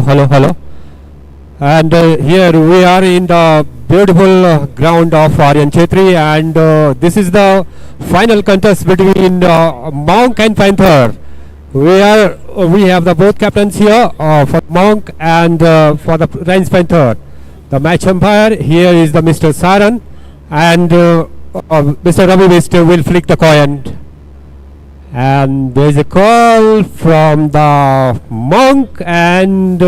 hello, hello. And here we are in the beautiful ground of Aryan Chetri, and this is the final contest between Monk and Panther. We have the both captains here for Monk and for the Range Panther. The match umpire here is the Mr. Saran, and Mr. Ravi Vist will flick the coin. And there is a call from the Monk, and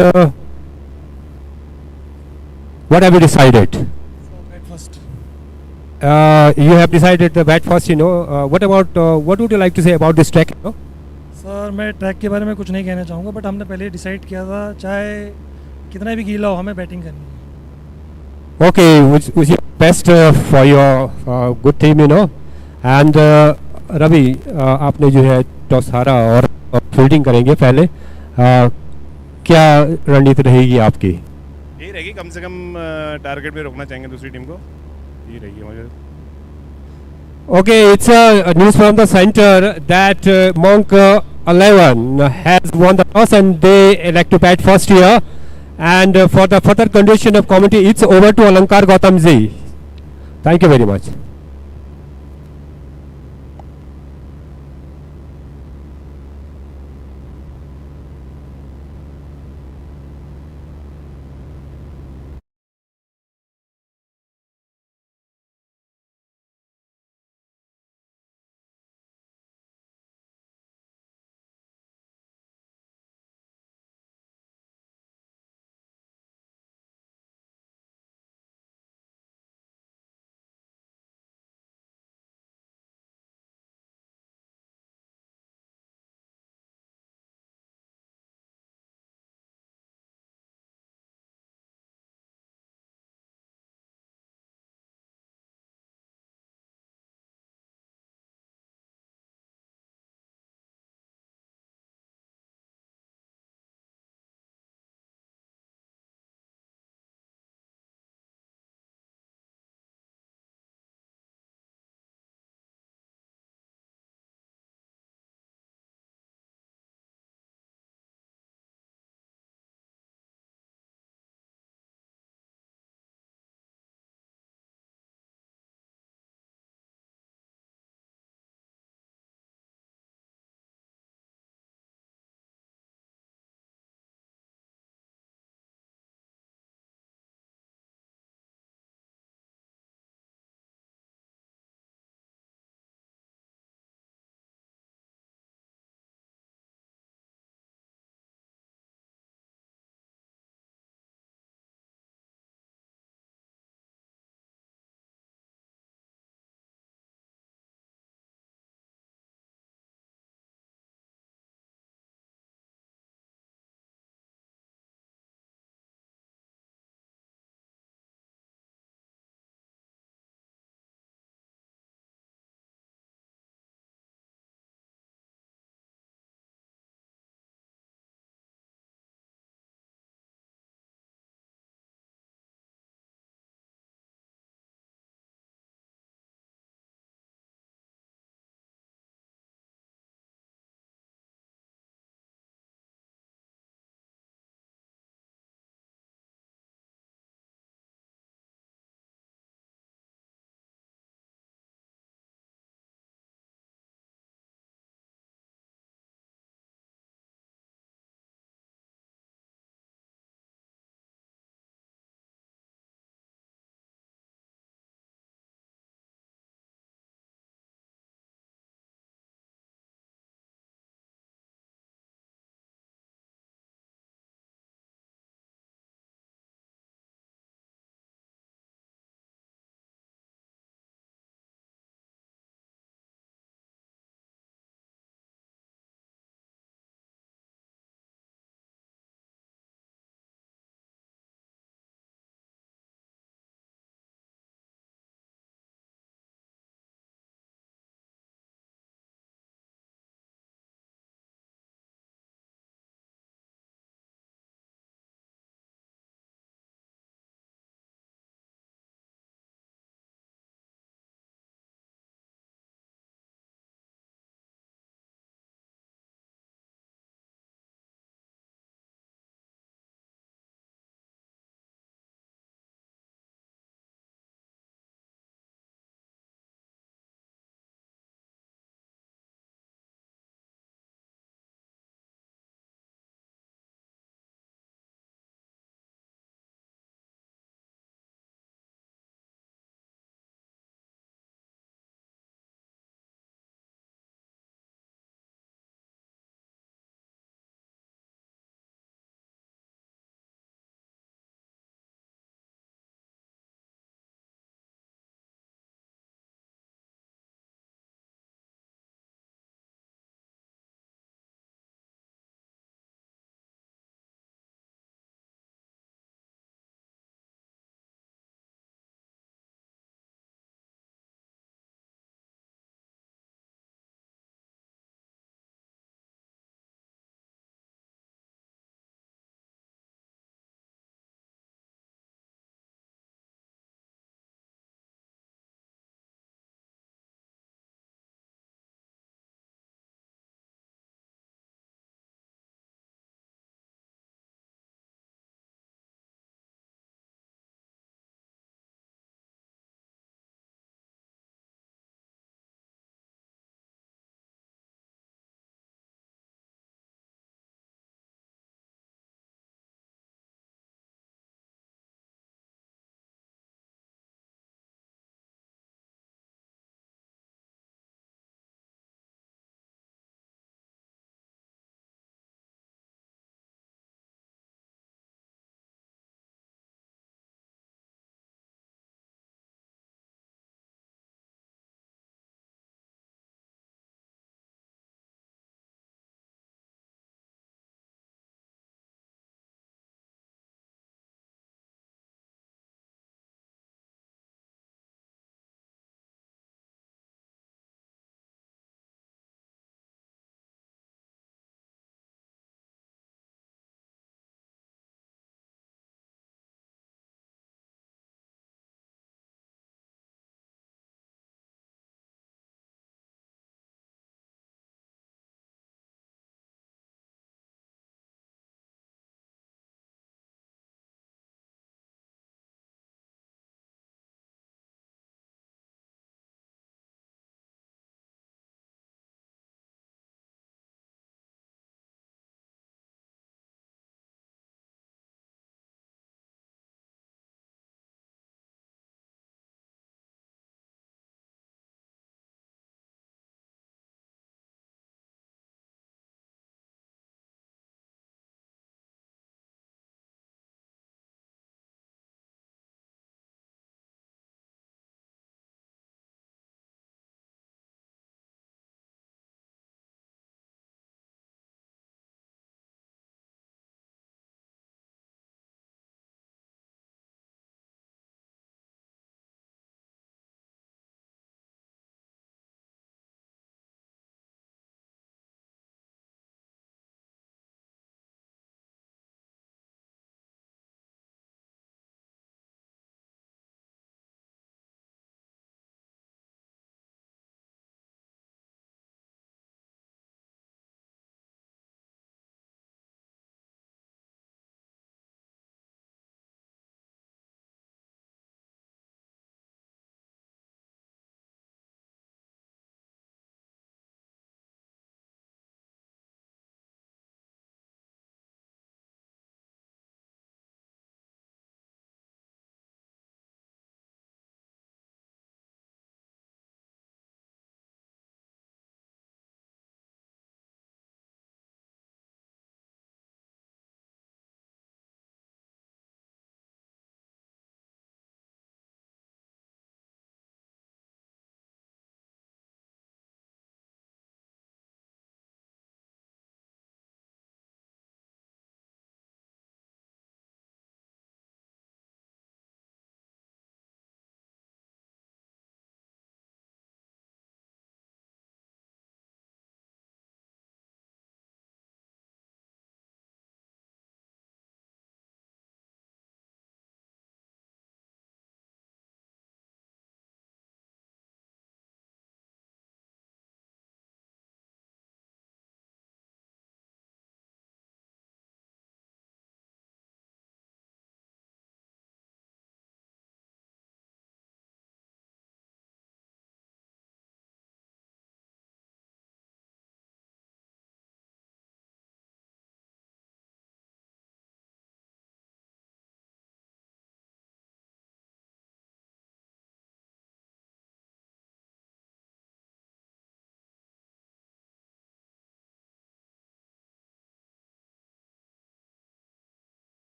what have you decided? Bat first. You have decided the bat first, you know. What about, what would you like to say about this track? You know? Sir मैं track के बारे में कुछ नहीं कहना चाहूँगा, but हमने पहले डिसाइड किया था चाहे कितना भी गीला हो हमें बैटिंग करनी है. Okay, wish you best for your good team, you know. And Ravi, आपने जो है टॉस हारा और फील्डिंग करेंगे पहले. क्या रणनीति रहेगी आपकी? यही रहेगी, कम से कम टारगेट पे रोकना चाहेंगे दूसरी टीम को. यही रहेगी मुझे. Okay, it's news from the center that Monk 11 has won the toss and they elect to bat first here. And for the further condition of commentary, it's over to Alankar Gautamji. Thank you very much.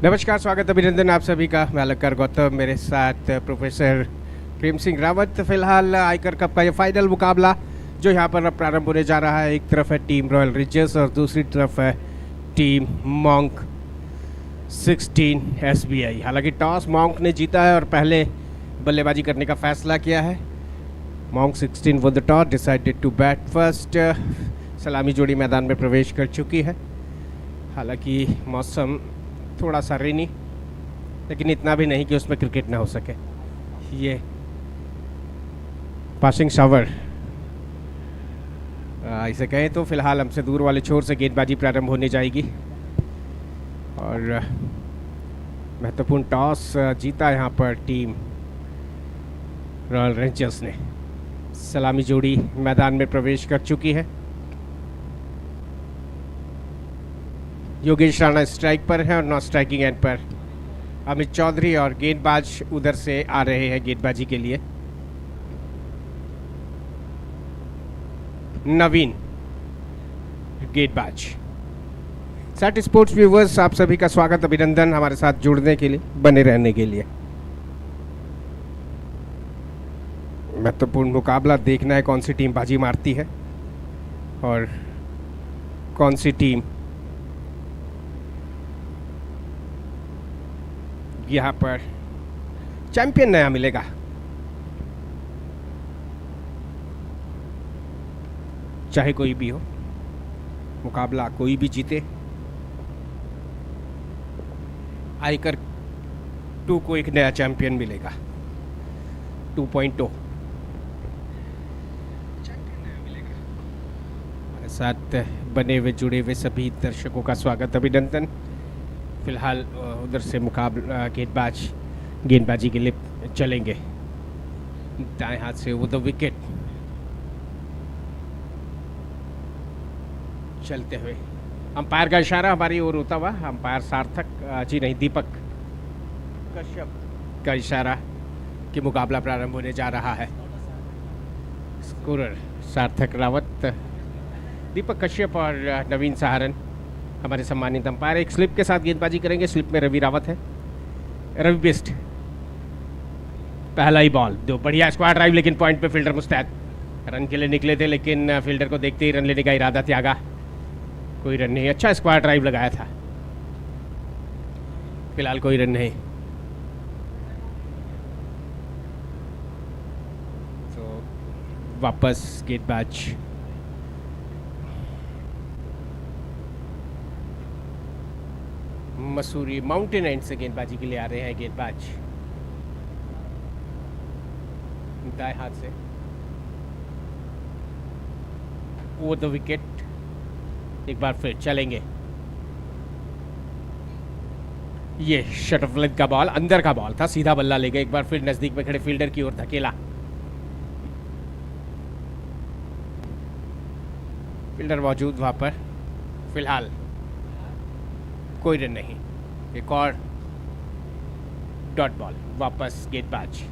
नमस्कार, स्वागत अभिनंदन आप सभी का। मैं आयकर गौतम, मेरे साथ प्रोफेसर प्रेम सिंह रावत। फिलहाल आयकर कप का ये फाइनल मुकाबला जो यहाँ पर अब प्रारंभ होने जा रहा है, एक तरफ है टीम रॉयल रिचर्स और दूसरी तरफ है टीम मॉन्क 16 SBI। हालांकि टॉस मॉन्क ने जीता है और पहले बल्लेबाजी करने का फैसला किया है। Monk 16 won the toss, decided to bat first. सलामी जोड़ी मैदान में प्रवेश कर चुकी है। हालांकि मौसम थोड़ा सा रेनी, लेकिन इतना भी नहीं कि उसमें क्रिकेट ना हो सके। ये पासिंग शावर इसे कहें तो फिलहाल हमसे दूर वाले छोर से गेंदबाजी प्रारंभ होने जाएगी और महत्वपूर्ण टॉस जीता यहाँ पर टीम रॉयल रेंजर्स ने। सलामी जोड़ी मैदान में प्रवेश कर चुकी है। योगेश राणा स्ट्राइक पर है और नॉन स्ट्राइकिंग एंड पर अमित चौधरी और गेंदबाज उधर से आ रहे हैं गेंदबाजी के लिए। नवीन गेंदबाज। सैट स्पोर्ट्स व्यूवर्स, आप सभी का स्वागत अभिनंदन हमारे साथ जुड़ने के लिए, बने रहने के लिए। महत्वपूर्ण मुकाबला देखना है कौन सी टीम बाजी मारती है और कौन सी टीम यहाँ पर चैंपियन नया मिलेगा। चाहे कोई भी हो, मुकाबला कोई भी जीते, आयकर 2 को एक नया चैंपियन मिलेगा। 2.0 चैंपियन नया मिलेगा। हमारे साथ बने हुए जुड़े हुए सभी दर्शकों का स्वागत अभिनंदन। फिलहाल उधर से मुकाबला गेंदबाजी के लिए चलेंगे। दाएं हाथ से वो द विकेट चलते हुए, अंपायर का इशारा हमारी ओर होता हुआ। अंपायर सार्थक जी नहीं, दीपक कश्यप का इशारा कि मुकाबला प्रारंभ होने जा रहा है। स्कोरर सार्थक रावत, दीपक कश्यप और नवीन सहारन हमारे सम्मानित अंपायर। एक स्लिप के साथ गेंदबाजी करेंगे। स्लिप में रवि रावत है। रवि बिस्ट, पहला ही बॉल, दो बढ़िया स्क्वायर ड्राइव, लेकिन पॉइंट पे फील्डर मुस्तैद। रन के लिए निकले थे लेकिन फील्डर को देखते ही रन लेने का इरादा त्यागा। कोई रन नहीं। अच्छा स्क्वायर ड्राइव लगाया था, फिलहाल कोई रन नहीं। तो वापस गेंदबाज मसूरी माउंटेन एंड से गेंदबाजी के लिए आ रहे हैं गेंदबाज दाएं हाथ से। वो द विकेट, एक बार फिर चलेंगे। ये शटऑफ लेंथ का बॉल, अंदर का बॉल था, सीधा बल्ला ले गए। एक बार फिर नजदीक में खड़े फील्डर की ओर धकेला। फील्डर मौजूद वहां पर। फिलहाल कोई रन नहीं। एक और डॉट बॉल। वापस गेंदबाज,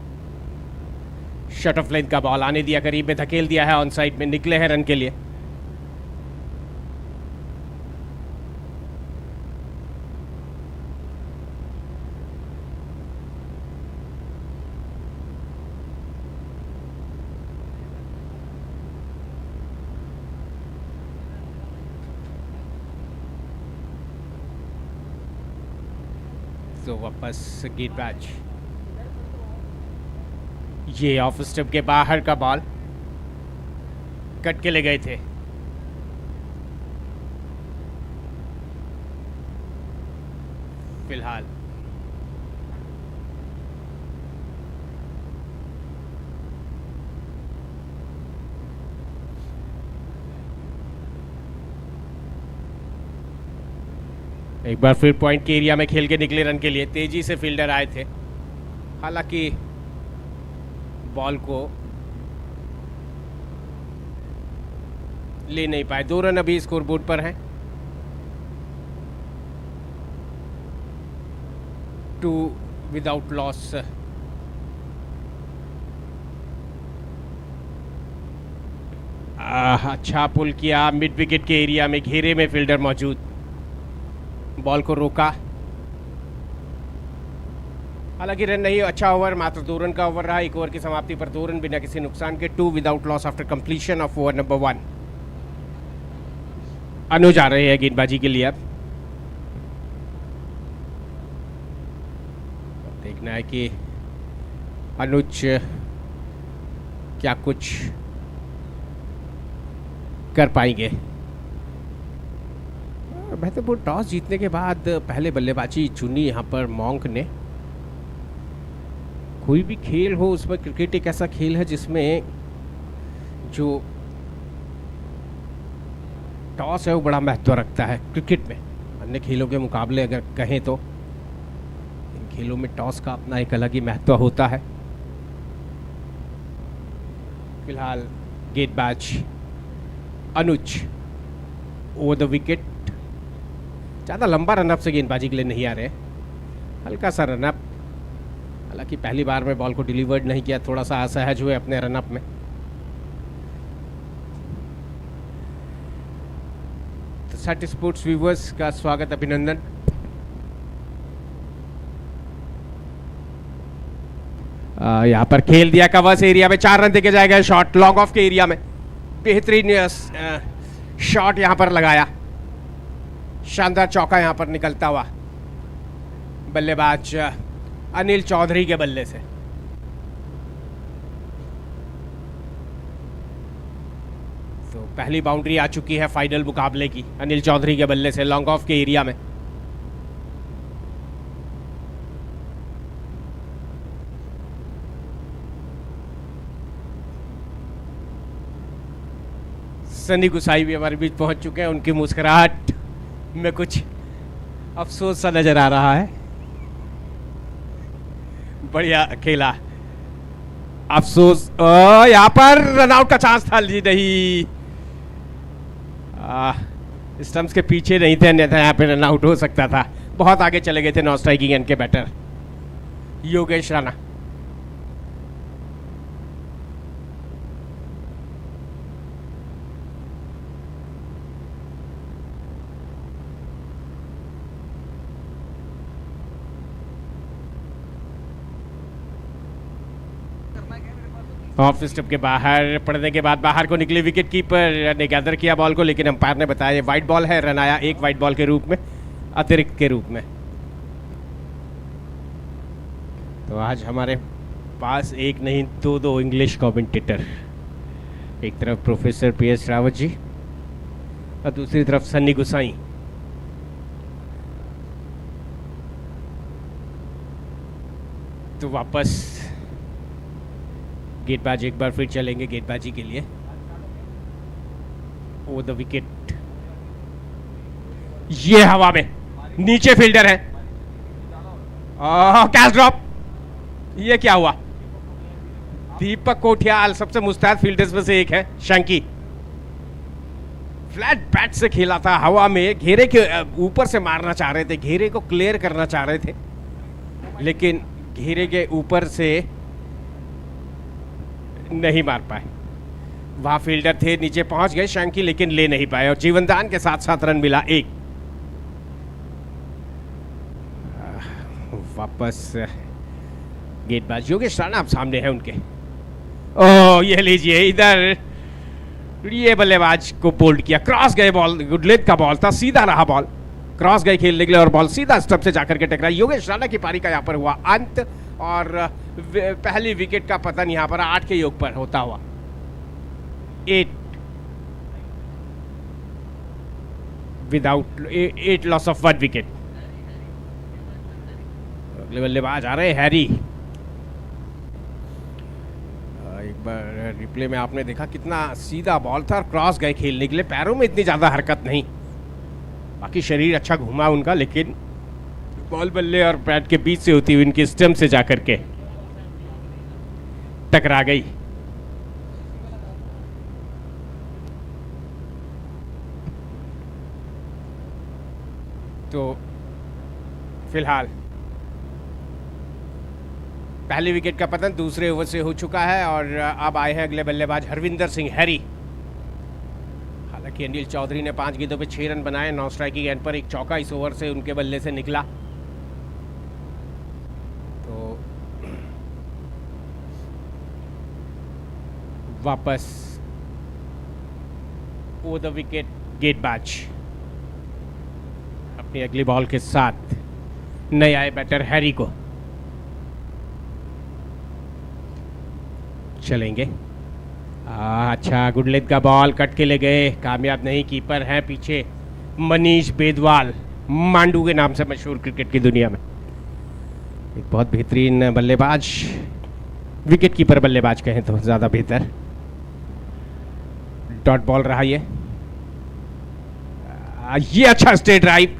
शट ऑफ लेंथ का बॉल आने दिया, करीब में धकेल दिया है, ऑन साइड में निकले हैं रन के लिए। तो वापस गेंदबाज, ये ऑफ स्टंप के बाहर का बॉल, कट के ले गए थे। फिलहाल एक बार फिर पॉइंट के एरिया में खेल के निकले रन के लिए। तेजी से फील्डर आए थे, हालांकि बॉल को ले नहीं पाए। 2 रन अभी स्कोरबोर्ड पर हैं। 2 विदाउट लॉस। अच्छा पुल किया मिड विकेट के एरिया में, घेरे में फील्डर मौजूद, बॉल को रोका। हालांकि रन नहीं, अच्छा ओवर, मात्र 2 रन का ओवर रहा। 1 ओवर की समाप्ति पर 2 रन बिना किसी नुकसान के, 2 without loss after completion of over number 1। अनुज आ रहे हैं गेंदबाजी के लिए। अब देखना है कि अनुज क्या कुछ कर पाएंगे। महत्वपूर्ण टॉस जीतने के बाद पहले बल्लेबाजी चुनी यहाँ पर मॉन्क ने। कोई भी खेल हो उसमें क्रिकेट एक ऐसा खेल है जिसमें जो टॉस है वो बड़ा महत्व रखता है क्रिकेट में। अन्य खेलों के मुकाबले अगर कहें तो इन खेलों में टॉस का अपना एक अलग ही महत्व होता है। फिलहाल गेंदबाज अनुज ओवर द विकेट। ज़्यादा लंबा रनअप से गेंदबाजी के लिए नहीं आ रहे, हल्का सा रनअप। हालांकि पहली बार में बॉल को डिलीवर्ड नहीं किया, थोड़ा सा असहज हुए अपने रनअप में। तो सट स्पोर्ट्स व्यूवर्स का स्वागत, अभिनंदन। यहाँ पर खेल दिया कवर्स एरिया में, 4 रन देके जाएगा। शॉट लॉन्ग ऑफ के एरिया में बेहतरीन शॉट यहाँ पर लगाया, शानदार चौका यहाँ पर निकलता हुआ बल्लेबाज अनिल चौधरी के बल्ले से। तो पहली बाउंड्री आ चुकी है फाइनल मुकाबले की अनिल चौधरी के बल्ले से लॉन्ग ऑफ के एरिया में। सनी गुसाई भी हमारे बीच पहुंच चुके हैं, उनकी मुस्कुराहट में कुछ अफसोस सा नजर आ रहा है। बढ़िया खेला, अफसोस यहाँ पर रनआउट का चांस था जी, नहीं स्टंप्स के पीछे नहीं थे, अन्यथा यहाँ पे रनआउट हो सकता था। बहुत आगे चले गए थे नॉन स्ट्राइकिंग एंड के batter Yogesh Rana. Off stump के बाहर पड़ने के बाद बाहर को निकले विकेट कीपर ने गैदर किया बॉल को, लेकिन अंपायर ने बताया ये वाइड बॉल है। रन आया 1 वाइड बॉल के रूप में, अतिरिक्त के रूप में। तो आज हमारे पास एक नहीं दो इंग्लिश कमेंटेटर, एक तरफ प्रोफेसर PS रावत जी और दूसरी तरफ सन्नी गुसाई। तो वापस गेंदबाज एक बार फिर चलेंगे गेंदबाजी के लिए। ओवर द विकेट, ये हवा में नीचे फील्डर है, कैच ड्रॉप। ये क्या हुआ? दीपक कोठियाल सबसे मुस्तैद फील्डर्स में से एक है। शंकी फ्लैट बैट से खेला था, हवा में घेरे के ऊपर से मारना चाह रहे थे, घेरे को क्लियर करना चाह रहे थे, लेकिन घेरे के ऊपर से नहीं मार पाए। वहां फील्डर थे, नीचे पहुंच गए शंकी, लेकिन ले नहीं पाए और जीवनदान के साथ साथ रन मिला 1। वापस गेंदबाज योगेश राणा अब सामने है उनके। ओह ये लीजिए, इधर ये बल्लेबाज को बोल्ड किया, क्रॉस गए बॉल, गुड लेंथ का बॉल था, सीधा रहा बॉल, क्रॉस गए खेलने के लिए और बॉल सीधा स्टंप से जाकर के टकराई। योगेश राणा की पारी का यहाँ पर हुआ अंत और पहली विकेट का पतन यहाँ पर 8 के योग पर होता हुआ 8 विदाउट 8 लॉस ऑफ 1 विकेट। अगले बल्लेबाज आ रहे हैरी। एक बार रिप्ले में आपने देखा कितना सीधा बॉल था और क्रॉस गए खेलने के लिए, पैरों में इतनी ज्यादा हरकत नहीं, बाकी शरीर अच्छा घुमा उनका, लेकिन बॉल बल्ले और बैट के बीच से होती हुई इनकी स्टंप से जाकर के टकरा गई। तो फिलहाल पहली विकेट का पतन दूसरे ओवर से हो चुका है और अब आए हैं अगले बल्लेबाज हरविंदर सिंह हैरी। हालांकि अनिल चौधरी ने 5 गेंदों पे 6 रन बनाए, नॉन स्ट्राइकिंग एंड पर एक चौका इस ओवर से उनके बल्ले से निकला। तो वापस ओवर द विकेट गेंदबाज अपनी अगली बॉल के साथ नए आए बैटर हैरी को चलेंगे। अच्छा गुड लेंथ का बॉल कट के ले गए, कामयाब नहीं। कीपर हैं पीछे मनीष बेदवाल, मांडू के नाम से मशहूर क्रिकेट की दुनिया में, एक बहुत बेहतरीन बल्लेबाज, विकेट कीपर बल्लेबाज कहें तो ज़्यादा बेहतर। डॉट बॉल रहा ये अच्छा स्ट्रेट ड्राइव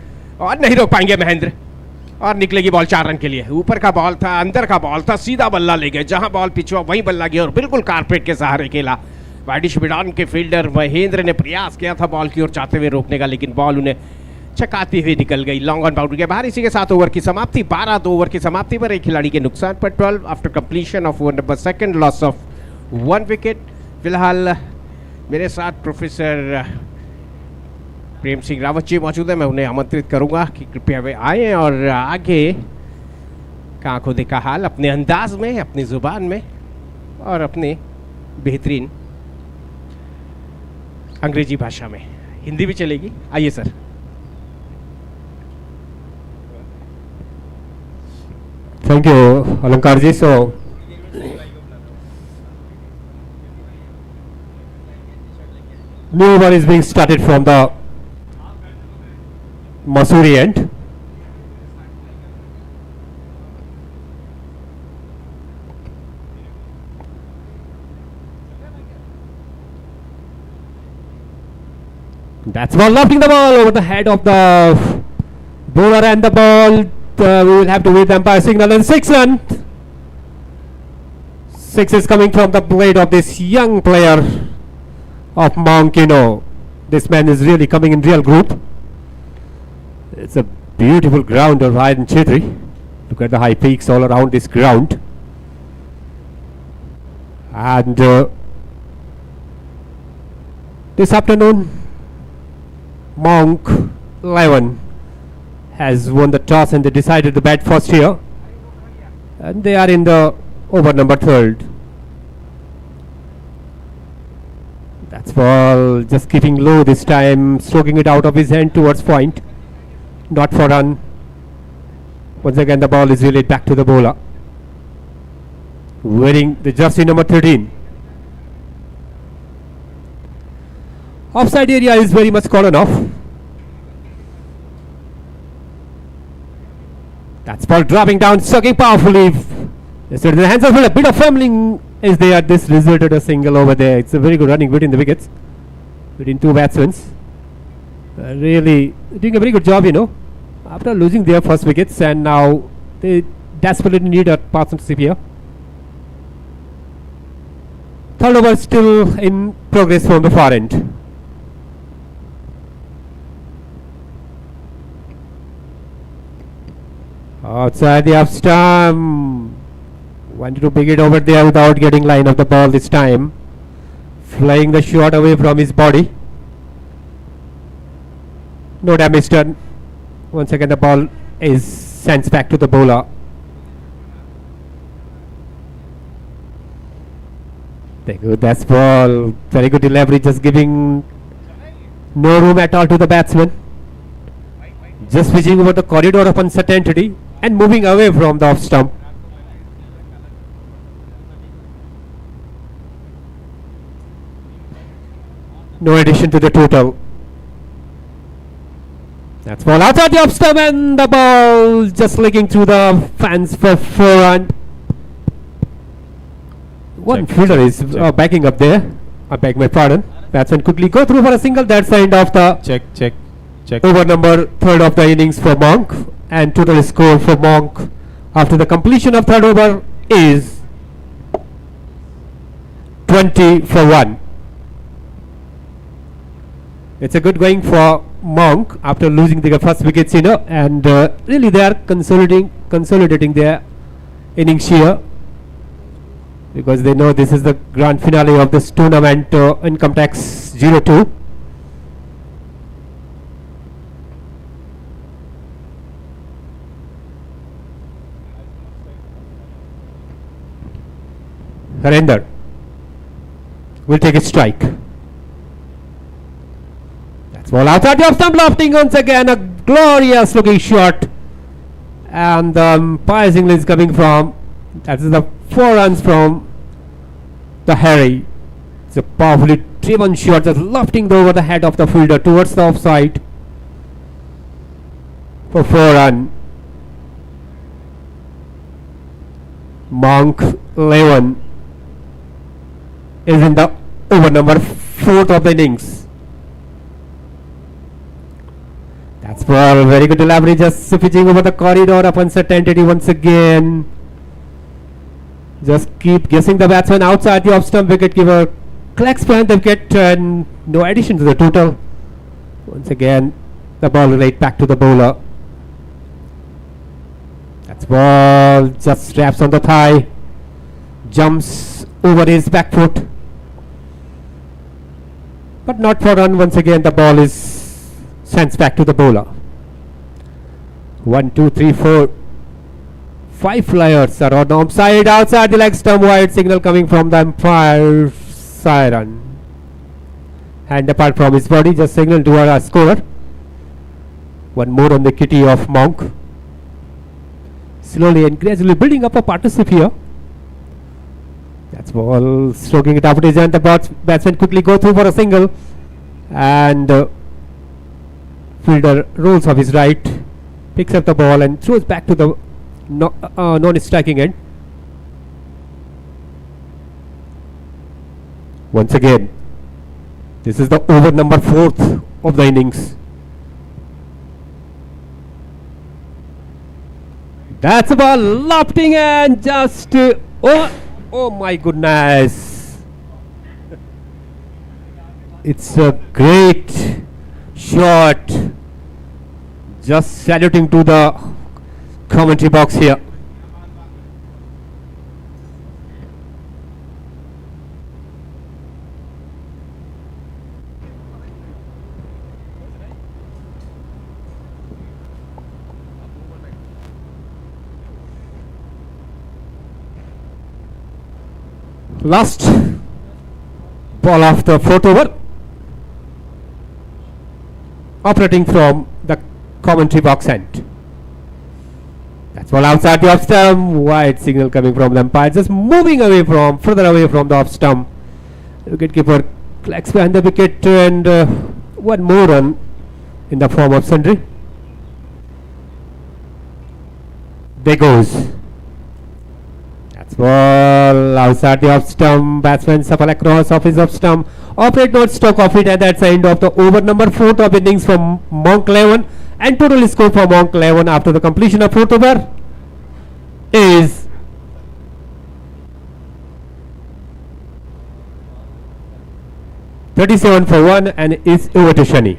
और नहीं रोक पाएंगे महेंद्र, और निकलेगी बॉल 4 रन के लिए। ऊपर का बॉल था, अंदर का बॉल था, सीधा बल्ला ले गए, जहां बॉल पिच हुआ वहीं बल्ला गया और बिल्कुल कारपेट के सहारे खेला। वाइडिश मिडान के फील्डर महेंद्र ने प्रयास किया था बॉल की ओर चाहते हुए रोकने का, लेकिन बॉल उन्हें छकाती हुई निकल गई लॉन्ग ऑन बाउंड्री के बाहर। इसी के साथ ओवर की समाप्ति, 12 2 ओवर की समाप्ति पर एक खिलाड़ी के नुकसान पर 12 after completion of over number 2, loss of 1 wicket. फिलहाल मेरे साथ प्रोफेसर प्रेम सिंह रावत जी मौजूद है, मैं उन्हें आमंत्रित करूंगा कि कृपया वे आए और आगे का आंखों देखा हाल अपने अंदाज में, अपनी जुबान में और अपने बेहतरीन अंग्रेजी भाषा में, हिंदी भी चलेगी। आइए sir. Thank you, Alankar ji. So, new over is being started from the Masuri end. That's ball lofting the ball over the head of the bowler, and the ball we will have to wait the umpire signal, and 6 run. 6 is coming from the blade of this young player of Monk. You know, this man is really coming in real group. It's a beautiful ground of Ryan Chetri. Look at the high peaks all around this ground. And this afternoon, Monk 11 has won the toss and they decided to bat first here. And they are in the over number 3rd. That's ball just keeping low this time, stroking it out of his hand towards point. Not for run. Once again the ball is relayed back to the bowler, wearing the jersey number 13. Offside area is very much called off. That's ball dropping down, sucking powerfully. Yes, the hands of a bit of fumbling is there. This resulted a single over there. It's a very good running between the wickets, between two batsmen. Really doing a very good job, you know, after losing their first wickets, and now they desperately need a partnership here. Third over still in progress from the far end. Outside the off stump. Wanted to pick it over there without getting line of the ball this time. Flying the shot away from his body. No damage done. Once again the ball is sent back to the bowler. Very good, that's ball. Very good delivery, just giving no room at all to the batsman. Just pitching over the corridor of uncertainty and moving away from the off stump. No addition to the total. That's ball outside the off stump, and the ball just leaking through the fence for 4 run. One fielder is backing up there. I beg my pardon. Batsman quickly go through for a single. That's the end of the check. over number 3rd of the innings for Monk, and total score for Monk after the completion of 3rd over is 20 for 1. It's a good going for Monk after losing the first wickets, you know, and really they are consolidating their innings here, because they know this is the grand finale of this tournament, income tax 02. Harender. will take a strike. That's ball outside the off stump, lofting once again, a glorious looking shot. And the umpire signal is coming from, that is the 4 runs from the Harry. It's a powerfully driven shot, just lofting over the head of the fielder towards the offside for 4 runs. Monk 11 is in the over number 4th of the innings. That's ball, very good delivery, just pitching over the corridor of uncertainty once again. Just keep guessing the batsman outside the off stump. Wicketkeeper collects behind the wicket and no addition to the total. Once again, the ball laid back to the bowler. That's ball, just straps on the thigh, jumps over his back foot, but not for run. Once again, the ball is sent back to the bowler. 1, 2, 3, 4, 5 flyers are on the offside, outside the leg stump, wide signal coming from the umpire. Siren. Hand apart from his body, just signal to a score. One more on the kitty of Monk. Slowly and gradually building up a partnership here. That's ball, stroking it up, and the batsman quickly go through for a single, and fielder rolls off his right, picks up the ball and throws back to the non-striking end. Once again, this is the over number 4th of the innings. That's a ball, lofting and just oh my goodness, it's a great shot. Just saluting to the commentary box here. Last ball of the 4th over, operating from the commentary box end. That's ball outside the off stump, wide signal coming from the umpire, just moving away from, further away from the off stump. Wicketkeeper collects behind the wicket, and one more run in the form of sundry. There goes. Ball outside the off stump, batsman shuffle across off his off stump, operate not stock off it, and that's the end of the over number 4th of innings from Monk 11. And total score for Monk 11 after the completion of 4th over is 37 for 1 and is over to Shani.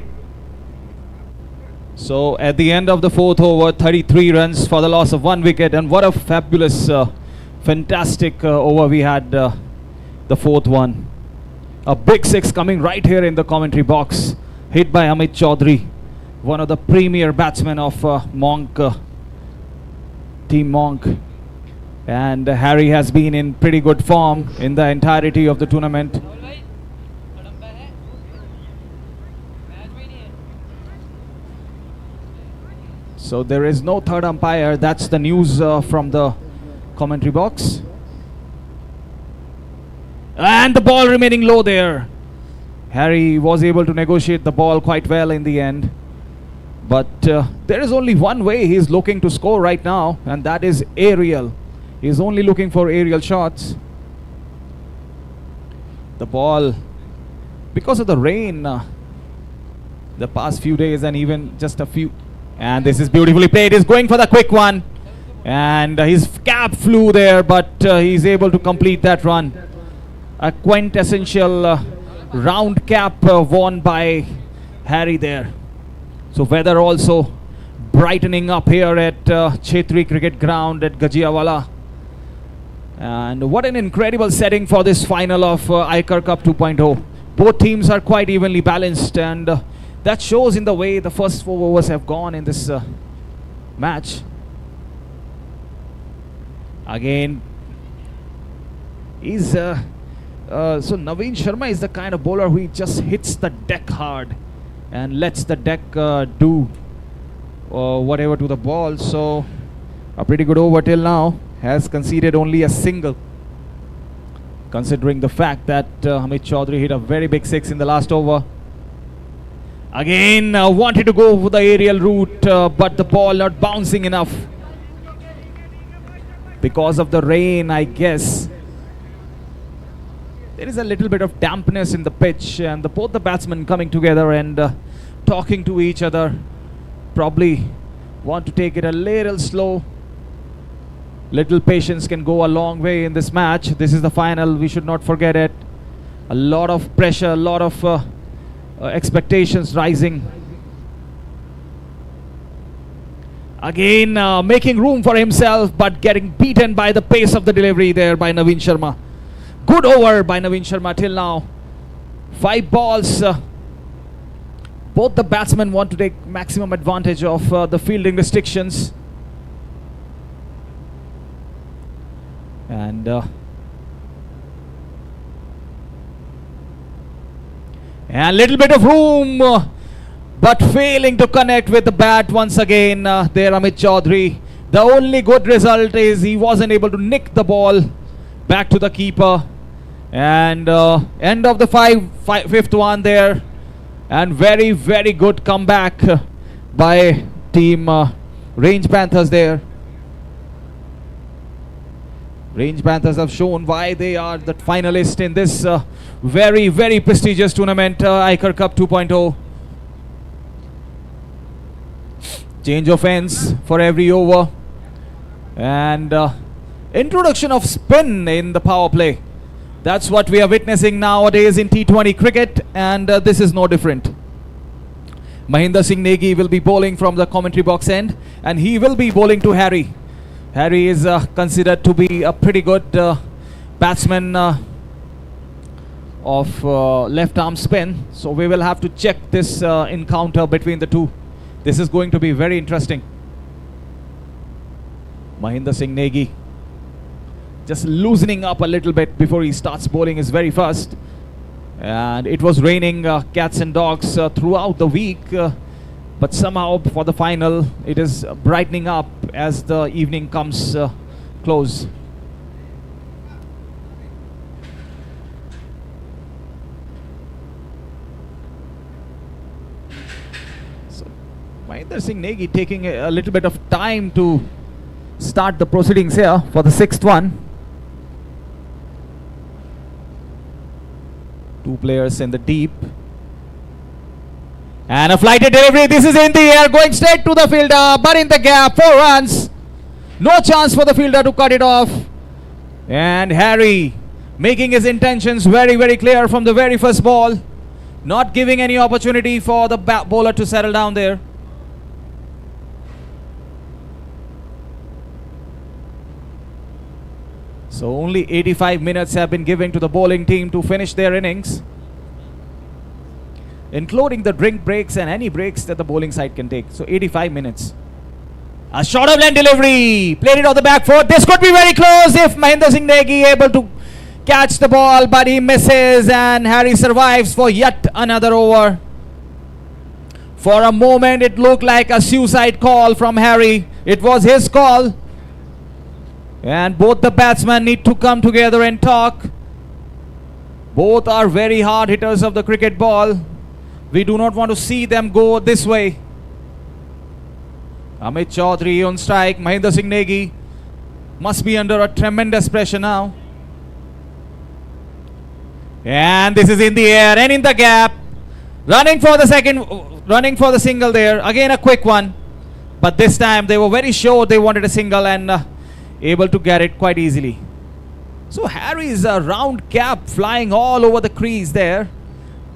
So at the end of the 4th over, 33 runs for the loss of 1 wicket, and what a fabulous fantastic over we had, the 4th one. A big 6 coming right here in the commentary box, hit by Amit Chaudhary, one of the premier batsmen of Monk, Team Monk. And Harry has been in pretty good form in the entirety of the tournament. So there is no third umpire. That's the news from the commentary box. And the ball remaining low there. Harry was able to negotiate the ball quite well in the end. But there is only one way he's looking to score right now, and that is aerial. He's only looking for aerial shots. The ball, because of the rain the past few days and even just a few, and this is beautifully played. He's going for the quick one, and his cap flew there, but he's able to complete that run. A quintessential round cap won by Harry there. So weather also brightening up here at Chetri Cricket Ground at Gajiawala. And what an incredible setting for this final of Aaykar Cup 2.0. Both teams are quite evenly balanced, and that shows in the way the first 4 overs have gone in this match. Again, he's So Naveen Sharma is the kind of bowler who just hits the deck hard and lets the deck do whatever to the ball. So a pretty good over till now. Has conceded only a single, considering the fact that Hamid Chaudhary hit a very big six in the last over. Again wanted to go for the aerial route, but the ball not bouncing enough because of the rain, I guess. There is a little bit of dampness in the pitch, and both the batsmen coming together and talking to each other. Probably want to take it a little slow. Little patience can go a long way in this match. This is the final, we should not forget it. A lot of pressure, a lot of expectations rising. Again making room for himself, but getting beaten by the pace of the delivery there by Naveen Sharma. Good over by Naveen Sharma till now. 5 balls. Both the batsmen want to take maximum advantage of the fielding restrictions. And a little bit of room, but failing to connect with the bat once again there Amit Chaudhary. The only good result is he wasn't able to nick the ball back to the keeper. And end of the fifth one there. And very, very good comeback by team Range Panthers there. Range Panthers have shown why they are the finalist in this very, very prestigious tournament, Aaykar Cup 2.0. Change of ends for every over. And introduction of spin in the power play. That's what we are witnessing nowadays in T20 cricket, and this is no different. Mahinder Singh Negi will be bowling from the commentary box end, and he will be bowling to Harry. Harry is considered to be a pretty good batsman of left arm spin. So we will have to check this encounter between the two. This is going to be very interesting. Mahinder Singh Negi just loosening up a little bit before he starts bowling his very first. And it was raining cats and dogs throughout the week. But somehow for the final, it is brightening up as the evening comes close. So, Mahinder Singh Negi taking a little bit of time to start the proceedings here for the 6th one. 2 players in the deep. And a flighted delivery. This is in the air, going straight to the fielder, but in the gap, 4 runs. No chance for the fielder to cut it off. And Harry making his intentions very, very clear from the very first ball. Not giving any opportunity for the bowler to settle down there. So only 85 minutes have been given to the bowling team to finish their innings, including the drink breaks and any breaks that the bowling side can take. So 85 minutes. A short of length delivery. Played it on the back foot. This could be very close if Mahinder Singh Negi able to catch the ball, but he misses and Harry survives for yet another over. For a moment it looked like a suicide call from Harry. It was his call. And both the batsmen need to come together and talk. Both are very hard hitters of the cricket ball. We do not want to see them go this way. Amit Chaudhary on strike. Mahinder Singh Negi must be under a tremendous pressure now. And this is in the air and in the gap. Running for the single there. Again a quick one. But this time they were very sure they wanted a single and able to get it quite easily. So Harry's round cap flying all over the crease there.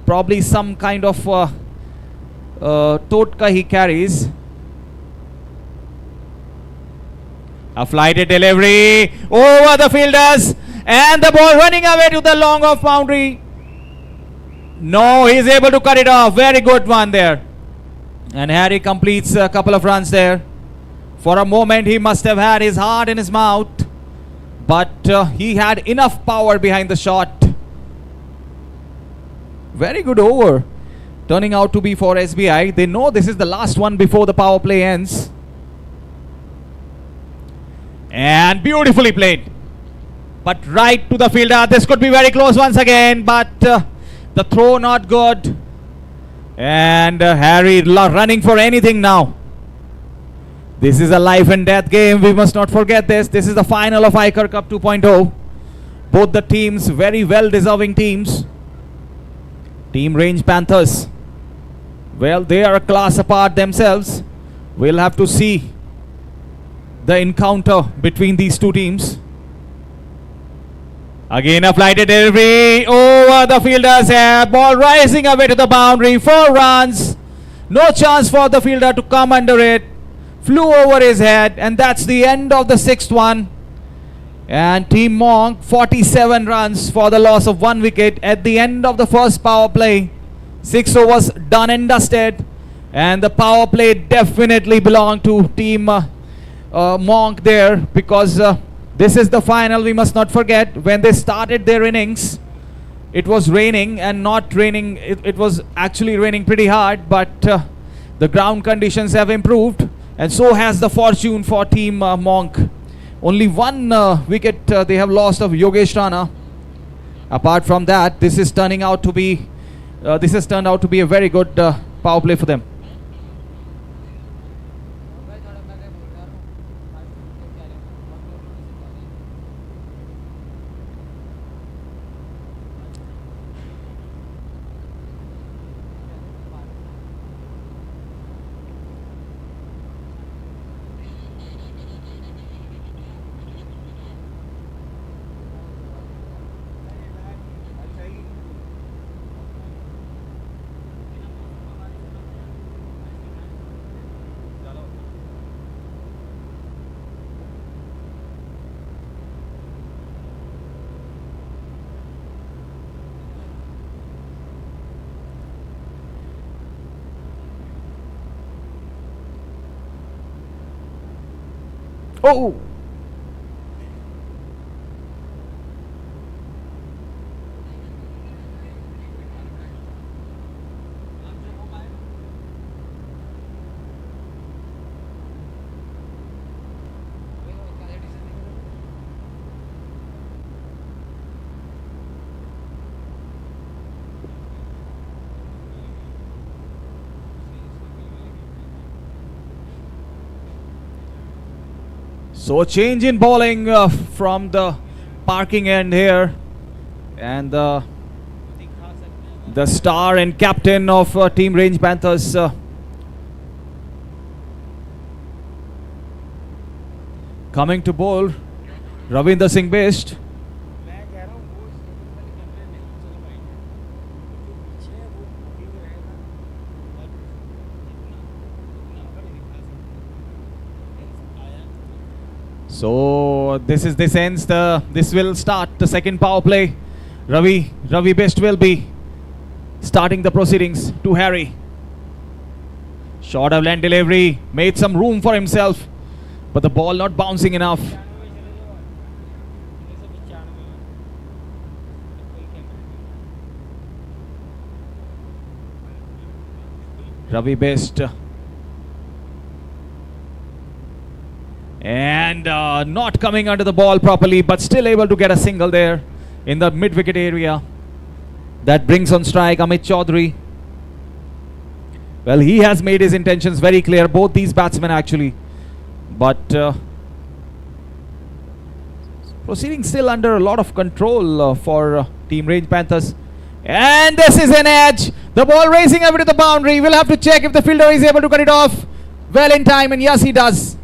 Probably some kind of totka he carries. A flighted delivery over the fielders, and the ball running away to the long off boundary. No, he's able to cut it off. Very good one there. And Harry completes a couple of runs there. For a moment he must have had his heart in his mouth, but he had enough power behind the shot Very good over. Turning out to be for SBI. They know this is the last one before the power play ends. And beautifully played. But right to the fielder. This could be very close once again. But the throw not good. And Harry running for anything now. This is a life and death game. We must not forget this. This is the final of Aaykar Cup 2.0. Both the teams very well deserving teams. Team Range Panthers. Well, they are a class apart themselves. We'll have to see the encounter between these two teams. Again a flighted delivery over the fielder's head. Ball rising away to the boundary. 4 runs. No chance for the fielder to come under it. Flew over his head, and that's the end of the 6th one. And Team Monk 47 runs for the loss of 1 wicket at the end of the first power play. 6 overs done and dusted, and the power play definitely belonged to Team Monk there, because this is the final. We must not forget, when they started their innings, it was raining, and not raining, it was actually raining pretty hard, but the ground conditions have improved, and so has the fortune for Team Monk. Only 1 wicket they have lost of Yogesh Rana. Apart from that, this has turned out to be a very good power play for them. Oh! So a change in bowling from the parking end here, and the star and captain of Team Range Panthers coming to bowl, Ravinder Singh Best. So this will start the second power play. Ravi Best will be starting the proceedings to Harry. Short of land delivery, made some room for himself, but the ball not bouncing enough. Ravi Best. And not coming under the ball properly, but still able to get a single there in the mid-wicket area. That brings on strike Amit Chaudhary. Well, he has made his intentions very clear, both these batsmen actually. But proceeding still under a lot of control for Team Range Panthers. And this is an edge. The ball racing over to the boundary. We'll have to check if the fielder is able to cut it off well in time, and yes, he does.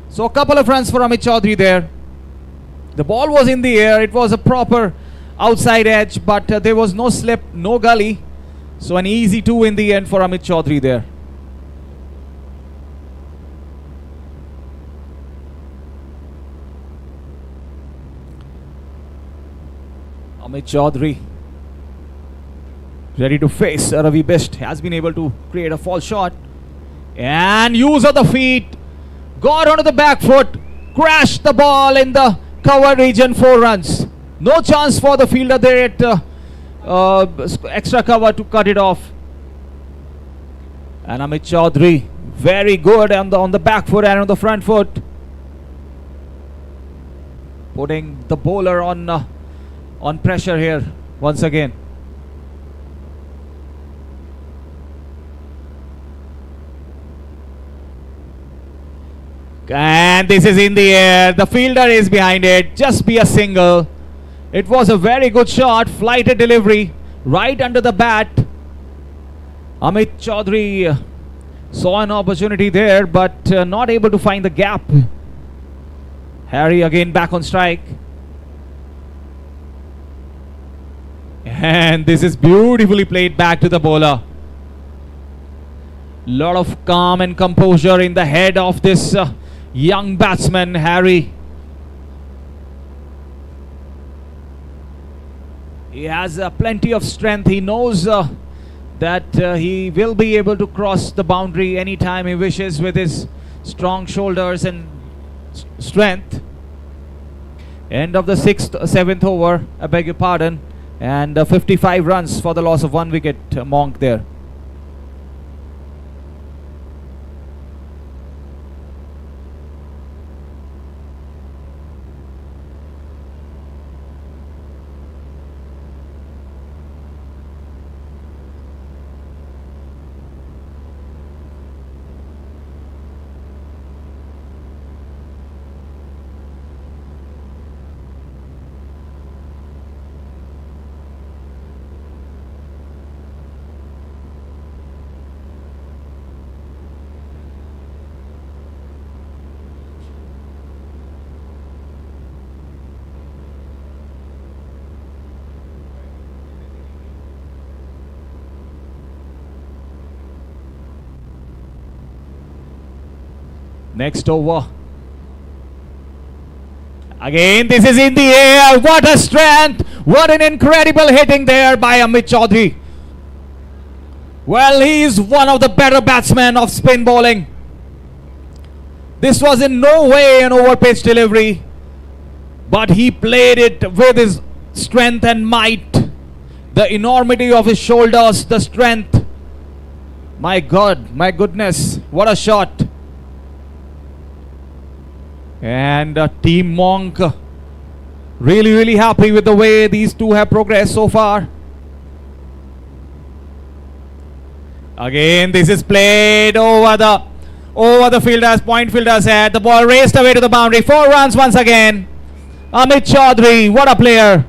So a couple of runs for Amit Chaudhary there. The ball was in the air. It was a proper outside edge, but there was no slip, no gully. So an easy 2 in the end for Amit Chaudhary there. Amit Chaudhary ready to face Ravi Best. Has been able to create a false shot. And use of the feet. Got onto the back foot, crashed the ball in the cover region, 4 runs. No chance for the fielder there at extra cover to cut it off. And Amit Chaudhary, very good on the back foot and on the front foot, putting the bowler on pressure here once again. And this is in the air. The fielder is behind it. Just be a single. It was a very good shot. Flighted delivery right under the bat. Amit Chaudhary saw an opportunity there, but not able to find the gap. Harry again back on strike. And this is beautifully played back to the bowler. Lot of calm and composure in the head of this young batsman, Harry. He has plenty of strength. He knows that he will be able to cross the boundary anytime he wishes with his strong shoulders and strength. End of the 7th over, I beg your pardon, and 55 runs for the loss of 1 wicket. Monk there. Next over. Again, this is in the air. What a strength. What an incredible hitting there by Amit Chaudhary. Well, he is one of the better batsmen of spin bowling. This was in no way an overpitch delivery, but he played it with his strength and might. The enormity of his shoulders, the strength. My God, my goodness, what a shot. And Team Monk really happy with the way these two have progressed so far. Again, this is played over the fielder's point fielder's head. The ball raced away to the boundary. 4 runs once again. Amit Chaudhary, what a player.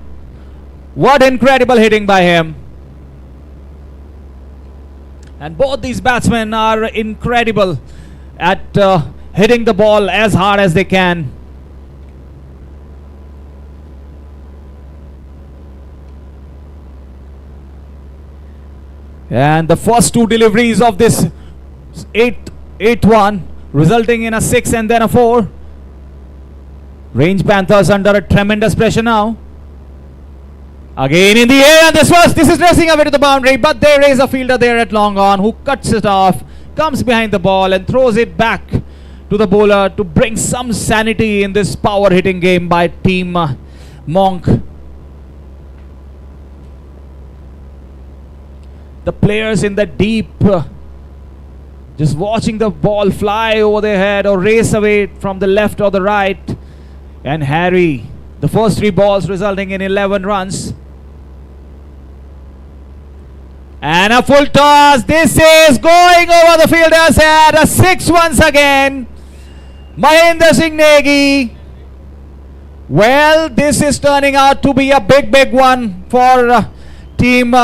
What incredible hitting by him. And both these batsmen are incredible at hitting the ball as hard as they can. And the first 2 deliveries of this 8-1 resulting in a 6 and then a 4. Range Panthers under a tremendous pressure now. Again in the air, and this is racing away to the boundary, but there is a fielder there at long on who cuts it off, comes behind the ball and throws it back to the bowler to bring some sanity in this power hitting game by Team Monk. The players in the deep just watching the ball fly over their head or race away from the left or the right. And Harry, the first 3 balls resulting in 11 runs. And a full toss. This is going over the fielder's head. A 6 once again. Mahendra Singh Negi. Well, this is turning out to be a big one for Team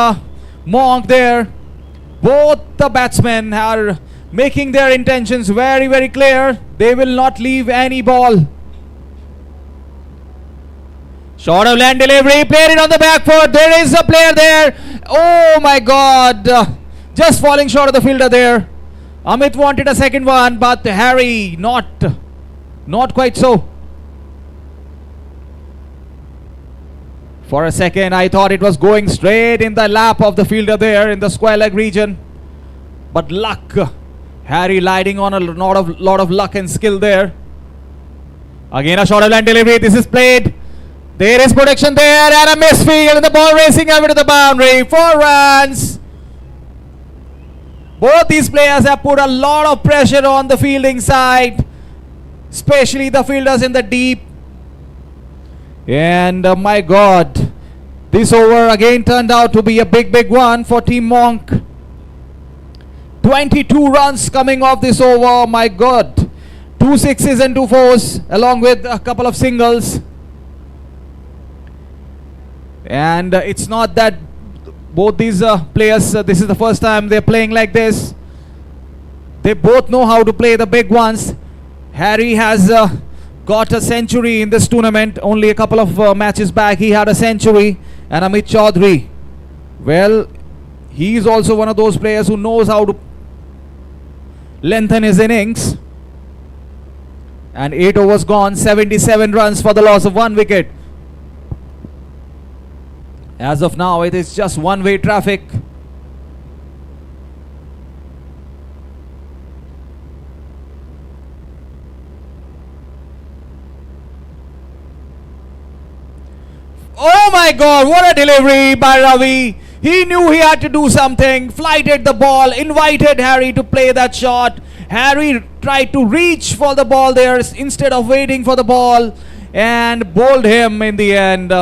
Monk there. Both the batsmen are making their intentions very clear. They will not leave any ball. Short of land delivery, played it on the back foot. There is a player there. Oh my God. Just falling short of the fielder there. Amit wanted a second one, but Harry not quite so. For a second, I thought it was going straight in the lap of the fielder there in the square leg region. But luck. Harry lighting on a lot of luck and skill there. Again a short of land delivery. This is played. There is protection there and a misfield and the ball racing over to the boundary. 4 runs. Both these players have put a lot of pressure on the fielding side, especially the fielders in the deep. And my God, this over again turned out to be a big one for Team Monk. 22 runs coming off this over. My God, 2 sixes and 2 fours along with a couple of singles. And it's not that both these players, this is the first time they're playing like this. They both know how to play the big ones. Harry has got a century in this tournament. Only a couple of matches back he had a century. And Amit Chaudhary, well, he is also one of those players who knows how to lengthen his innings. And 8 overs gone, 77 runs for the loss of 1 wicket. As of now, it is just one-way traffic. Oh my God, what a delivery by Ravi. He knew he had to do something, flighted the ball, invited Harry to play that shot. Harry tried to reach for the ball there instead of waiting for the ball and bowled him in the end.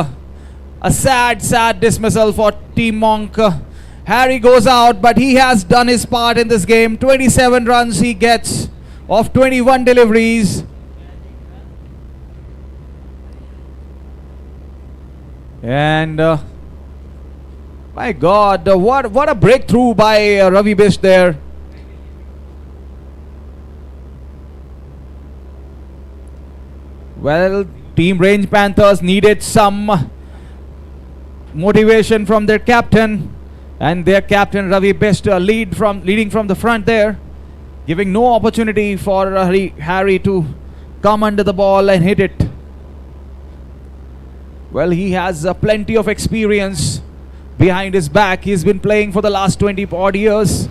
A sad dismissal for Team Monk. Harry goes out, but he has done his part in this game. 27 runs he gets of 21 deliveries. And my God, what a breakthrough by Ravi Bish there. Well, Team Range Panthers needed some motivation from their captain, and their captain Ravi Bish leading from the front there, giving no opportunity for Harry to come under the ball and hit it. Well, he has plenty of experience behind his back. He's been playing for the last 20 odd years.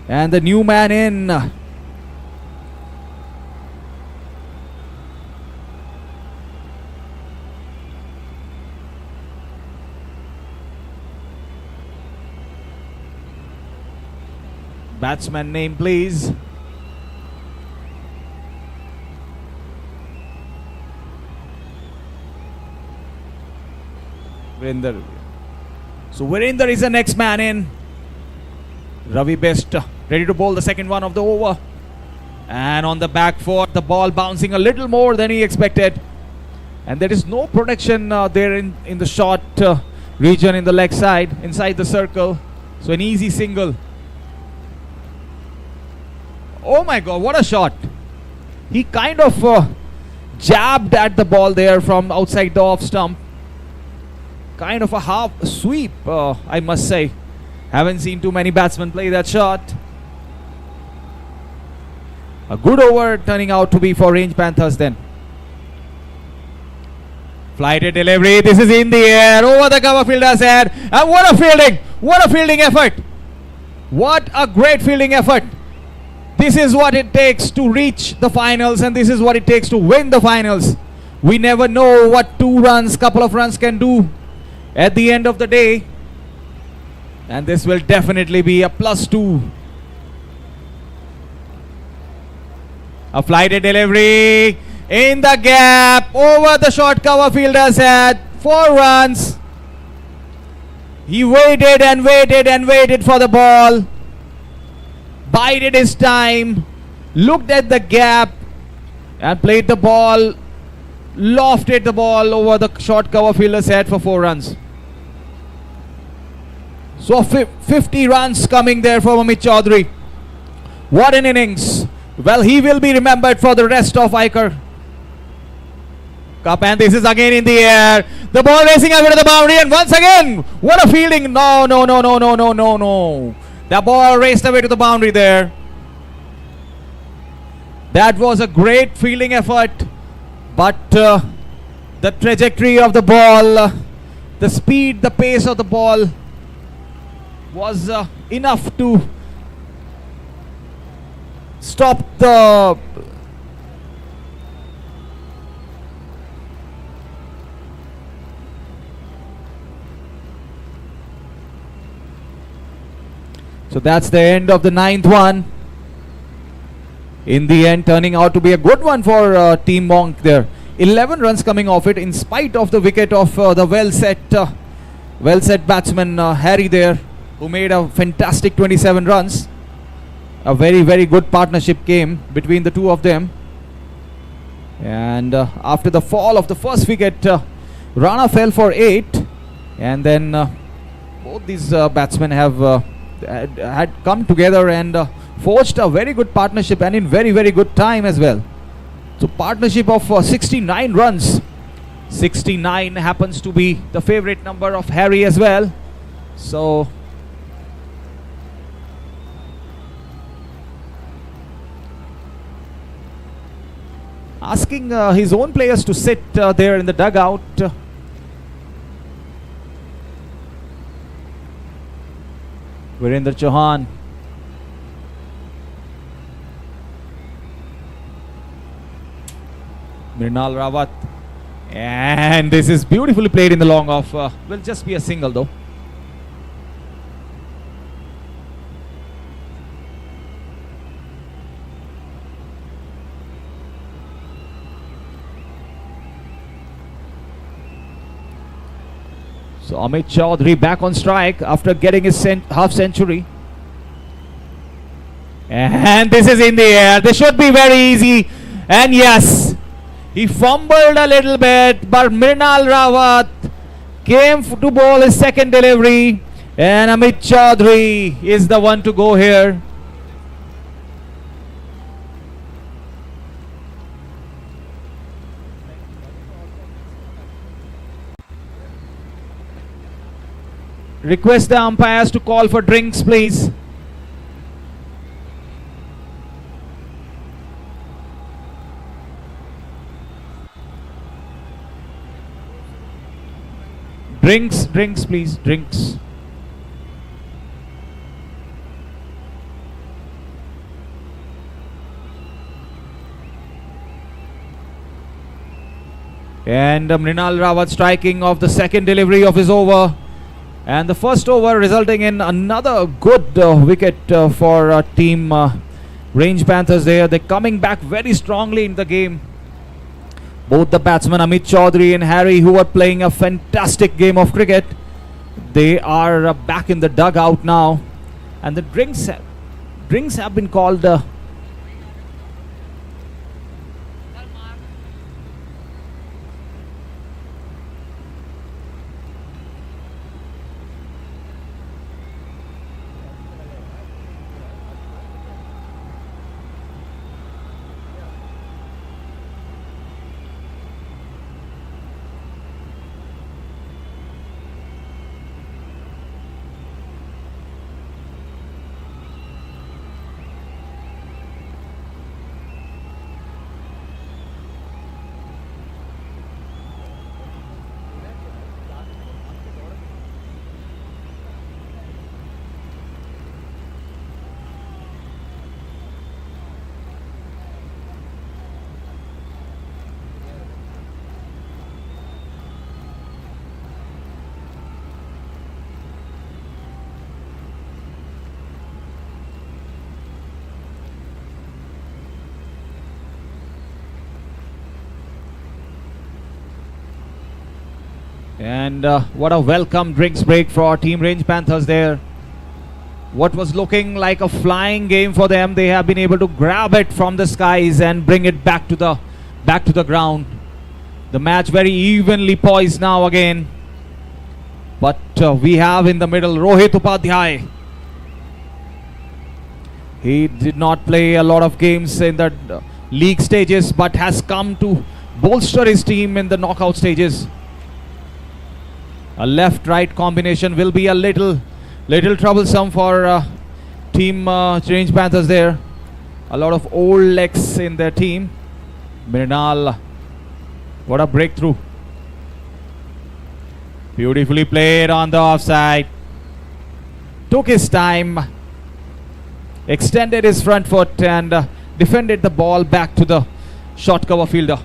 And the new man in. Batsman name, please. Virender. So Virender is the next man in. Ravi Best ready to bowl the second one of the over. And on the back foot, the ball bouncing a little more than he expected. And there is no protection there in the short region in the leg side, inside the circle. So an easy single. Oh my God, what a shot. He kind of jabbed at the ball there from outside the off stump. Kind of a half sweep, I must say. Haven't seen too many batsmen play that shot. A good over turning out to be for Range Panthers then. Flighted delivery. This is in the air. Over the cover fielder's head. And what a fielding. What a fielding effort. What a great fielding effort. This is what it takes to reach the finals, and this is what it takes to win the finals. We never know what couple of runs can do at the end of the day. And this will definitely be a +2. A flighted delivery in the gap over the short cover fielder's head. 4 runs. He waited and waited and waited for the ball. Bided his time. Looked at the gap and played the ball. Lofted the ball over the short cover fielder's head for 4 runs. So 50 runs coming there from Amit Chaudhary. What an innings. Well, he will be remembered for the rest of Aaykar Cup. And this is again in the air. The ball racing over to the boundary. And once again, what a fielding. No. The ball raced away to the boundary there. That was a great fielding effort. But the trajectory of the ball, the speed, the pace of the ball was enough to stop the so that's the end of the 9th one. In the end, turning out to be a good one for Team Monk there. 11 runs coming off it in spite of the wicket of the well set batsman Harry there, who made a fantastic 27 runs. A very, very good partnership game between the two of them. And after the fall of the first wicket, Rana fell for 8. And then both these batsmen have had come together and forged a very good partnership, and in very, very good time as well. So partnership of 69 runs. 69 happens to be the favorite number of Harry as well. So asking his own players to sit there in the dugout. Virender Chauhan. Mrinal Rawat. And this is beautifully played in the long off. Will just be a single though. So Amit Chaudhary back on strike after getting his half century. And this is in the air. This should be very easy. And yes, he fumbled a little bit, but Mrinal Rawat came to bowl his second delivery. And Amit Chaudhary is the one to go here. Request the umpires to call for drinks, please. Drinks, please, drinks. And Mrinal Rawat striking off the second delivery of his over. And the first over resulting in another good wicket for Team Range Panthers there. They're coming back very strongly in the game. Both the batsmen Amit Chaudhary and Harry, who are playing a fantastic game of cricket, they are back in the dugout now. And the drinks have been called. And what a welcome drinks break for our Team Range Panthers there. What was looking like a flying game for them, they have been able to grab it from the skies and bring it back to the ground. The match very evenly poised now again. But we have in the middle Rohit Upadhyay. He did not play a lot of games in the league stages, but has come to bolster his team in the knockout stages. A left-right combination will be a little troublesome for Team Range Panthers there. A lot of old legs in their team. Mrinal, what a breakthrough. Beautifully played on the offside. took his time, extended his front foot and defended the ball back to the short cover fielder.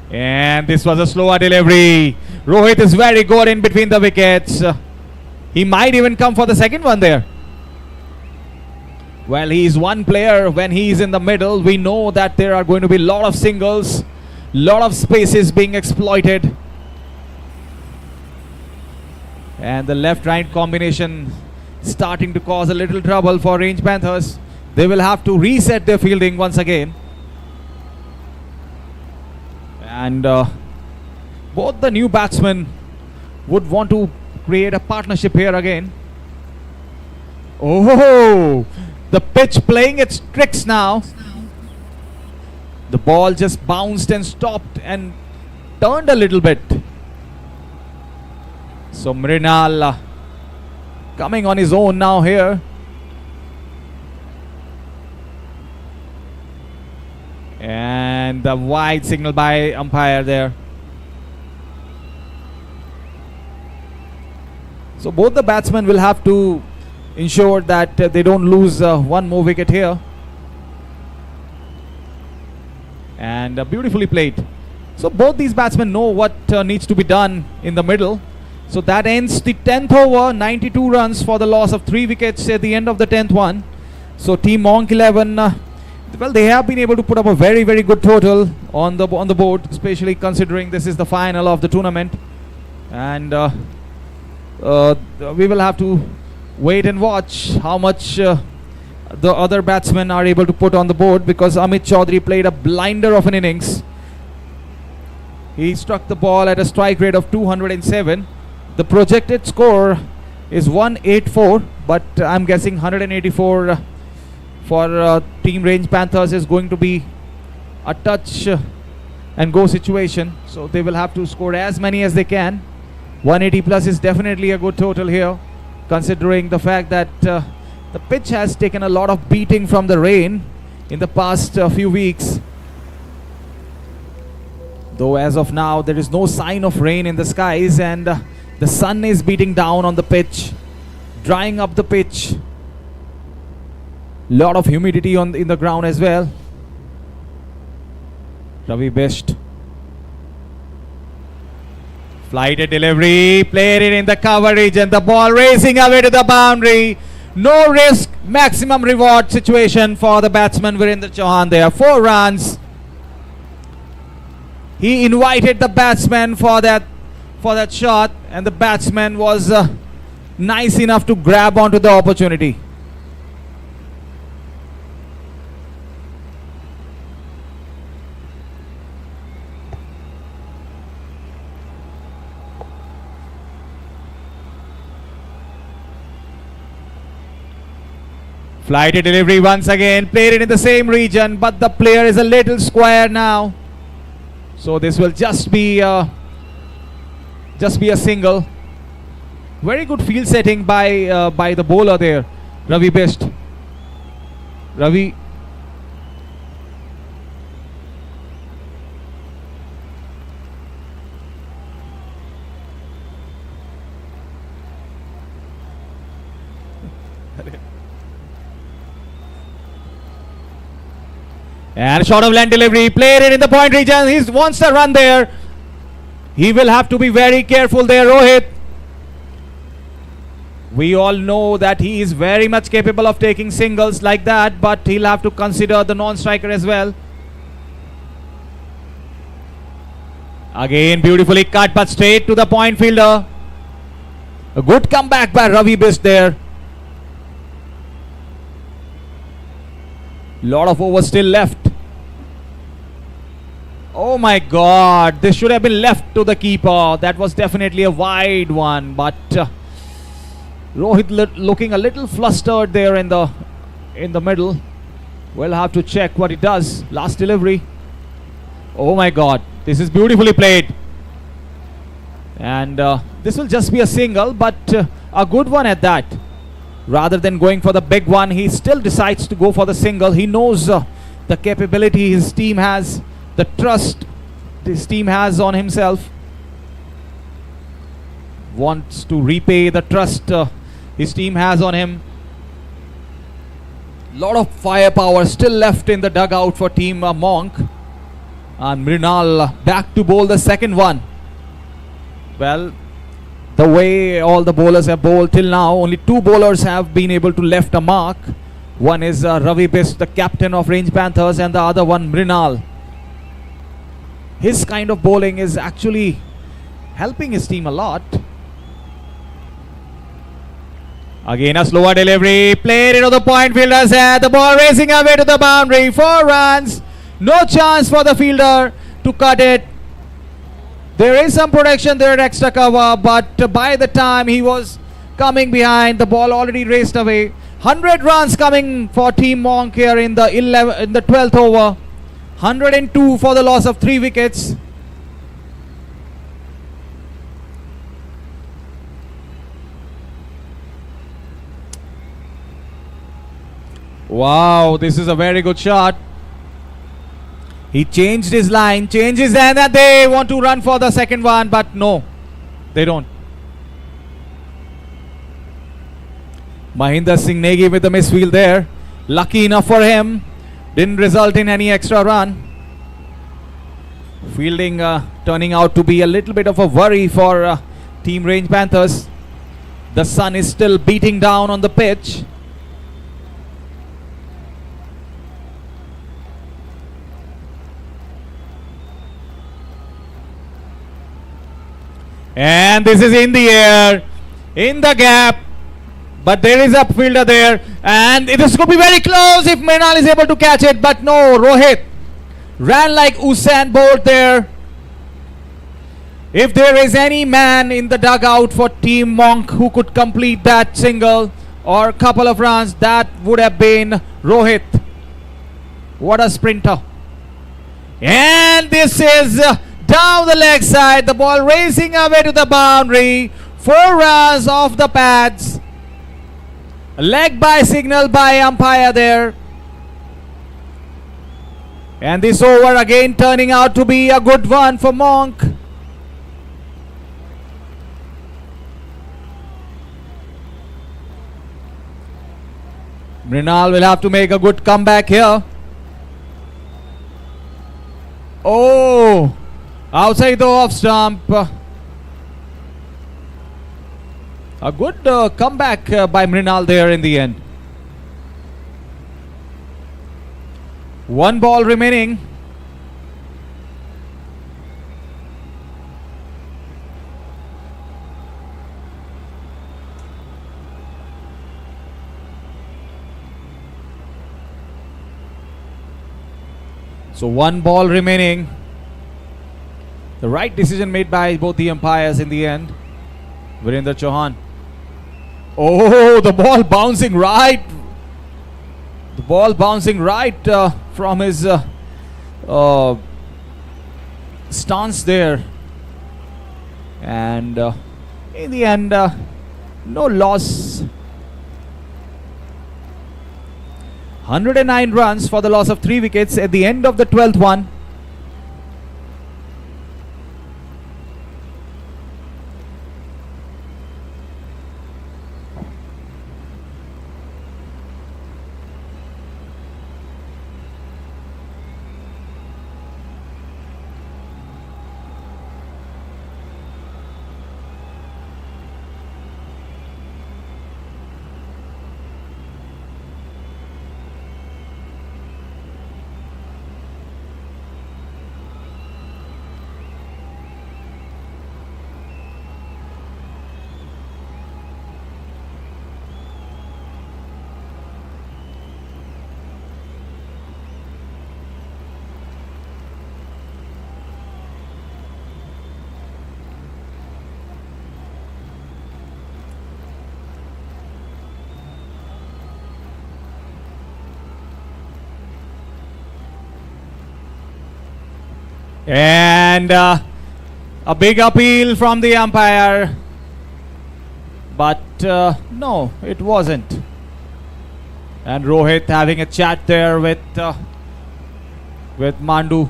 And this was a slower delivery. Rohit is very good in between the wickets. He might even come for the second one there. Well, he is one player. When he is in the middle, we know that there are going to be a lot of singles, lot of spaces being exploited. And the left-right combination starting to cause a little trouble for Range Panthers. They will have to reset their fielding once again. And both the new batsmen would want to create a partnership here again. Oh, the pitch playing its tricks now. The ball just bounced and stopped and turned a little bit. So Mrinal coming on his own now here. And the wide signal by umpire there. So both the batsmen will have to ensure that they don't lose one more wicket here. And beautifully played. So both these batsmen know what needs to be done in the middle. So that ends the 10th over, 92 runs for the loss of 3 wickets at the end of the 10th one. So Team Monk 11, well, they have been able to put up a very, very good total on the board, especially considering this is the final of the tournament. And we will have to wait and watch how much the other batsmen are able to put on the board, because Amit Chaudhary played a blinder of an innings. He struck the ball at a strike rate of 207. The projected score is 184, but I'm guessing 184 for Team Range Panthers is going to be a touch and go situation. So they will have to score as many as they can. 180 plus is definitely a good total here, considering the fact that the pitch has taken a lot of beating from the rain in the past few weeks. Though as of now there is no sign of rain in the skies, and the sun is beating down on the pitch, drying up the pitch. Lot of humidity in the ground as well. Ravi Best. Flighted delivery, played it in the cover region. The ball racing away to the boundary. No risk, maximum reward situation for the batsman Virendra Chauhan there. 4 runs. He invited the batsman for that shot, and the batsman was nice enough to grab onto the opportunity. Flighted delivery once again, played it in the same region, but the player is a little square now. So this will just be a single. Very good field setting by the bowler there, Ravi Best. Ravi. And short of land delivery, played it in the point region. He wants the run there. He will have to be very careful there, Rohit. We all know that he is very much capable of taking singles like that, but he'll have to consider the non-striker as well. Again, beautifully cut, but straight to the point fielder. A good comeback by Ravi Best there. Lot of overs still left. Oh my God, this should have been left to the keeper. That was definitely a wide one, but Rohit looking a little flustered there in the middle. We'll have to check what he does. Last delivery. Oh my God, this is beautifully played. And this will just be a single, but a good one at that. Rather than going for the big one, he still decides to go for the single. He knows the capability his team has, the trust his team has on himself. Wants to repay the trust his team has on him. Lot of firepower still left in the dugout for team Monk. And Mrinal back to bowl the second one. Well, the way all the bowlers have bowled till now, only 2 bowlers have been able to left a mark. One is Ravi Bist, the captain of Range Panthers, and the other one Mrinal. His kind of bowling is actually helping his team a lot. Again a slower delivery, played into the point fielder's head, the ball racing away to the boundary, 4 runs, no chance for the fielder to cut it. There is some protection there at extra cover, but by the time he was coming behind, the ball already raced away. 100 runs coming for Team Monk here in the 12th over. 102 for the loss of 3 wickets. Wow, this is a very good shot. He changed his line, changes, and they want to run for the second one, but no, they don't. Mahinder Singh Negi with the misfield there. Lucky enough for him. Didn't result in any extra run. Fielding turning out to be a little bit of a worry for Team Range Panthers. The sun is still beating down on the pitch. And this is in the air, in the gap, but there is a fielder there, and this could be very close if Mrinal is able to catch it, but no, Rohit ran like Usain Bolt there. If there is any man in the dugout for Team Monk who could complete that single or couple of runs, that would have been Rohit. What a sprinter. And this is down the leg side, the ball racing away to the boundary. 4 runs off the pads. Leg by signal by umpire there. And this over again turning out to be a good one for Monk. Mrinal will have to make a good comeback here. Oh! Outside the off stump. A good comeback by Mrinal there in the end. 1 ball remaining. So 1 ball remaining. The right decision made by both the umpires in the end. Virendra Chauhan. Oh, the ball bouncing right. The ball bouncing right from his stance there. And in the end, no loss. 109 runs for the loss of 3 wickets at the end of the 12th one. And a big appeal from the umpire, but no, it wasn't. And Rohit having a chat there with Mandu.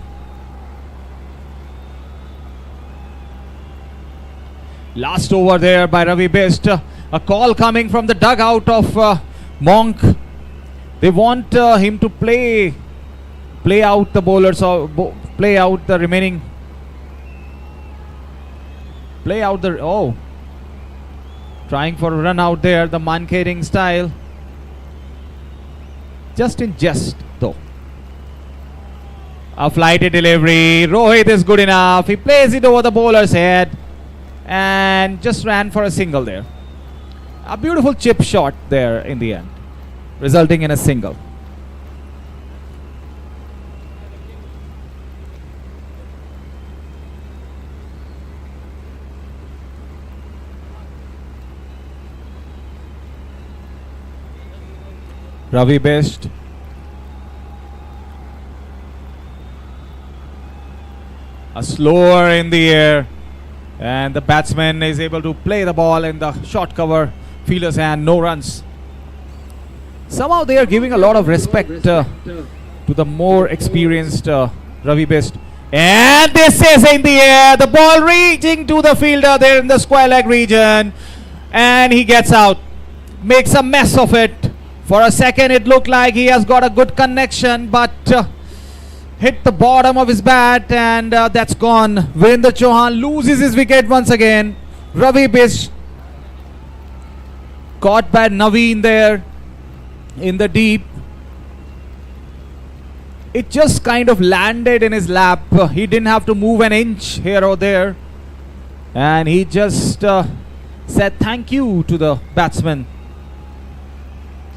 Last over there by Ravi Best. A call coming from the dugout of Monk. They want him to play out the bowlers or play out the remaining. Play out the trying for a run out there, the Mankering style. Just in jest though. A flighty delivery. Rohit is good enough. He plays it over the bowler's head and just ran for a single there. A beautiful chip shot there in the end, resulting in a single. Ravi Best. A slower in the air, and the batsman is able to play the ball in the short cover fielder's hand. No runs. Somehow they are giving a lot of respect to the more experienced Ravi Best. And this is in the air. The ball reaching to the fielder there in the square leg region, and he gets out. Makes a mess of it. For a second it looked like he has got a good connection, but hit the bottom of his bat, and that's gone. Virendra Chauhan loses his wicket once again. Ravi Best caught by Naveen there in the deep. It just kind of landed in his lap. He didn't have to move an inch here or there, and he just said thank you to the batsman.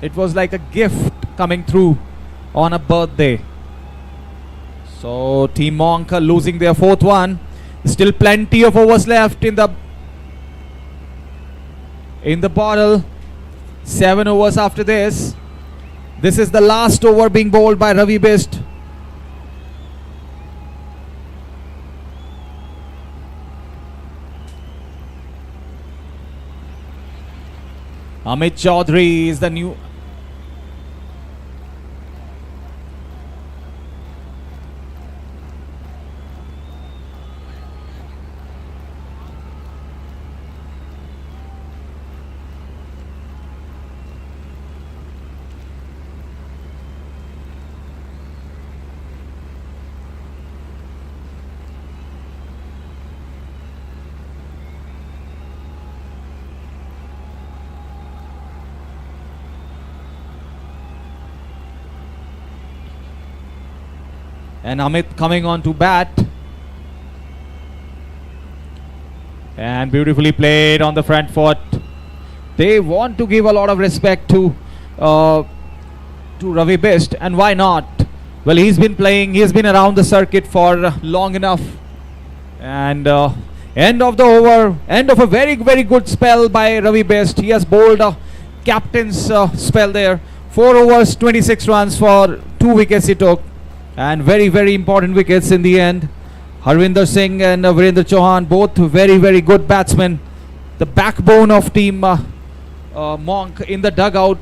It was like a gift coming through on a birthday. So Team Monk are losing their fourth one. Still plenty of overs left in the bottle. 7 overs after this. This is the last over being bowled by Ravi Best. Amit Chaudhary is the new. And Amit coming on to bat. And beautifully played on the front foot. They want to give a lot of respect to Ravi Best, and why not? Well, he's been playing, he's been around the circuit for long enough. And end of the over, end of a very, very good spell by Ravi Best. He has bowled a captain's spell there. 4 overs, 26 runs for 2 wickets he took. And very, very important wickets in the end. Harvinder Singh and Virendra Chauhan, both very, very good batsmen. The backbone of Team Monk in the dugout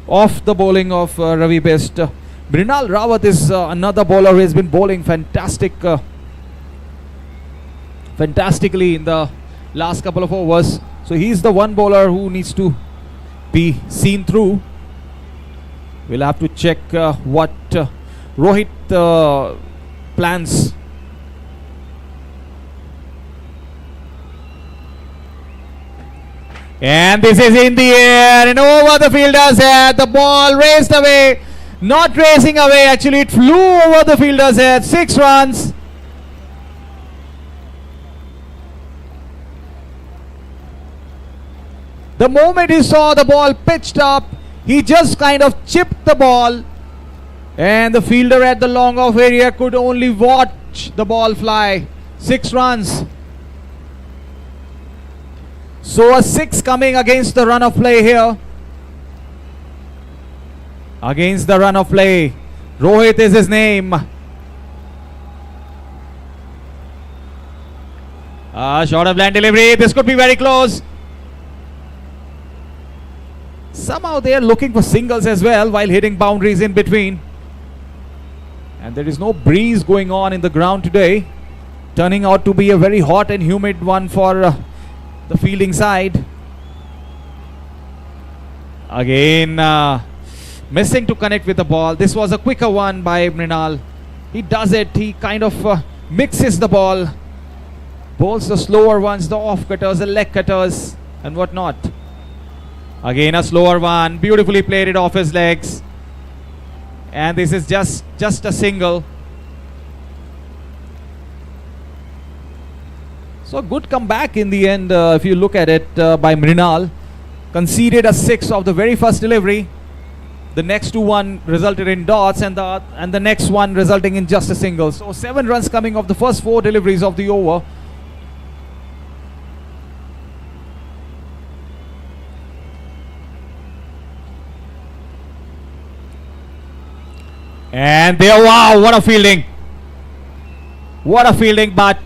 off the bowling of Ravi Best. Mrinal Rawat is another bowler who has been bowling fantastically in the last couple of overs. So he's the one bowler who needs to be seen through. We'll have to check what Rohit plans. And this is in the air and over the fielder's head. The ball raced away. Not racing away, actually it flew over the fielder's head. 6 runs. The moment he saw the ball pitched up, he just kind of chipped the ball. And the fielder at the long off area could only watch the ball fly. 6 runs. So a 6 coming against the run of play here. Against the run of play. Rohit is his name. Short of land delivery. This could be very close. Somehow they are looking for singles as well while hitting boundaries in between. And there is no breeze going on in the ground today, turning out to be a very hot and humid one for the fielding side. Again, missing to connect with the ball. This was a quicker one by Mrinal. He does it. He kind of mixes the ball. Bowls the slower ones, the off cutters, the leg cutters and whatnot. Again a slower one. Beautifully played it off his legs. And this is just a single. So good comeback in the end, if you look at it, by Mrinal. Conceded a 6 of the very first delivery. The next 2 resulted in dots, and the next one resulting in just a single. So 7 runs coming off the first 4 deliveries of the over. And there, wow, what a fielding. What a fielding, but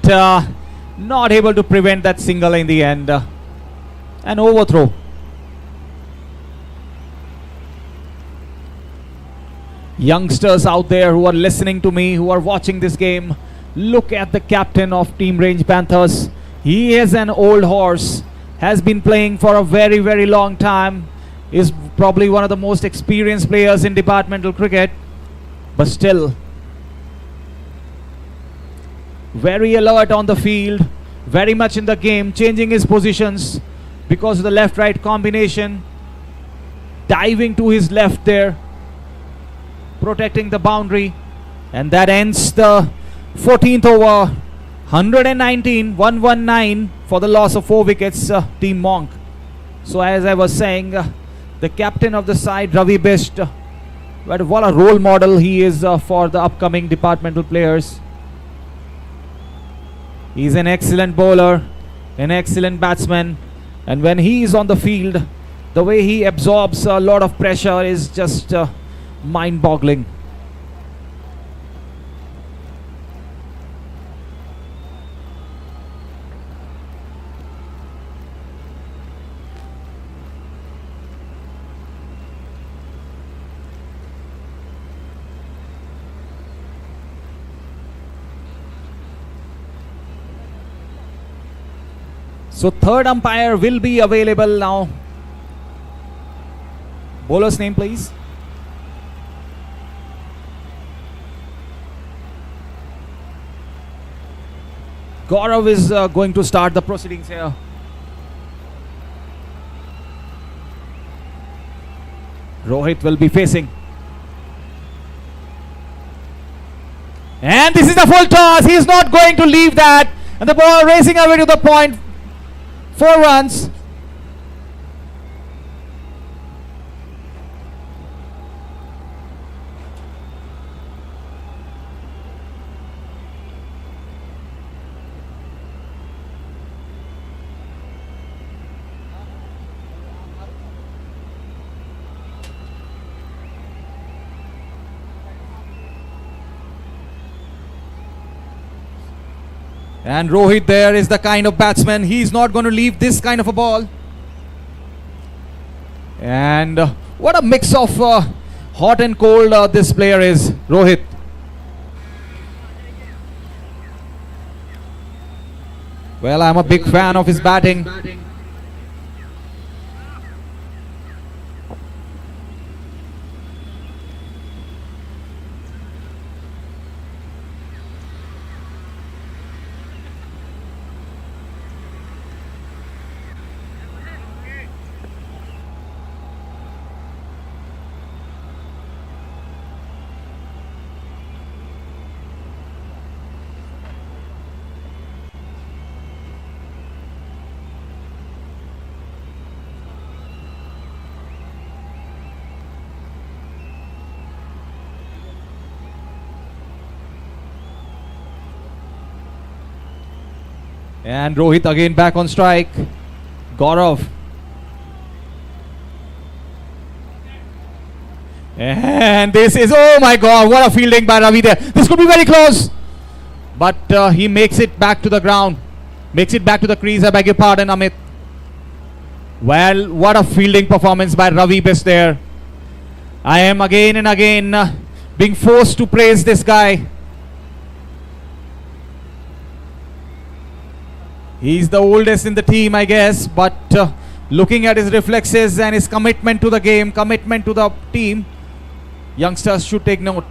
not able to prevent that single in the end. An overthrow. Youngsters out there who are listening to me, who are watching this game, look at the captain of Team Range Panthers. He is an old horse, has been playing for a very, very long time, is probably one of the most experienced players in departmental cricket, but still very alert on the field, very much in the game, changing his positions because of the left-right combination, diving to his left there, protecting the boundary, and that ends the 14th over. 119 for the loss of 4 wickets, Team Monk. So as I was saying, the captain of the side, Ravi Best, what a role model he is for the upcoming departmental players. He's an excellent bowler, an excellent batsman, and when he is on the field, the way he absorbs a lot of pressure is just mind-boggling. So third umpire will be available now. Bowler's name, please. Gaurav is going to start the proceedings here. Rohit will be facing. And this is the full toss. He is not going to leave that. And the ball racing away to the point. 4 runs. And Rohit there is the kind of batsman, he's not going to leave this kind of a ball. And what a mix of hot and cold this player is, Rohit. Well, I'm a big fan of his batting. And Rohit again back on strike. Gaurav. And this is, oh my God, what a fielding by Ravi there. This could be very close. But he makes it back to the ground. Makes it back to the crease, I beg your pardon, Amit. Well, what a fielding performance by Ravi Best there. I am again and again being forced to praise this guy. He's the oldest in the team, I guess, but looking at his reflexes and his commitment to the game, commitment to the team, youngsters should take note.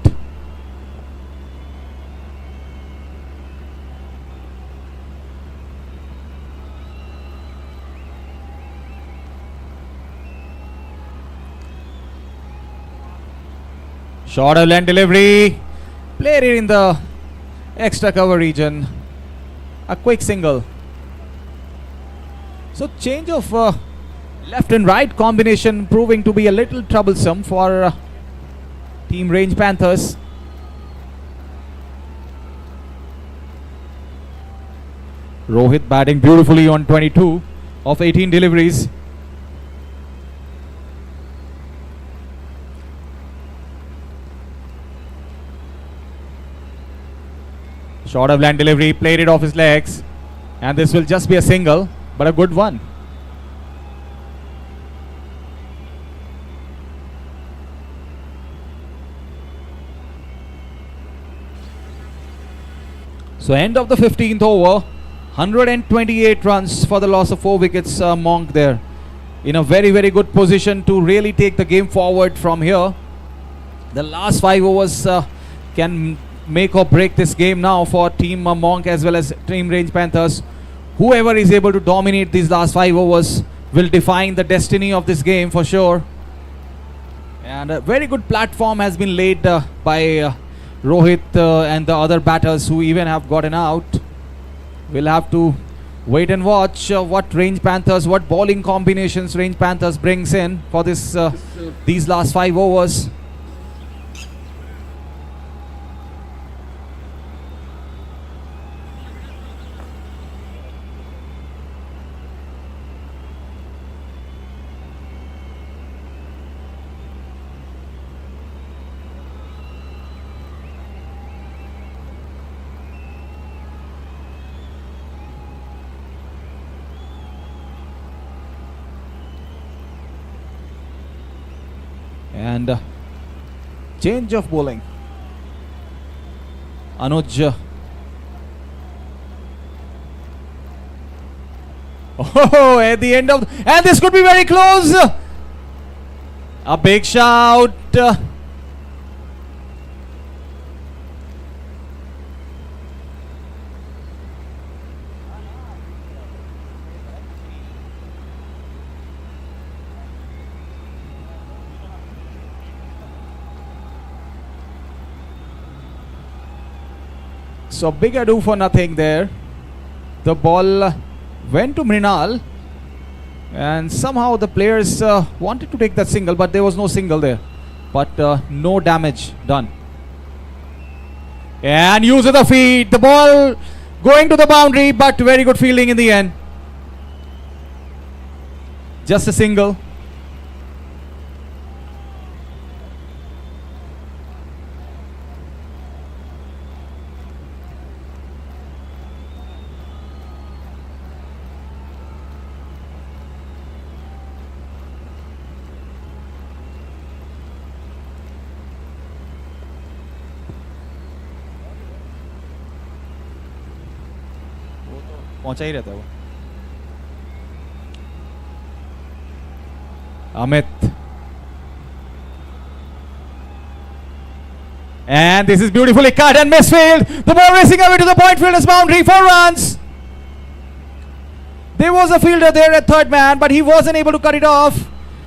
Shorter length delivery, played it in the extra cover region. A quick single. So change of left and right combination proving to be a little troublesome for Team Range Panthers. Rohit batting beautifully on 22 of 18 deliveries. Short of land delivery, played it off his legs, and this will just be a single, but a good one. So end of the 15th over, 128 runs for the loss of 4 wickets. Monk there in a very, very good position to really take the game forward from here. The last 5 overs can make or break this game now for Team Monk as well as Team Range Panthers. Whoever is able to dominate these last 5 overs will define the destiny of this game for sure. And a very good platform has been laid by Rohit and the other batters who even have gotten out. We'll have to wait and watch what Range Panthers, what bowling combinations Range Panthers brings in for this these last 5 overs. And change of bowling. Anuj. Oh, at the end of, and this could be very close. A big shout. So big ado for nothing there. The ball went to Mrinal, and somehow the players wanted to take that single, but there was no single there. But no damage done. And use of the feet. The ball going to the boundary, but very good fielding in the end. Just a single. पहुंचा ही रहता है वो. Amit. And this is beautifully cut and misfield. The ball racing away to the point fielder's boundary. 4 runs. There was a fielder there at third man, but he wasn't able to cut it off.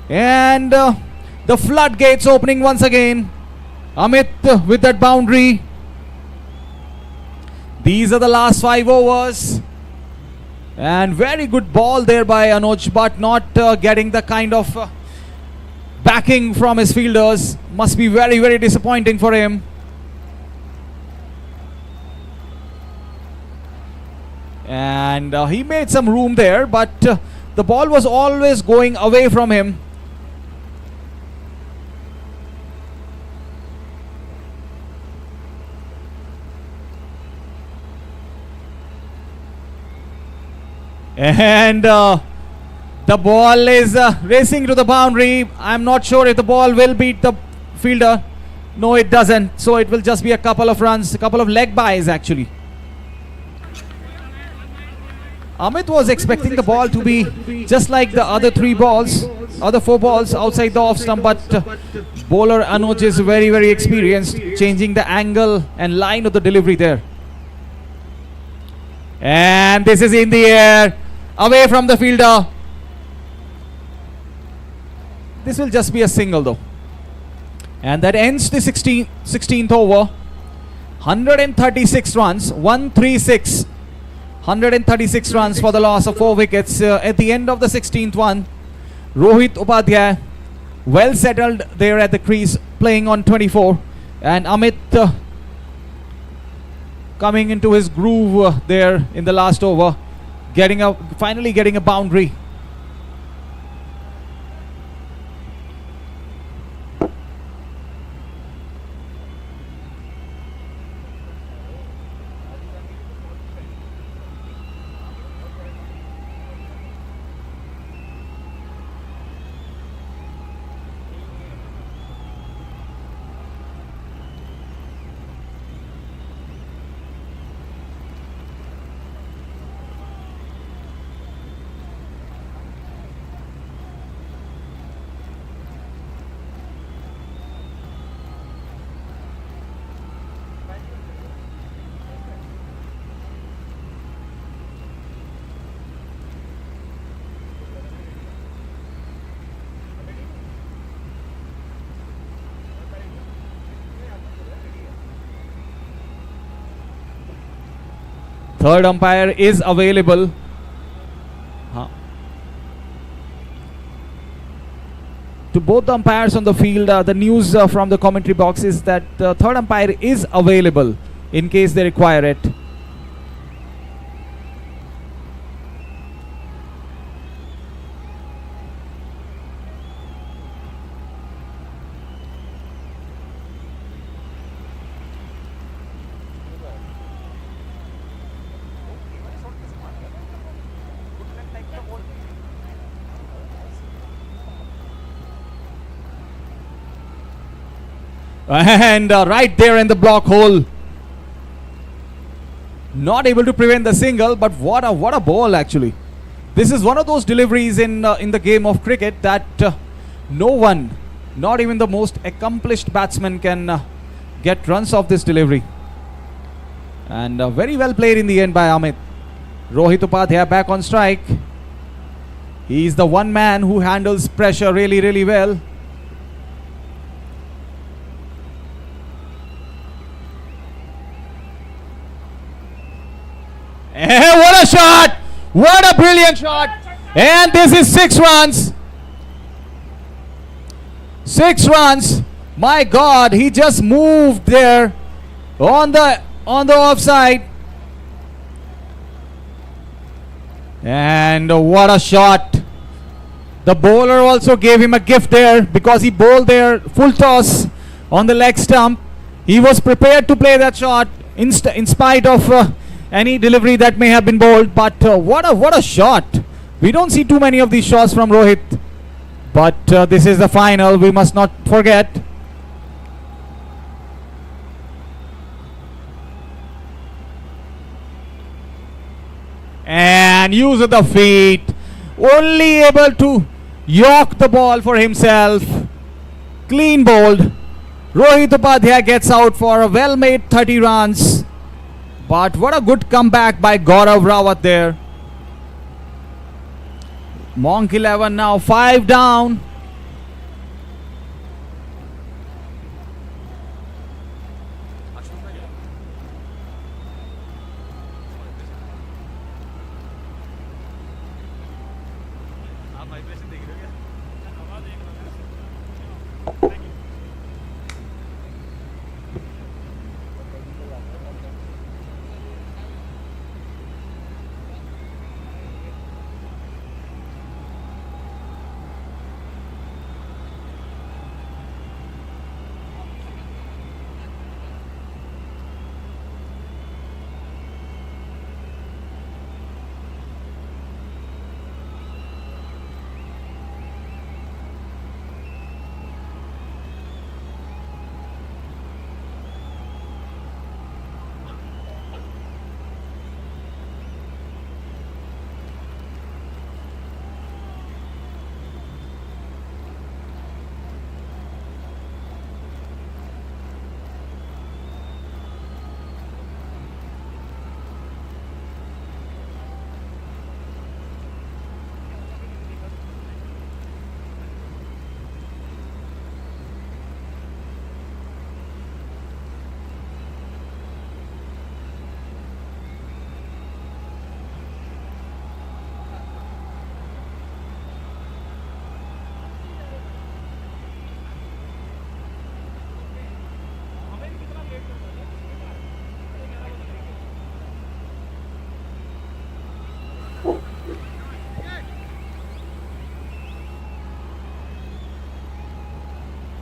And the floodgates opening once again. Amit with that boundary. These are the last 5 overs. And very good ball there by Anuj, but not getting the kind of backing from his fielders. Must be very, very disappointing for him. And he made some room there, but the ball was always going away from him. And the ball is racing to the boundary. I'm not sure if the ball will beat the fielder. No, it doesn't. So it will just be a couple of runs, a couple of leg buys actually. Amit was expecting the ball to be just like the other four balls outside the off stump, but bowler Anuj is very, very experienced, changing the angle and line of the delivery there. And this is in the air, away from the fielder. This will just be a single though. And that ends the 16th over. 136 runs, 136. 136 runs for the loss of 4 wickets at the end of the 16th one. Rohit Upadhyay well settled there at the crease, playing on 24, and Amit coming into his groove there in the last over, finally getting a boundary. Third umpire is available. To both the umpires on the field, the news from the commentary box is that the third umpire is available in case they require it. And right there in the block hole, not able to prevent the single, but what a ball actually. This is one of those deliveries in the game of cricket that no one, not even the most accomplished batsman, can get runs off this delivery. And very well played in the end by Amit. Rohit Upadhyay back on strike. He's the one man who handles pressure really, really well. And what a shot! What a brilliant shot! And this is 6 runs. 6 runs. My God, he just moved there on the offside. And what a shot! The bowler also gave him a gift there because he bowled there full toss on the leg stump. He was prepared to play that shot in spite of any delivery that may have been bowled, but what a shot. We don't see too many of these shots from Rohit, but this is the final, we must not forget. And use of the feet, only able to york the ball for himself. Clean bowled. Rohit Upadhyay gets out for a well-made 30 runs. But what a good comeback by Gaurav Rawat there. Monk 11 now, 5 down.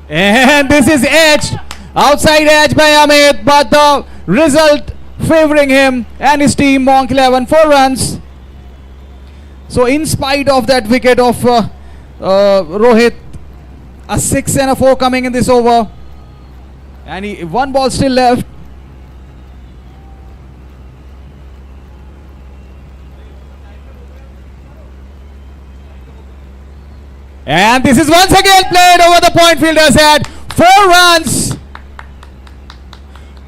And this is edged. Outside edge by Amit, but the result favoring him and his team. Monk 11, 4 runs. So in spite of that wicket of Rohit, a 6 and a 4 coming in this over. And one ball still left. And this is once again played over the point fielder's head. 4 runs.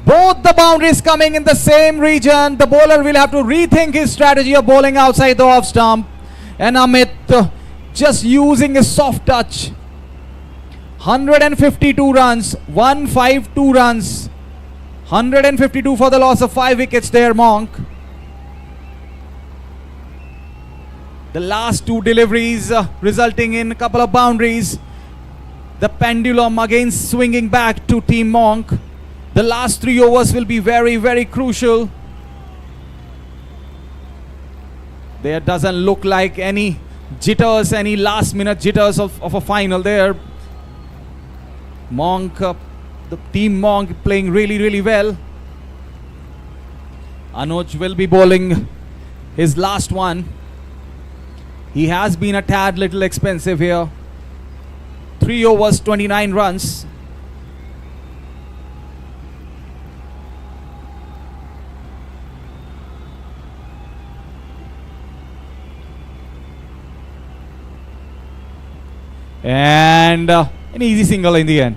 Both the boundaries coming in the same region. The bowler will have to rethink his strategy of bowling outside the off stump. And Amit just using a soft touch. 152 runs. 152 runs. 152 for the loss of 5 wickets there, Monk. The last 2 deliveries resulting in a couple of boundaries. The pendulum again swinging back to Team Monk. The last 3 overs will be very, very crucial. There doesn't look like any jitters, any last minute jitters of a final there. Monk, the Team Monk playing really, really well. Anuj will be bowling his last one. He has been a tad little expensive here. 3 overs, 29 runs. And an easy single in the end.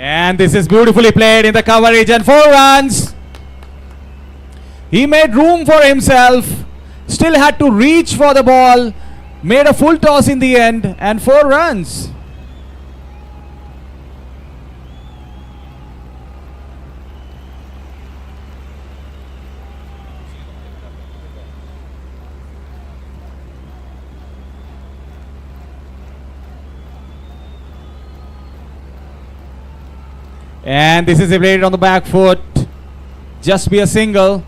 And this is beautifully played in the cover region. 4 runs. He made room for himself. Still had to reach for the ball. Made a full toss in the end. And 4 runs. And this is played on the back foot. Just be a single.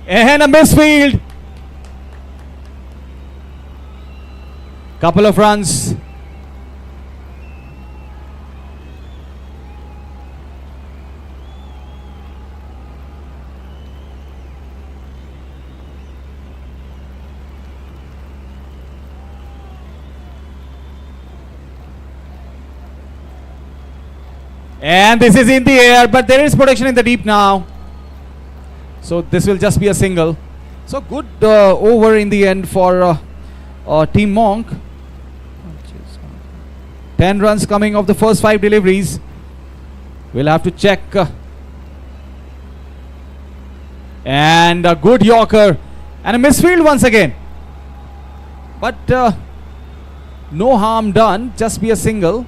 And a misfield. Couple of runs. And this is in the air, but there is protection in the deep now. So this will just be a single. So good over in the end for Team Monk. 10 runs coming off the first 5 deliveries. We'll have to check. And a good Yorker. And a misfield once again. But no harm done. Just be a single.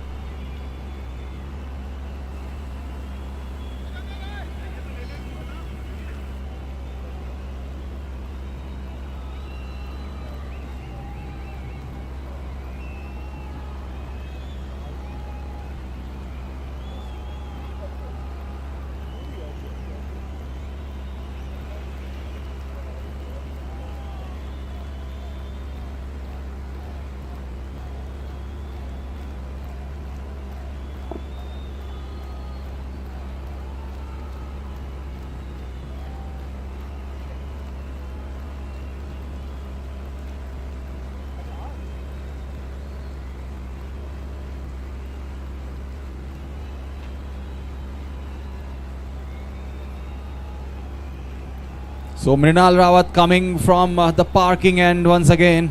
So Mrinal Rawat coming from the parking end once again.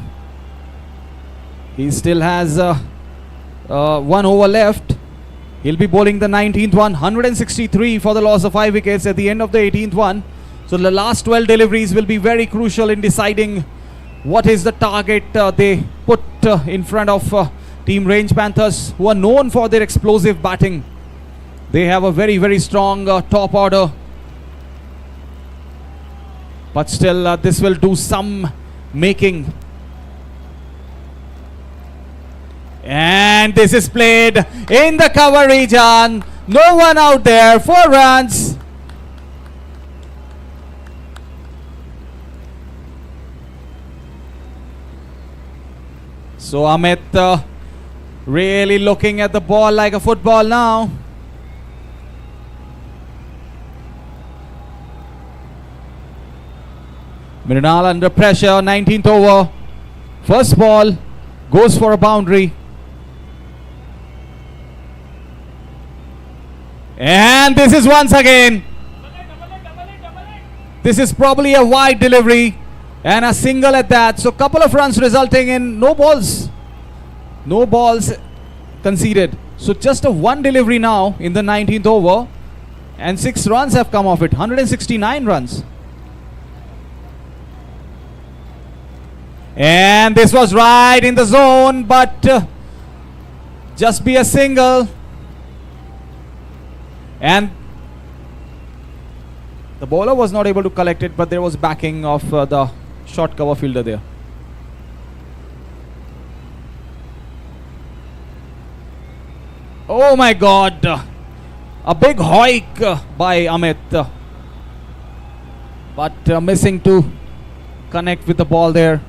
He still has 1 over left. He'll be bowling the 19th one. 163 for the loss of 5 wickets at the end of the 18th one. So the last 12 deliveries will be very crucial in deciding what is the target they put in front of Team Range Panthers, who are known for their explosive batting. They have a very, very strong top order. But still, this will do some making. And this is played in the cover region. No one out there. 4 runs. So Amit really looking at the ball like a football now. Mrinal under pressure, 19th over. First ball goes for a boundary. And this is once again. This is probably a wide delivery and a single at that. So couple of runs resulting in no balls. No balls conceded. So just a 1 delivery now in the 19th over. And 6 runs have come off it. 169 runs. And this was right in the zone, but just be a single. And the bowler was not able to collect it, but there was backing of the short cover fielder there. Oh my God, a big hoik by Amit, but missing to connect with the ball there.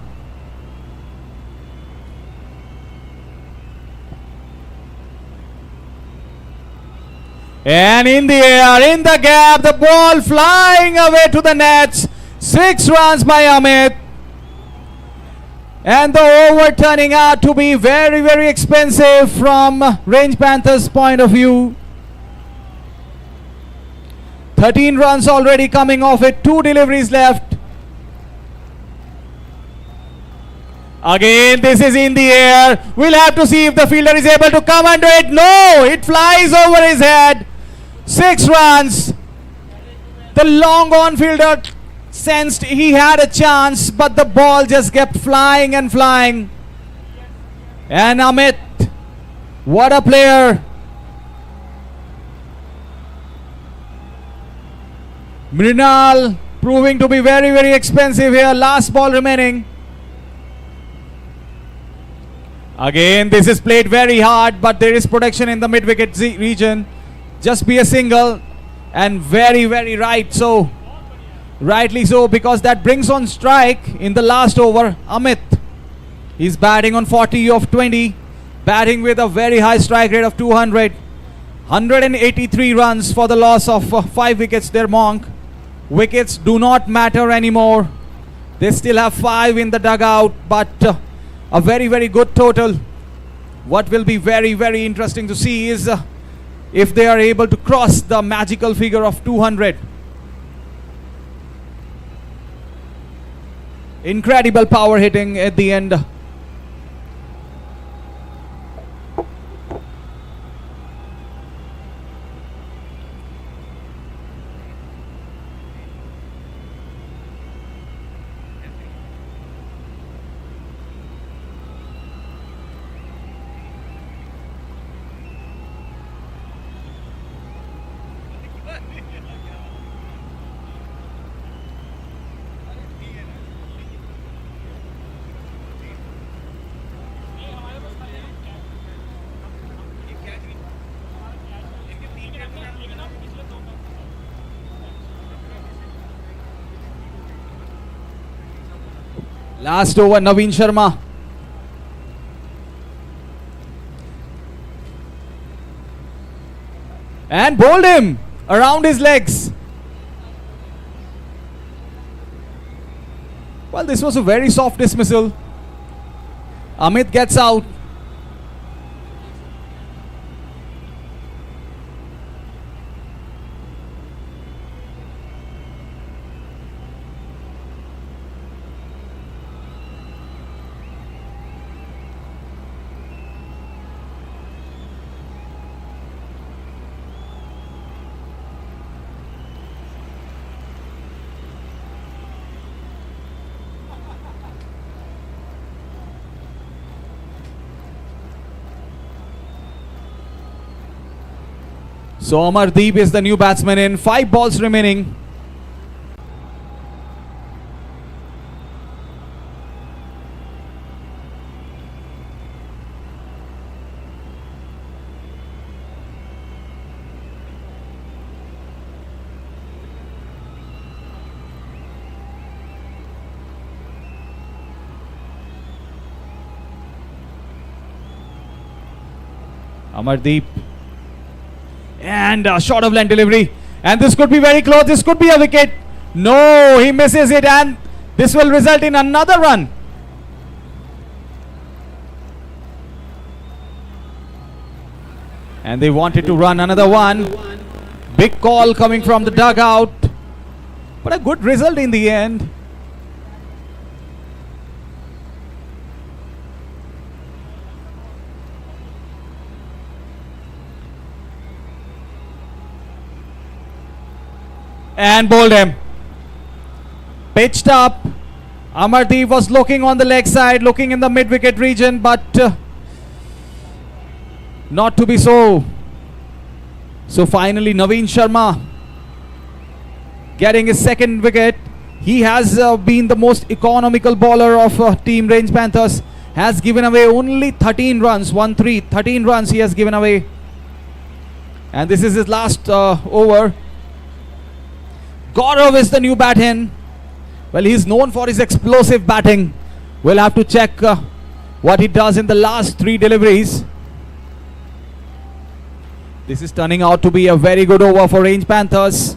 And in the air, in the gap, the ball flying away to the nets. 6 runs by Amit. And the over turning out to be very, very expensive from Range Panthers' point of view. 13 runs already coming off it. 2 deliveries left. Again, this is in the air. We'll have to see if the fielder is able to come under it. No, it flies over his head. 6 runs. The long on fielder sensed he had a chance, but the ball just kept flying and flying. And Amit, what a player. Mrinal proving to be very, very expensive here. Last ball remaining. Again, this is played very hard, but there is protection in the mid-wicket region. Just be a single, and very, very right. So, rightly so, because that brings on strike in the last over. Amit, he's batting on 40 of 20, batting with a very high strike rate of 200. 183 runs for the loss of 5 wickets there, Monk. Wickets do not matter anymore. They still have 5 in the dugout, but a very, very good total. What will be very, very interesting to see is if they are able to cross the magical figure of 200. Incredible power hitting at the end. Last over, Naveen Sharma. And bowled him around his legs. Well, this was a very soft dismissal. Amit gets out. So Amardeep is the new batsman in 5 balls remaining. Amardeep. And a short of length delivery. And this could be very close. This could be a wicket. No, he misses it, and this will result in another run. And they wanted to run another one. Big call coming from the dugout. But a good result in the end. And bowled him. Pitched up. Amardeep was looking on the leg side, looking in the mid-wicket region, but not to be so. So finally Naveen Sharma getting his second wicket. He has been the most economical bowler of Team Range Panthers. Has given away only 13 runs. 13 runs he has given away. And this is his last over. Gaurav is the new bat-in. Well, he's known for his explosive batting. We'll have to check what he does in the last 3 deliveries. This is turning out to be a very good over for Range Panthers.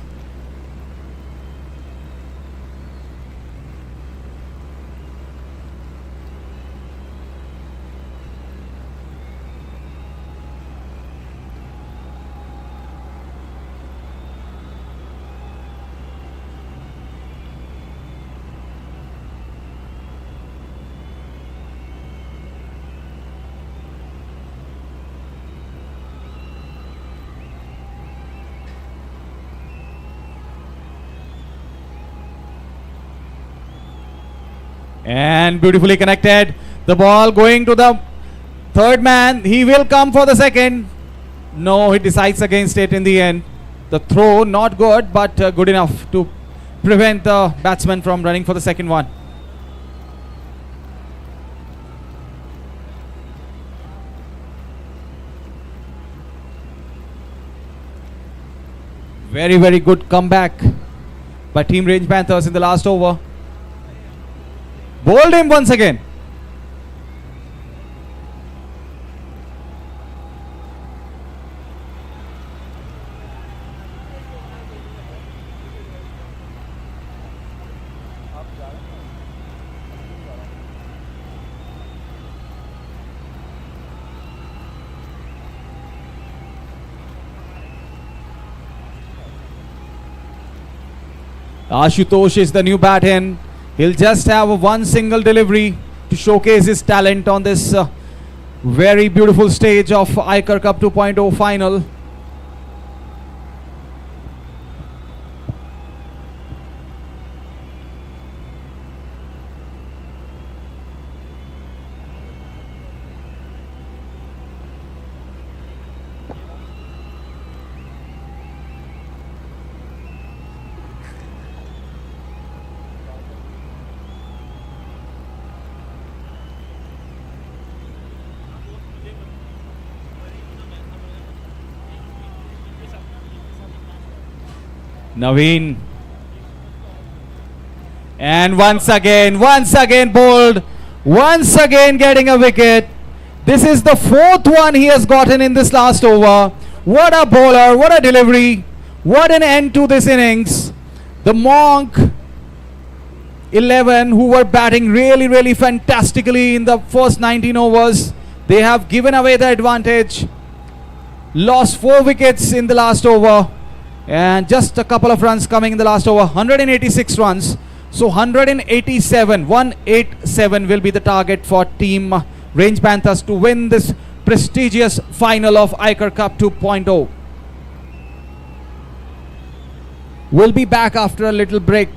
And beautifully connected. The ball going to the third man. He will come for the second. No, he decides against it in the end. The throw not good, but good enough to prevent the batsman from running for the second one. Very, very good comeback by Team Range Panthers in the last over. Bowled him once again. Ashutosh is the new bat-in. He'll just have one single delivery to showcase his talent on this very beautiful stage of Aaykar Cup 2.0 final. Naveen. And once again bowled. Once again getting a wicket. This is the 4th one he has gotten in this last over. What a bowler, what a delivery. What an end to this innings. The Monk 11 who were batting really, really fantastically in the first 19 overs. They have given away the advantage. Lost 4 wickets in the last over. And just a couple of runs coming in the last over. 186 runs. So 187 will be the target for Team Range Panthers to win this prestigious final of Aaykar Cup 2.0. We'll be back after a little break.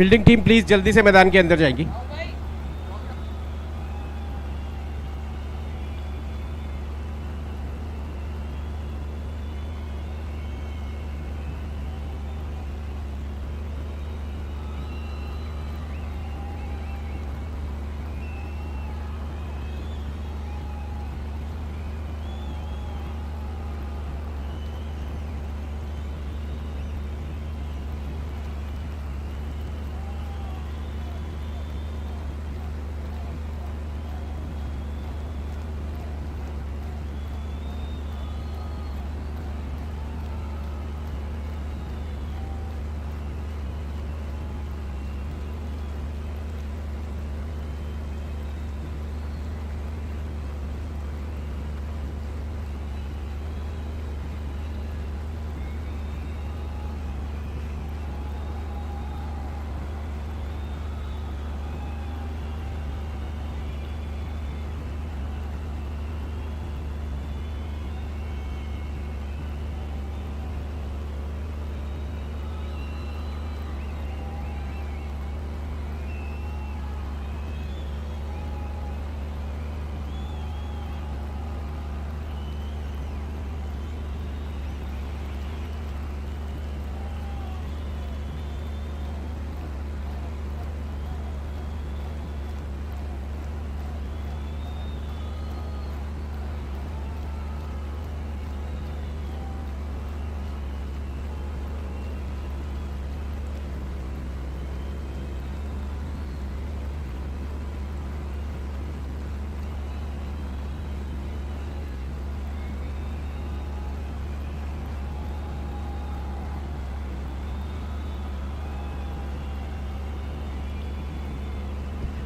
Fielding team please जल्दी से मैदान के अंदर जाएंगी।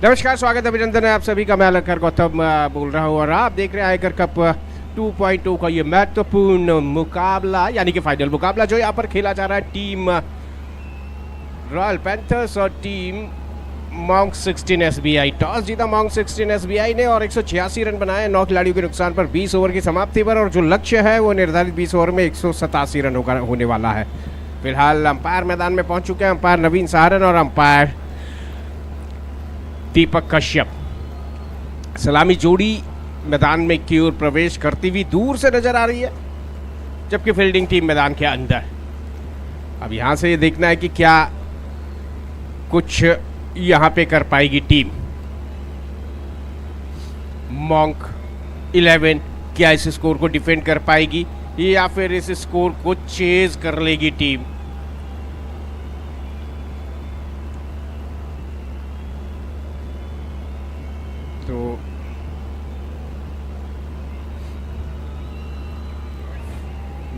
नमस्कार, स्वागत अभिनंदन है आप सभी का। मैं आयकर गौतम बोल रहा हूँ और आप देख रहे हैं आयकर कप 2.2 का ये महत्वपूर्ण मुकाबला यानी कि फाइनल मुकाबला जो यहाँ पर खेला जा रहा है टीम रॉयल पैंथर्स और टीम मॉन्क 16 SBI। टॉस जीता मॉन्क 16 SBI ने और 186 रन बनाए 9 खिलाड़ियों के नुकसान पर 20 ओवर की समाप्ति पर, और जो लक्ष्य है वो निर्धारित 20 ओवर में 187 रन होने वाला है। फिलहाल अंपायर मैदान में पहुंच चुके हैं, अंपायर नवीन सहारन और अंपायर दीपक कश्यप। सलामी जोड़ी मैदान में की ओर प्रवेश करती हुई दूर से नजर आ रही है, जबकि फील्डिंग टीम मैदान के अंदर। अब यहां से ये देखना है कि क्या कुछ यहां पे कर पाएगी टीम मॉन्क 11, क्या इस स्कोर को डिफेंड कर पाएगी या फिर इस स्कोर को चेज कर लेगी टीम। तो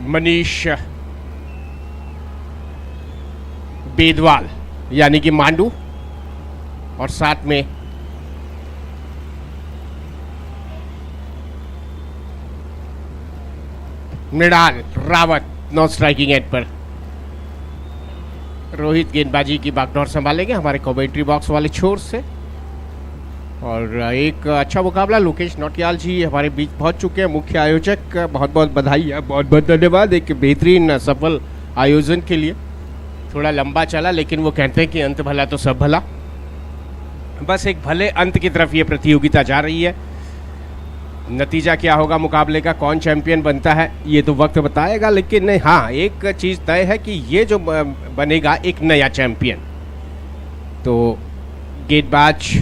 मनीष बेदवाल यानी कि मांडू और साथ में Mrinal Rawat non striking end पर। रोहित गेंदबाजी की बागडोर संभालेंगे हमारे कमेंट्री बॉक्स वाले छोर से। और एक अच्छा मुकाबला, लोकेश नौटियाल जी हमारे बीच पहुंच चुके हैं, मुख्य आयोजक। बहुत बहुत बधाई है, बहुत बहुत धन्यवाद एक बेहतरीन सफल आयोजन के लिए। थोड़ा लंबा चला लेकिन वो कहते हैं कि अंत भला तो सब भला। बस एक भले अंत की तरफ ये प्रतियोगिता जा रही है। नतीजा क्या होगा मुकाबले का, कौन चैंपियन बनता है ये तो वक्त बताएगा, लेकिन हाँ एक चीज़ तय है कि ये जो बनेगा एक नया चैंपियन। तो गेंदबाज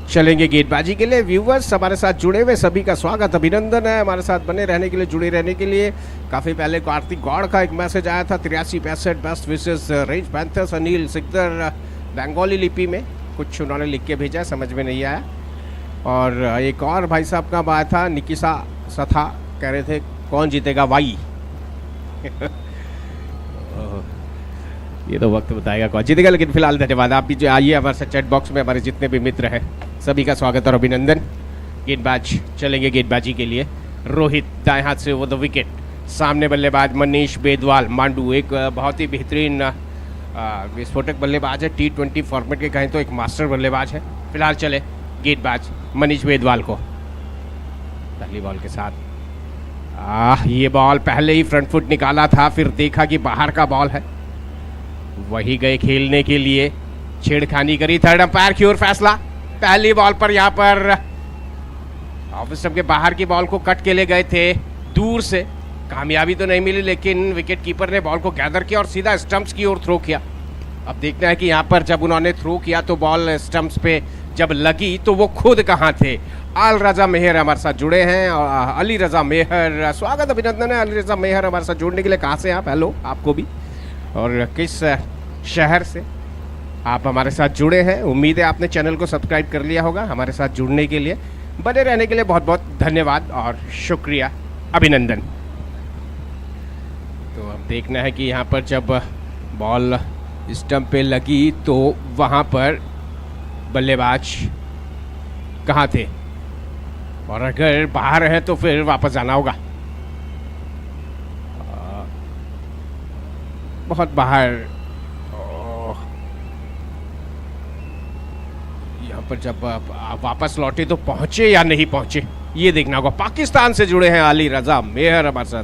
चलेंगे गेंदबाजी के लिए। व्यूवर्स हमारे साथ जुड़े हुए सभी का स्वागत अभिनंदन है, हमारे साथ बने रहने के लिए, जुड़े रहने के लिए। काफ़ी पहले कार्तिक गौड़ का एक मैसेज आया था 83-65 best wishes range panthers. Anil Sikdar Bengali लिपि में कुछ उन्होंने लिख के भेजा, समझ में नहीं आया। और एक और भाई साहब का आया था निकिसा सथा, कह रहे थे कौन जीतेगा वाई। ये तो वक्त बताएगा कौन जीतेगा, लेकिन फिलहाल धन्यवाद। आप भी जो आइए हमारे साथ चैट बॉक्स में, हमारे जितने भी मित्र हैं सभी का स्वागत और अभिनंदन। गेंदबाज चलेंगे गेंदबाजी के लिए। रोहित दाएं हाथ से वो द विकेट, सामने बल्लेबाज मनीष बेदवाल मांडू, एक बहुत ही बेहतरीन विस्फोटक बल्लेबाज है। T20 फॉर्मेट के कहें तो एक मास्टर बल्लेबाज है। फिलहाल चले गेंदबाज मनीष बेदवाल को पहली बॉल के साथ। ये बॉल पहले ही फ्रंट फुट निकाला था, फिर देखा कि बाहर का बॉल है, वही गए खेलने के लिए। छेड़खानी करी, थर्ड अंपायर की ओर फैसला। पहली बॉल पर यहाँ पर ऑफ स्टंप के बाहर की बॉल को कट के ले गए थे दूर से, कामयाबी तो नहीं मिली, लेकिन विकेट कीपर ने बॉल को गैदर किया और सीधा स्टंप्स की ओर थ्रो किया। अब देखना है कि यहाँ पर जब उन्होंने थ्रो किया तो बॉल स्टंप्स पे जब लगी तो वो खुद कहाँ थे। अल रजा मेहर हमारे साथ जुड़े हैं, अली रजा मेहर, स्वागत अभिनंदन है अली रजा मेहर हमारे साथ जुड़ने के लिए। कहाँ से आप? हेलो आपको भी, और किस शहर से आप हमारे साथ जुड़े हैं? उम्मीद है आपने चैनल को सब्सक्राइब कर लिया होगा। हमारे साथ जुड़ने के लिए, बने रहने के लिए बहुत बहुत धन्यवाद और शुक्रिया, अभिनंदन। तो अब देखना है कि यहाँ पर जब बॉल स्टंप पे लगी तो वहाँ पर बल्लेबाज कहाँ थे, और अगर बाहर है तो फिर वापस आना होगा। बहुत बाहर। यहाँ पर जब आप वापस लौटे तो पहुंचे या नहीं पहुंचे, ये देखना होगा। पाकिस्तान से जुड़े हैं अली रजा मेहर हमारे साथ,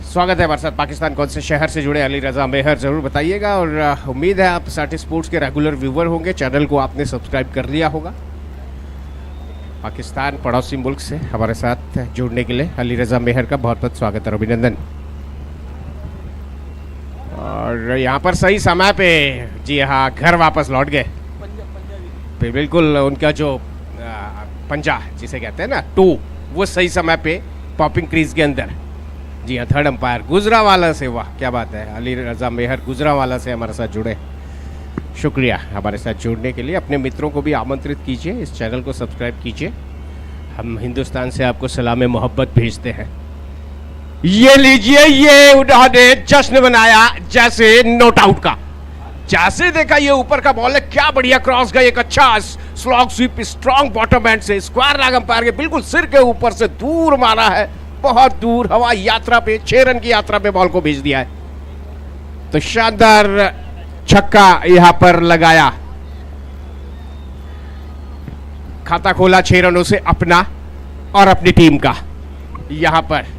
स्वागत है हमारे साथ। पाकिस्तान कौन से शहर से जुड़े अली रजा मेहर जरूर बताइएगा, और उम्मीद है आप साटी स्पोर्ट्स के रेगुलर व्यूवर होंगे, चैनल को आपने सब्सक्राइब कर लिया होगा। पाकिस्तान पड़ोसी मुल्क से हमारे साथ जुड़ने के लिए अली रजा मेहर का बहुत बहुत स्वागत और अभिनंदन। और यहाँ पर सही समय पे, जी हाँ, घर वापस लौट गए। बिल्कुल उनका जो पंजा जिसे कहते हैं ना, टू, वो सही समय पे पॉपिंग क्रीज के अंदर। जी हाँ, थर्ड अंपायर गुजरावाला से, वाह क्या बात है, अली रजा मेहर गुजरावाला से हमारे साथ जुड़े। शुक्रिया हमारे साथ जुड़ने के लिए। अपने मित्रों को भी आमंत्रित कीजिए, इस चैनल को सब्सक्राइब कीजिए। हम हिंदुस्तान से आपको सलाम मोहब्बत भेजते हैं। ये लीजिए, ये उन्होंने जश्न बनाया जैसे नोट आउट का। जैसे देखा ये ऊपर का बॉल है, क्या बढ़िया क्रॉस गया, एक अच्छा slog sweep strong bottom hand से स्क्वायर लेग अंपायर के बिल्कुल सिर के ऊपर से दूर मारा है, बहुत दूर हवाई यात्रा पे, 6 रन की यात्रा पे बॉल को भेज दिया है। तो शानदार छक्का यहां पर लगाया, खाता खोला 6 रनों से अपना और अपनी टीम का। यहां पर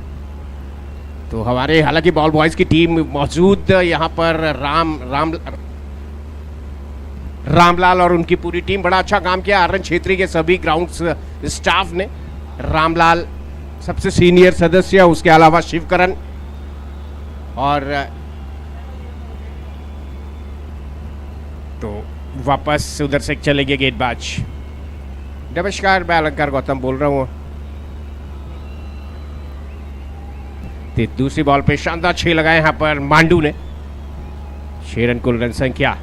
तो हमारे हालांकि बॉल बॉयज की टीम मौजूद यहां पर, रामलाल और उनकी पूरी टीम, बड़ा अच्छा काम किया आरएन छेत्री के सभी ग्राउंड स्टाफ ने। रामलाल सबसे सीनियर सदस्य, उसके अलावा शिवकरण, और तो वापस उधर से चलेंगे गेंदबाज। नमस्कार, मैं अलंकार गौतम बोल रहा हूँ। दूसरी बॉल पे शानदार 6 लगाए यहाँ पर मांडू ने, 6 रन कुल रन संख्या।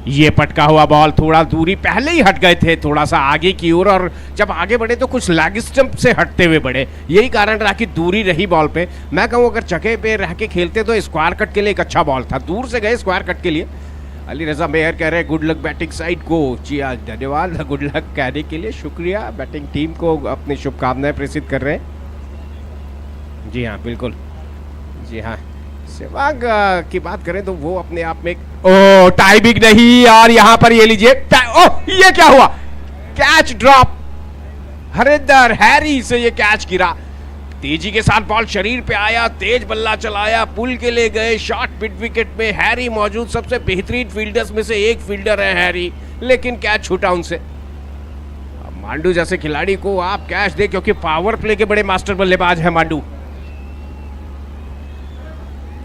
ये पटका हुआ बॉल, थोड़ा दूरी पहले ही हट गए थे, थोड़ा सा आगे की ओर, और जब आगे बढ़े तो कुछ लेग स्टंप से हटते हुए बढ़े, यही कारण रहा कि दूरी रही बॉल पे। मैं कहूँ अगर जगह पे रह के खेलते तो स्क्वायर कट के लिए एक अच्छा बॉल था, दूर से गए स्क्वायर कट के लिए। अली रजा मेहर कह रहे हैं गुड लक बैटिंग साइड को। जी हाँ, धन्यवाद गुड लक कहने के लिए, शुक्रिया। बैटिंग टीम को अपनी शुभकामनाएं प्रेषित कर रहे हैं। जी हाँ बिल्कुल, जी हाँ। सहवाग की बात करें तो वो अपने आप में, ओ टाइमिंग नहीं, और यहाँ पर ये लीजिए, ओह ये क्या हुआ, कैच ड्रॉप, हरिंदर हैरी से ये कैच गिरा। तेजी के साथ बॉल शरीर पे आया, तेज बल्ला चलाया, पुल के ले गए, शॉट मिड विकेट में हैरी मौजूद, सबसे बेहतरीन फील्डर्स में से एक फील्डर है हैरी, लेकिन कैच छूटा उनसे। मांडू जैसे खिलाड़ी को आप कैच दे, क्योंकि पावर प्ले के बड़े मास्टर बल्लेबाज है मांडू।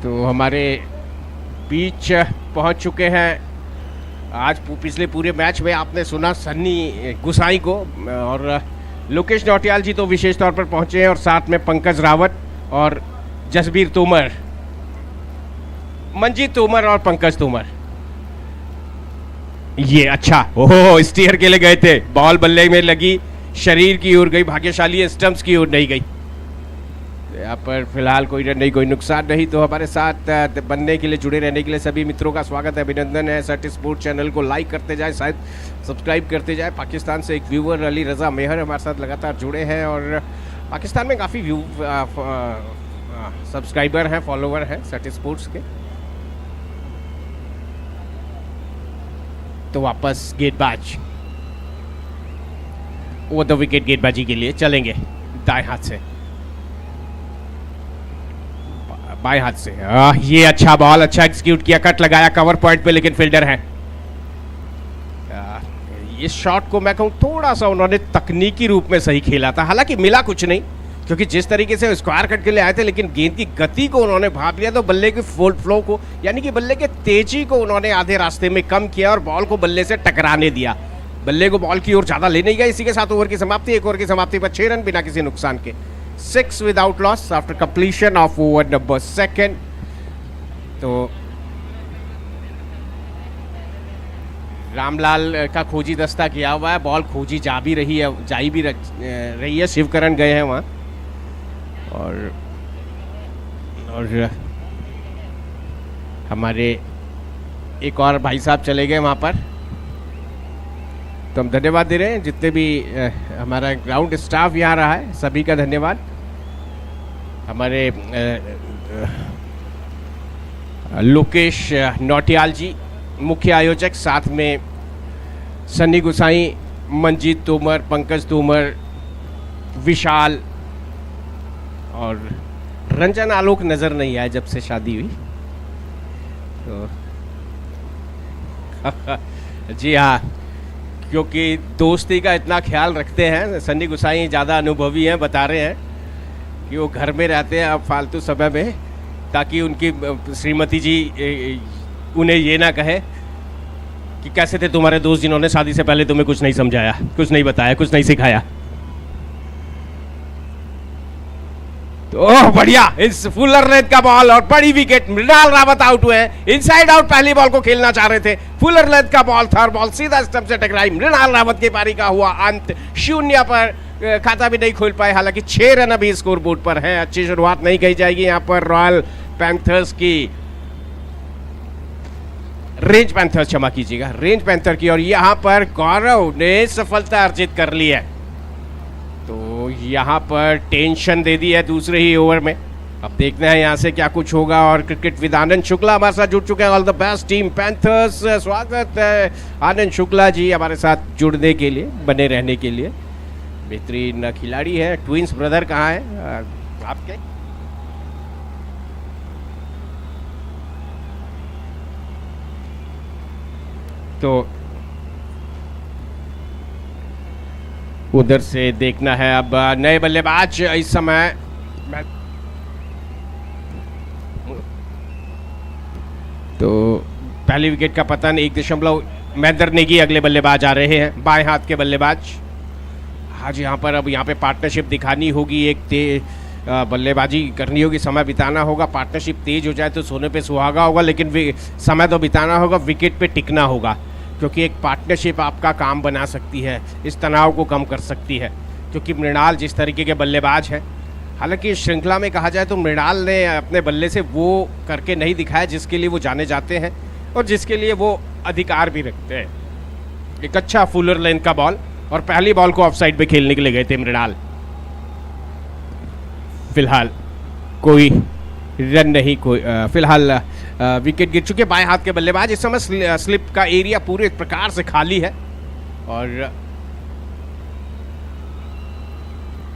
तो हमारे बीच पहुंच चुके हैं आज पिछले पूरे मैच में आपने सुना सन्नी गुसाई को, और लोकेश नौटियाल जी तो विशेष तौर पर पहुंचे हैं, और साथ में पंकज रावत और जसबीर तोमर, मंजीत तोमर और पंकज तोमर। ये अच्छा, ओहो स्टीयर के लिए गए थे, बॉल बल्ले में लगी, शरीर की ओर गई, भाग्यशाली स्टंप्स की ओर नहीं गई। यहाँ पर फिलहाल कोई रन नहीं, कोई नुकसान नहीं। तो हमारे साथ बनने के लिए, जुड़े रहने के लिए सभी मित्रों का स्वागत है, अभिनंदन है। साटी स्पोर्ट्स चैनल को लाइक करते जाए, शायद सब्सक्राइब करते जाए। पाकिस्तान से एक व्यूअर अली रजा मेहर हमारे साथ लगातार जुड़े हैं, और पाकिस्तान में काफ़ी सब्सक्राइबर हैं, फॉलोवर हैं साटी स्पोर्ट्स के। तो वापस गेंदबाज वो द विकेट गेंदबाजी के लिए चलेंगे दाएं हाथ से। बाएं हाथ से। ये अच्छा बॉल, अच्छा एग्जीक्यूट किया, कट लगाया कवर पॉइंट पे, लेकिन फील्डर है। ये शॉट को मैं कहूँ थोड़ा सा उन्होंने तकनीकी रूप में सही खेला था, हालांकि मिला कुछ नहीं, क्योंकि जिस तरीके से स्क्वायर कट के लिए आए थे, लेकिन गेंद की गति को उन्होंने भाप लिया, तो बल्ले की फ्लो को, यानी कि बल्ले के तेजी को उन्होंने आधे रास्ते में कम किया और बॉल को बल्ले से टकराने दिया। बल्ले को बॉल की ओर ज़्यादा ले नहीं गया। इसी के साथ ओवर की समाप्ति, एक ओवर की समाप्ति पर 6 रन बिना किसी नुकसान के, 6 without loss after completion of over number 2। तो रामलाल का खोजी दस्ता किया हुआ है, बॉल खोजी जा भी रही है, शिवकरण गए हैं वहाँ, और हमारे एक और भाई साहब चले गए वहाँ पर। तो हम धन्यवाद दे रहे हैं जितने भी हमारा ग्राउंड स्टाफ यहाँ रहा है, सभी का धन्यवाद। हमारे लोकेश नौटियाल जी मुख्य आयोजक, साथ में सन्नी गुसाई, मंजीत तोमर, पंकज तोमर, विशाल और रंजन आलोक नज़र नहीं आए जब से शादी हुई। तो जी हाँ, क्योंकि दोस्ती का इतना ख्याल रखते हैं, सन्नी गुसाई ज़्यादा अनुभवी हैं, बता रहे हैं कि वो घर में रहते हैं अब फालतू समय में, ताकि उनकी श्रीमती जी उन्हें ये ना कहे कि कैसे थे तुम्हारे दोस्त जिन्होंने शादी से पहले तुम्हें कुछ नहीं समझाया, कुछ नहीं बताया, कुछ नहीं सिखाया। तो बढ़िया, इस फुलर लेंथ का बॉल और बड़ी विकेट, मृणाल रावत आउट हुए हैं। इनसाइड आउट पहली बॉल को खेलना चाह रहे थे, फुलर लेंथ का बॉल था और बॉल सीधा स्टंप से टकराई। मृणाल रावत की पारी का हुआ अंत, 0 पर खाता भी नहीं खोल पाए। हालांकि 6 रन अभी स्कोर बोर्ड पर है, अच्छी शुरुआत नहीं कही जाएगी यहाँ पर रॉयल पैंथर्स की, रेंज पैंथर्स, क्षमा कीजिएगा, रेंज पैंथर की। और यहाँ पर गौरव ने सफलता अर्जित कर ली है, तो यहाँ पर टेंशन दे दी है दूसरे ही ओवर में। अब देखना है यहाँ से क्या कुछ होगा। और क्रिकेट विद आनंद शुक्ला हमारे साथ जुड़ चुके हैं। All the best team panthers, स्वागत है आनंद शुक्ला जी हमारे साथ जुड़ने के लिए, बने रहने के लिए। बेहतरीन खिलाड़ी है। ट्विंस ब्रदर कहाँ है आपके? तो उधर से देखना है अब नए बल्लेबाज इस समय। तो पहली विकेट का पतन 1 महेंद्र नेगी अगले बल्लेबाज आ रहे हैं, बाएं हाथ के बल्लेबाज। आज यहाँ पर अब यहाँ पे पार्टनरशिप दिखानी होगी, एक बल्लेबाजी करनी होगी, समय बिताना होगा। पार्टनरशिप तेज हो जाए तो सोने पे सुहागा होगा, लेकिन समय तो बिताना होगा, विकेट पे टिकना होगा, क्योंकि एक पार्टनरशिप आपका काम बना सकती है, इस तनाव को कम कर सकती है। क्योंकि मृणाल जिस तरीके के बल्लेबाज हैं, हालांकि श्रृंखला में कहा जाए तो मृणाल ने अपने बल्ले से वो करके नहीं दिखाया जिसके लिए वो जाने जाते हैं और जिसके लिए वो अधिकार भी रखते हैं। एक अच्छा फुलर लेंथ का बॉल और पहली बॉल को ऑफ साइड पे खेलने के लिए गए थे मृणाल। फिलहाल कोई रन नहीं, कोई फिलहाल विकेट गिर चुके। बाएं हाथ के बल्लेबाज, इस समय स्लिप का एरिया पूरे प्रकार से खाली है और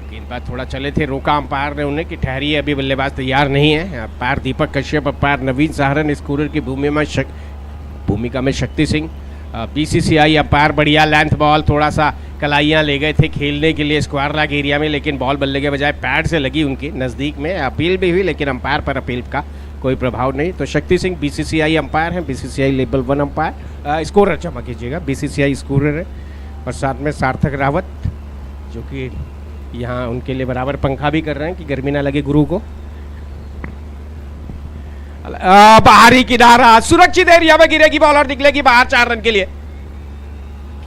गेंदबाज थोड़ा चले थे, रोका अंपायर ने उन्हें कि ठहरिए, अभी बल्लेबाज तैयार नहीं है। अंपायर दीपक कश्यप, अंपायर नवीन सहारन, स्कोरर की भूमिका में शक्ति सिंह, बीसीसीआई अंपायर बढ़िया लेंथ बॉल, थोड़ा सा कलाइयाँ ले गए थे खेलने के लिए स्क्वायर लैग एरिया में, लेकिन बॉल बल्ले के बजाय पैड से लगी उनके नज़दीक में। अपील भी हुई लेकिन अंपायर पर अपील का कोई प्रभाव नहीं। तो शक्ति सिंह बीसीसीआई अंपायर हैं, बीसीसीआई लेवल 1 अंपायर, स्कोरर क्षमा कीजिएगा, बीसीसीआई स्कोरर है। और साथ में सार्थक रावत जो कि यहाँ उनके लिए बराबर पंखा भी कर रहे हैं कि गर्मी ना लगे गुरु को। बाहरी किनारा, सुरक्षित एरिया में गिरेगी बॉल और निकलेगी बाहर 4 रन के लिए।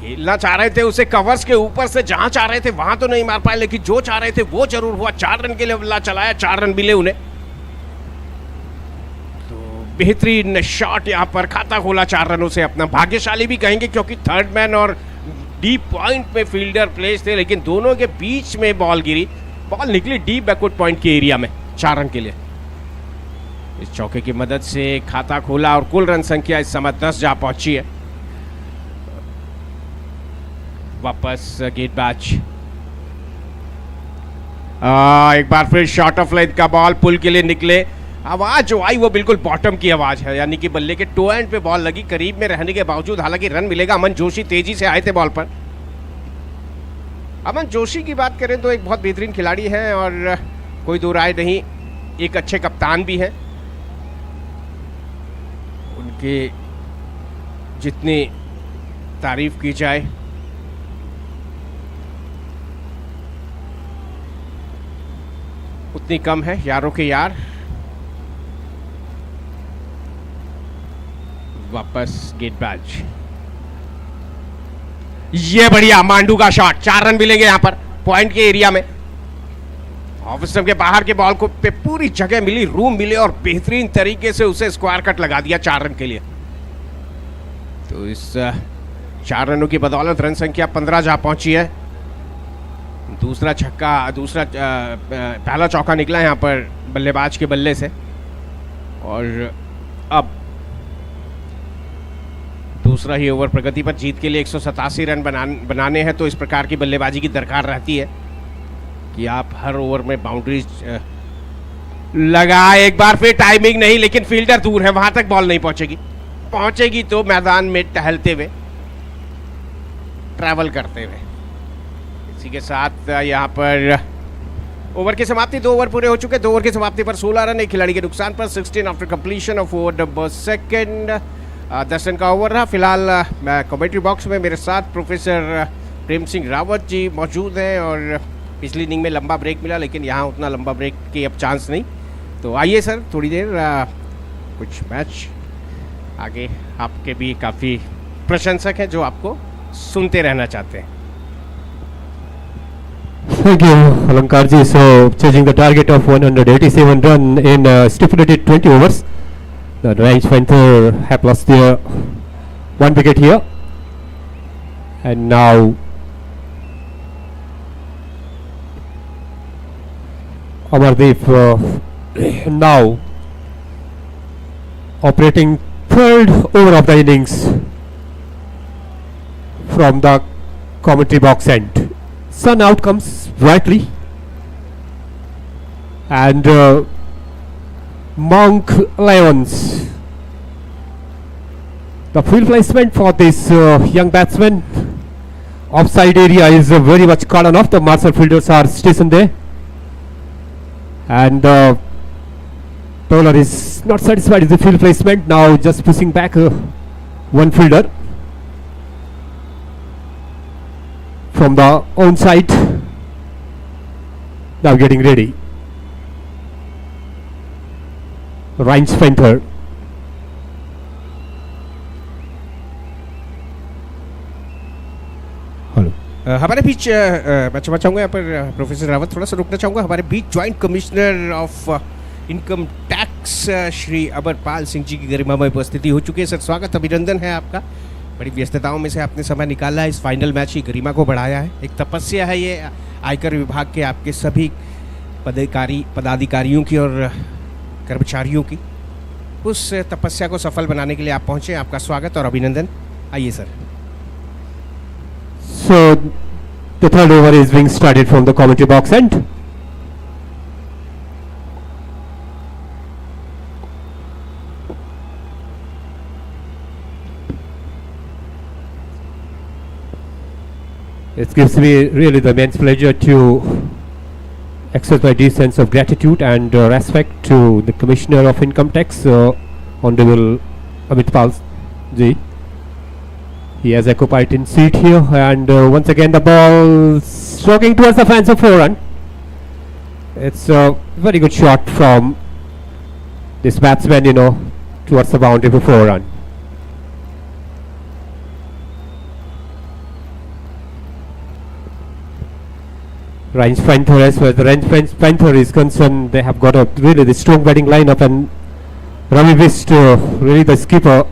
खेलना चाह रहे थे उसे कवर्स के ऊपर से, जहां चाह रहे थे वहां तो नहीं मार पाए, लेकिन जो चाह रहे थे वो जरूर हुआ। 4 रन के लिए बल्ला चलाया, 4 रन मिले उन्हें। तो बेहतरीन शॉट यहां पर खाता खोला 4 रनों से अपना। भाग्यशाली भी कहेंगे क्योंकि थर्ड मैन और डीप पॉइंट में फील्डर प्लेस थे, लेकिन दोनों के बीच में बॉल गिरी, बॉल निकली डीप बैकवर्ड पॉइंट के एरिया में 4 रन के लिए। इस चौके की मदद से खाता खोला और कुल रन संख्या इस समय 10 जा पहुंची है। वापस गेंदबाज, एक बार फिर शॉर्ट ऑफ लेंथ का बॉल पुल के लिए निकले। आवाज जो आई वो बिल्कुल बॉटम की आवाज है, यानी कि बल्ले के टो एंड पे बॉल लगी, करीब में रहने के बावजूद हालांकि रन मिलेगा। अमन जोशी तेजी से आए थे बॉल पर। अमन जोशी की बात करें तो एक बहुत बेहतरीन खिलाड़ी है और कोई दो राय नहीं, एक अच्छे कप्तान भी हैं। उनके जितनी तारीफ की जाए उतनी कम है। यारों के यार वापस गेंदबाज, ये बढ़िया मांडू का शॉट, 4 रन मिलेंगे यहां पर पॉइंट के एरिया में। ऑफ स्टंप के बाहर के बॉल को पे पूरी जगह मिली, रूम मिले और बेहतरीन तरीके से उसे स्क्वायर कट लगा दिया 4 रन के लिए। तो इस 4 रनों की बदौलत रन संख्या 15 जा पहुंची है। दूसरा छक्का, पहला चौका निकला यहां पर बल्लेबाज के बल्ले से और अब दूसरा ही ओवर प्रगति पर। जीत के लिए 187 रन बनाने हैं, तो इस प्रकार की बल्लेबाजी की दरकार रहती है कि आप हर ओवर में बाउंड्रीज लगा। एक बार फिर टाइमिंग नहीं, लेकिन फील्डर दूर है, वहां तक बॉल नहीं पहुंचेगी तो मैदान में टहलते हुए, ट्रैवल करते हुए। इसी के साथ यहां पर ओवर की समाप्ति, 2 ओवर पूरे हो चुके। 2 ओवर की समाप्ति पर 16 रन एक खिलाड़ी के नुकसान पर, 16 after completion of over number 2। 10 run का ओवर रहा। फिलहाल मैं कमेंट्री बॉक्स में मेरे साथ प्रोफेसर प्रेम सिंह रावत जी मौजूद हैं और पिछली इनिंग में लंबा ब्रेक मिला, लेकिन यहाँ उतना लंबा ब्रेक की अब चांस नहीं। तो आइए सर, थोड़ी देर कुछ मैच आगे, आपके भी काफ़ी प्रशंसक हैं जो आपको सुनते रहना चाहते हैं। Thank you, Alankar ji. So, chasing the target of 187 run in stipulated 20 overs. The Range Panther have lost their 1 wicket here. And now Amardeep now operating 3rd over of the innings from the commentary box end. Sun out comes brightly and Monk Lions. The field placement for this young batsman, offside area is very much cordoned off. The Marshall fielders are stationed there and bowler is not satisfied with the field placement, now just pushing back one fielder from the onside, now getting ready. Ryan's Panther. Hello, हमारे बीच मैं क्षमा चाहूँगा यहाँ पर professor Rawat, थोड़ा सा रुकना चाहूँगा। हमारे बीच joint commissioner of income tax Shri Amarpal Singh ji की गरिमामय उपस्थिति हो चुकी है। सर स्वागत, अभिनंदन है आपका। बड़ी व्यस्तताओं में से आपने समय निकाला है, इस फाइनल मैच की गरिमा को बढ़ाया है। एक तपस्या है ये आयकर विभाग के आपके सभी पदाधिकारियों की और कर्मचारियों की। उस तपस्या को सफल बनाने के लिए आप पहुंचे, आपका स्वागत और अभिनंदन। आइए sir. So the 3rd over is being started from the commentary box end. It gives me really the immense pleasure to express my deep sense of gratitude and respect to the Commissioner of Income Tax, Honorable Amitpal ji. He has occupied in seat here and once again the ball stroking towards the fence of 4 run. It's a very good shot from this batsman, towards the boundary for 4 run. Range Panther, as far as the Range Panther is concerned, they have got a really the strong batting lineup, and Ravi Vist, really the skipper,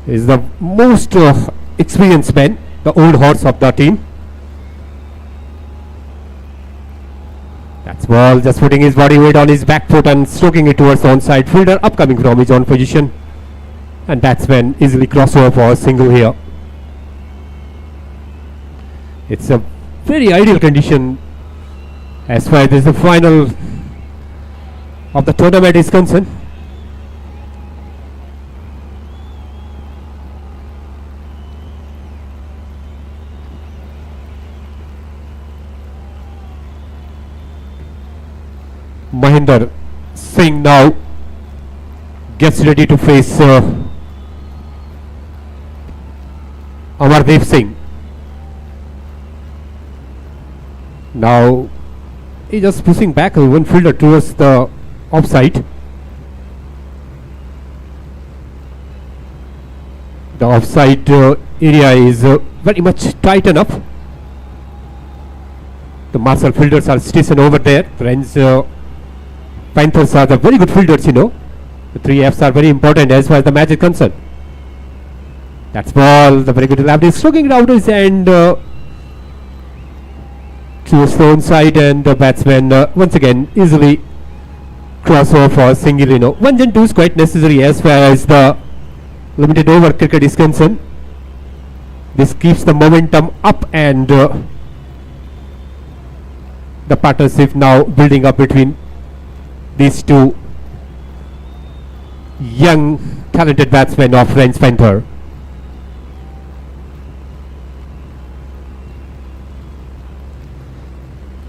is the most experienced man, the old horse of the team. That's ball, just putting his body weight on his back foot and stroking it towards the onside fielder, upcoming from his own position, and batsman easily crossover for a single here. It's a very ideal condition as far as the final of the tournament is concerned. Mahinder Singh now gets ready to face Amardeep Singh. Now he's just pushing back one fielder towards the offside. The offside area is very much tight enough. The Marshall fielders are stationed over there. Friends, Panthers are the very good fielders, you know. The 3 Fs are very important as far as the match is concerned. That's ball, the very good left is stroking it out his end towards the onside, and the batsman once again easily cross over for single, you know. 1 and 2 is quite necessary as far as the limited over cricket is concerned. This keeps the momentum up, and the partnership now building up between these two young talented batsmen of Range Panther.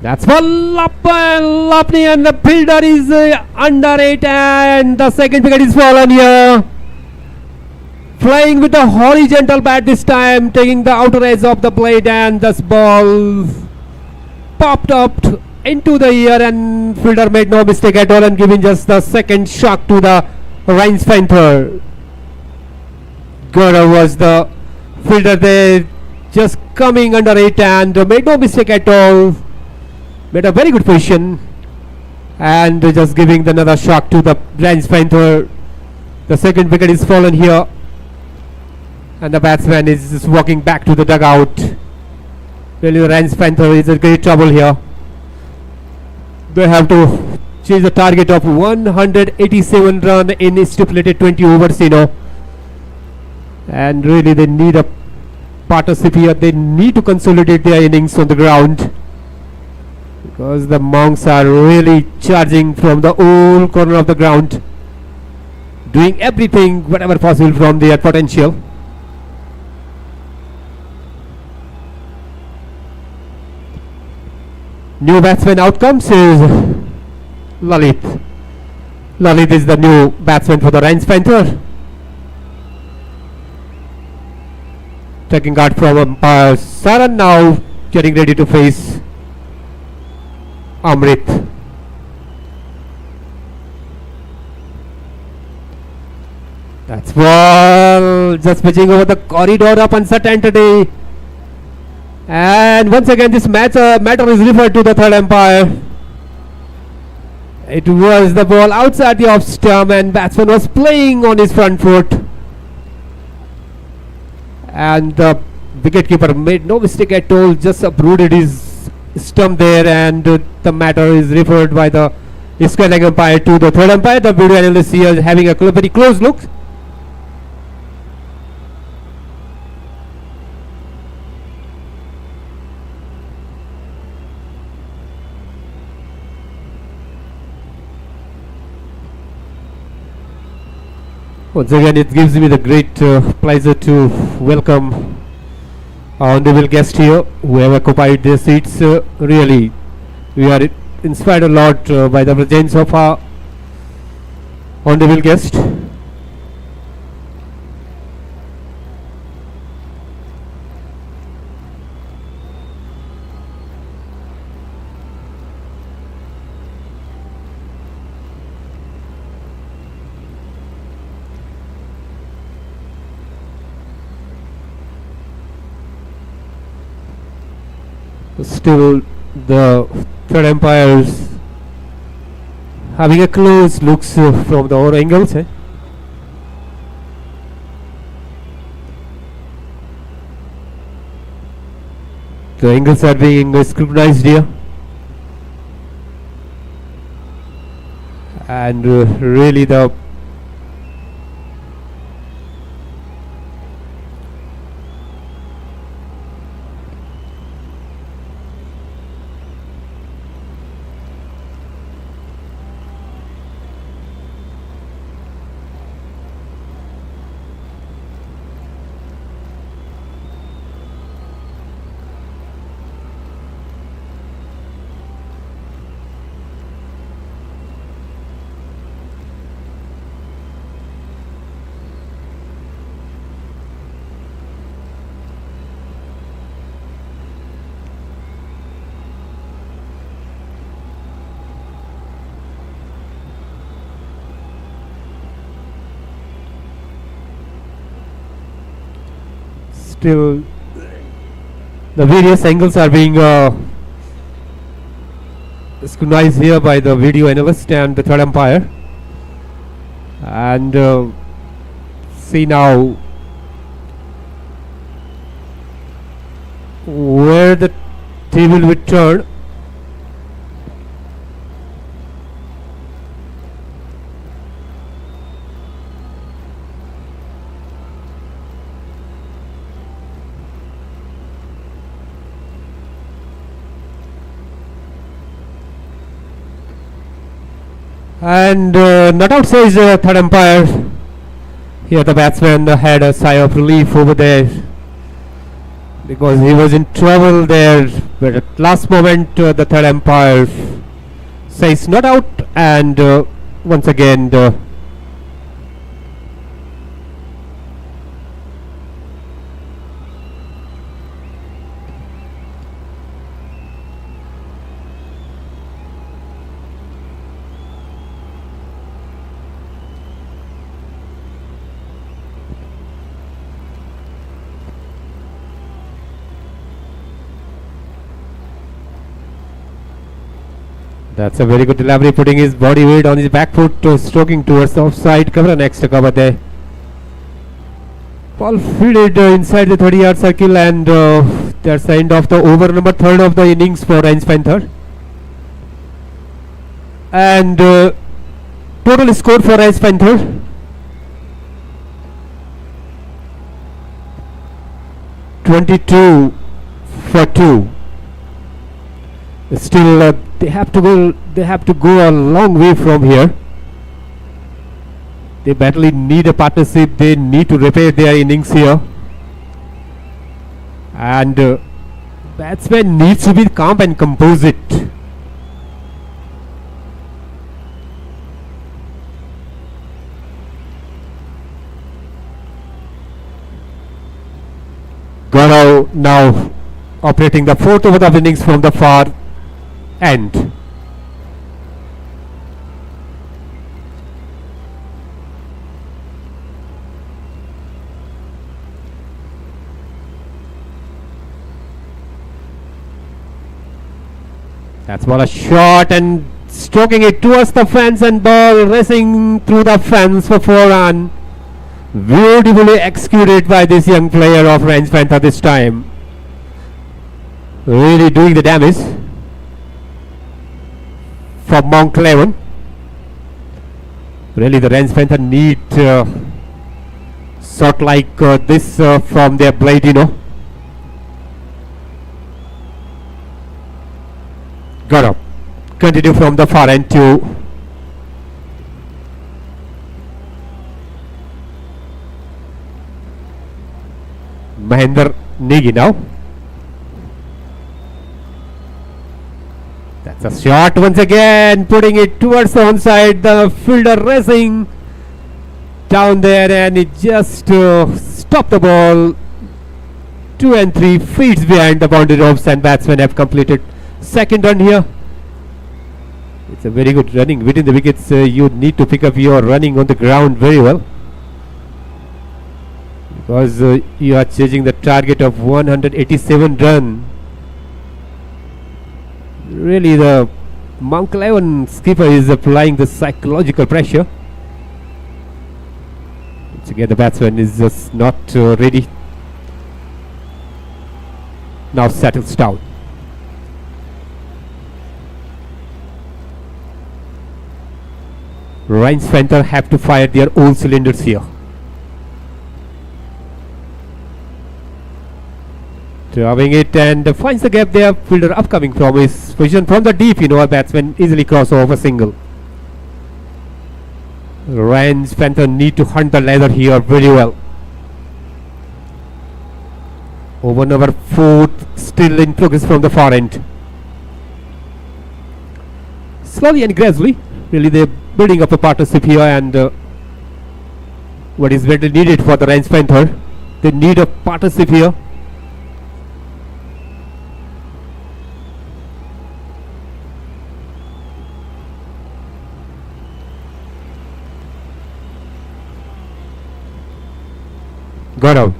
That's ball up and Lapney, and the fielder is under it, and the second wicket is fallen here. Flying with the horizontal bat this time, taking the outer edge of the blade, and this ball popped up into the air, and fielder made no mistake at all and giving just the second shock to the Range Panther. Gaurav was the fielder there, just coming under it and made no mistake at all. Made a very good position and just giving another shock to the Range Panther. The second wicket is fallen here, and the batsman is just walking back to the dugout. Really, the Range Panther is in great trouble here. They have to chase the target of 187 run in stipulated 20 overs, you know. And really they need a partnership here. They need to consolidate their innings on the ground, because the Monks are really charging from the whole corner of the ground, doing everything whatever possible from their potential. New batsman outcomes is Lalit. Lalit is the new batsman for the Range Panther. Taking guard from umpire Saran, now getting ready to face Amrit. That's ball, just pitching over the corridor of uncertainty. And once again this matter is referred to the third umpire. It was the ball outside the off stump, and batsman was playing on his front foot, and the wicketkeeper made no mistake at all, just uprooted his stump there, and the matter is referred by the square leg umpire to the third umpire. The video analyst here is having a very close look. Once again, it gives me the great pleasure to welcome our honorable guest here, who have occupied their seats. Really, we are inspired a lot by the presence of our honorable guest. Still the third umpires having a close looks from the all angles. The angles are being scrutinized here, and really the still the various angles are being scrutinized here by the video analyst and the third umpire. And see now where the table will turn. And not out, says third umpire. Here the batsman had a sigh of relief over there because he was in trouble there, but at last moment the third umpire says not out, and once again the that's a very good delivery, putting his body weight on his back foot, stroking towards the offside cover. Next cover there. Ball fielded inside the 30-yard circle, and that's the end of the over number 3 of the innings for Range Panther. And total score for Range Panther 22 for 2. Still they have to go a long way from here. They badly need a partnership. They need to repair their innings here, and batsman needs to be calm and composite. Gaurav now operating the 4th over of innings from the far end. That's ball a shot and stroking it towards the fence, and ball racing through the fence for 4 run. Beautifully executed by this young player of Range Panther this time. Really doing the damage from Mount Cleven. Really the Range Panther need shot like this from their blade, you know. Got up. Continue from the far end to Mahendra Negi now. That's a shot once again, putting it towards the onside. The fielder racing down there, and it just stopped the ball 2 and 3 feet behind the boundary ropes, and batsmen have completed second run here. It's a very good running between the wickets. You need to pick up your running on the ground very well, because you are chasing the target of 187 run. Really the Mount Cleven skipper is applying the psychological pressure. Once again the batsman is just not ready. Now settles down. Range Panther have to fire their own cylinders here. Driving it and finds the gap there. Fielder upcoming from his position from the deep. You know, a batsman easily cross over single. Range Panther need to hunt the ladder here very well. Over number 4 still in progress from the far end. Slowly and gradually, really they're building up a partnership here, and what is very needed for the Range Panther, they need a partnership here. Got out.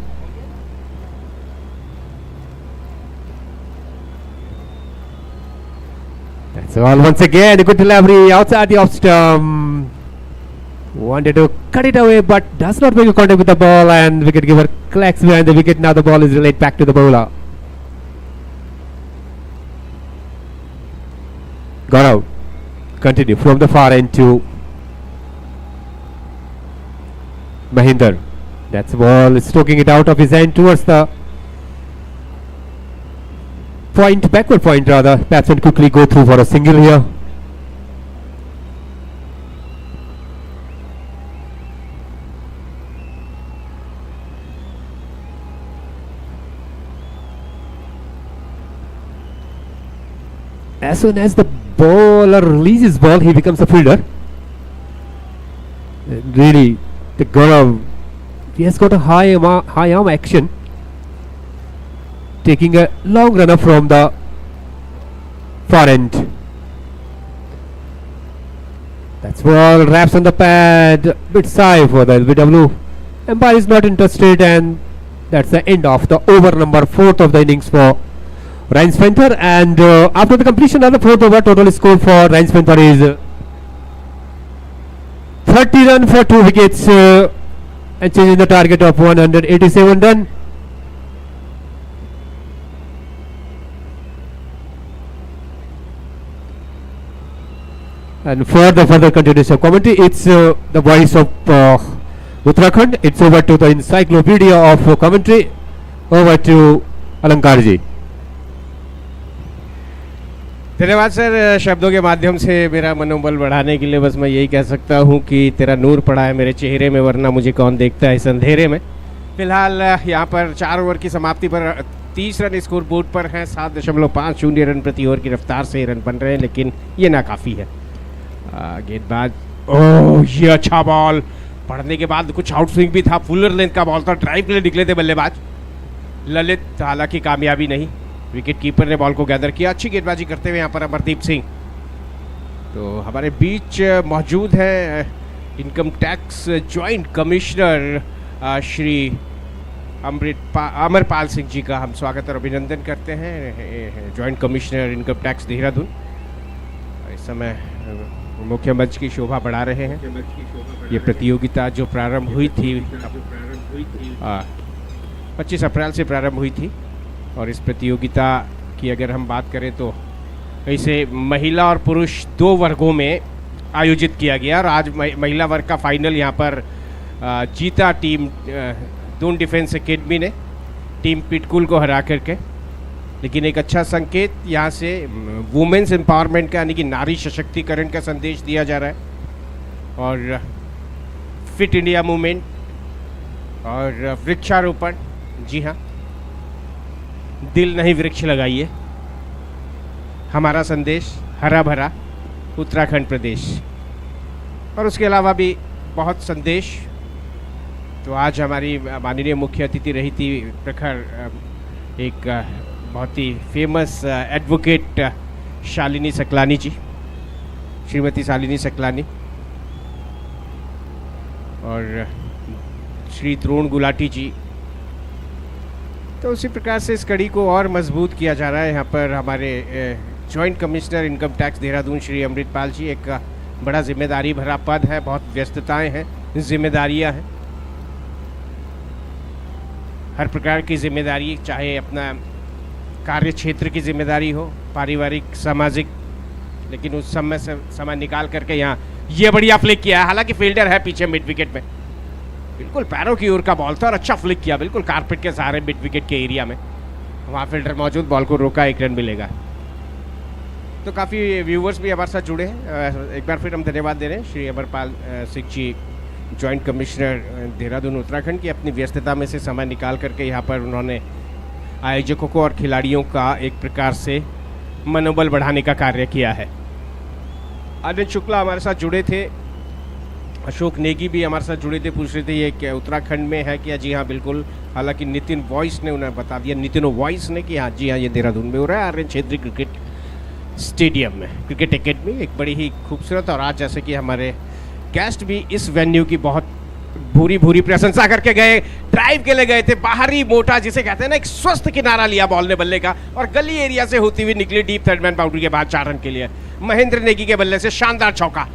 That's all once again. A good delivery outside the off stump. Wanted to cut it away, but does not make a contact with the ball, and wicket giver collects behind the wicket. Now the ball is relayed back to the bowler. Got out. Continue from the far end to Mahinder. That's the ball, stroking it out of his end towards the point, backward point rather. Batsman quickly go through for a single here. As soon as the bowler releases ball, he becomes a fielder. Really, he has got a high arm action, taking a long runner from the far end. That's ball, wraps on the pad, bit shy for the LBW. Umpire is not interested, and that's the end of the over number 4th of the innings for Ryan Spencer. And after the completion of the 4th over, total score for Ryan Spencer is 30 runs for 2 wickets, and changing the target of 187 run. And for the further continuation of commentary, it's the voice of Uttarakhand. It's over to the encyclopedia of commentary. Over to Aaykar ji. धन्यवाद sir, शब्दों के माध्यम से मेरा मनोबल बढ़ाने के लिए बस मैं यही कह सकता हूं कि तेरा नूर पड़ा है मेरे चेहरे में, वरना मुझे कौन देखता है इस अंधेरे में। फिलहाल यहां पर 4 ओवर की समाप्ति पर 30 रन स्कोर बोर्ड पर हैं। 7.50 रन प्रति ओवर की रफ्तार से रन बन रहे हैं, लेकिन ये नाकाफ़ी है। गेंदबाज, ओह ये अच्छा बॉल, पढ़ने के बाद कुछ आउट स्विंग भी था, फुलर लेंथ का बॉल था, ड्राइव के लिए निकले थे बल्लेबाज ललित, हालांकि कामयाबी नहीं। विकेट कीपर ने बॉल को गैदर किया, अच्छी गेंदबाजी करते हुए यहाँ पर अमरदीप सिंह। तो हमारे बीच मौजूद है income tax joint commissioner Shri Amarpal Singh ji का हम स्वागत और अभिनंदन करते हैं, joint commissioner income tax Dehradun. इस समय मुख्य मंच की शोभा बढ़ा रहे हैं। ये प्रतियोगिता जो प्रारंभ हुई थी 25 अप्रैल से प्रारंभ हुई थी, और इस प्रतियोगिता की अगर हम बात करें तो इसे महिला और पुरुष 2 वर्गों में आयोजित किया गया। और आज महिला वर्ग का फाइनल यहाँ पर जीता टीम दून डिफेंस एकेडमी ने टीम पिटकुल को हरा करके। लेकिन एक अच्छा संकेत यहाँ से वुमेन्स एम्पावरमेंट का, यानी कि नारी सशक्तिकरण का संदेश दिया जा रहा है। और फिट इंडिया मूवमेंट और वृक्षारोपण, जी हाँ, दिल नहीं वृक्ष लगाइए, हमारा संदेश हरा भरा उत्तराखंड प्रदेश। और उसके अलावा भी बहुत संदेश। तो आज हमारी माननीय मुख्य अतिथि रही थी प्रखर एक बहुत ही फेमस एडवोकेट शालिनी सकलानी जी, श्रीमती शालिनी सकलानी, और श्री द्रोण गुलाटी जी। तो उसी प्रकार से इस कड़ी को और मजबूत किया जा रहा है। यहाँ पर हमारे joint commissioner income tax Dehradun Shri Amritpal ji, एक बड़ा जिम्मेदारी भरा पद है, बहुत व्यस्तताएं हैं, जिम्मेदारियां हैं, हर प्रकार की जिम्मेदारी, चाहे अपना कार्य क्षेत्र की जिम्मेदारी हो, पारिवारिक, सामाजिक, लेकिन उस समय से समय निकाल करके यहाँ ये बढ़िया फ्लिक किया है। हालांकि फील्डर है पीछे मिड विकेट में, बिल्कुल पैरों की ओर का बॉल था और अच्छा फ्लिक किया, बिल्कुल कारपेट के सहारे मिड विकेट के एरिया में, वहाँ फील्डर मौजूद, बॉल को रोका, 1 रन मिलेगा। तो काफ़ी व्यूवर्स भी हमारे साथ जुड़े हैं। एक बार फिर हम धन्यवाद दे रहे हैं श्री अमरपाल सिंह जी, जॉइंट कमिश्नर देहरादून उत्तराखंड की, अपनी व्यस्तता में से समय निकाल करके यहाँ पर उन्होंने आयोजकों को और खिलाड़ियों का एक प्रकार से मनोबल बढ़ाने का कार्य किया है। आनंद शुक्ला हमारे साथ जुड़े थे, अशोक नेगी भी हमारे साथ जुड़े थे, पूछ रहे थे ये क्या उत्तराखंड में है क्या? जी हाँ बिल्कुल। हालांकि नितिन वॉइस ने उन्हें बता दिया, नितिन वॉइस ने, कि हाँ जी हाँ ये देहरादून में हो रहा है, आर्यन क्षेत्रीय क्रिकेट स्टेडियम में, क्रिकेट एकेडमी, एक बड़ी ही खूबसूरत। और आज जैसे कि हमारे गेस्ट भी इस वेन्यू की बहुत भूरी भूरी प्रशंसा करके गए, ड्राइव के लिए गए थे, बाहरी मोटा जिसे कहते हैं ना, एक स्वस्थ किनारा लिया बॉल ने बल्ले का और गली एरिया से होती हुई निकली डीप थर्ड मैन बाउंड्री के बाद 4 रन के लिए। महेंद्र नेगी के बल्ले से शानदार चौका।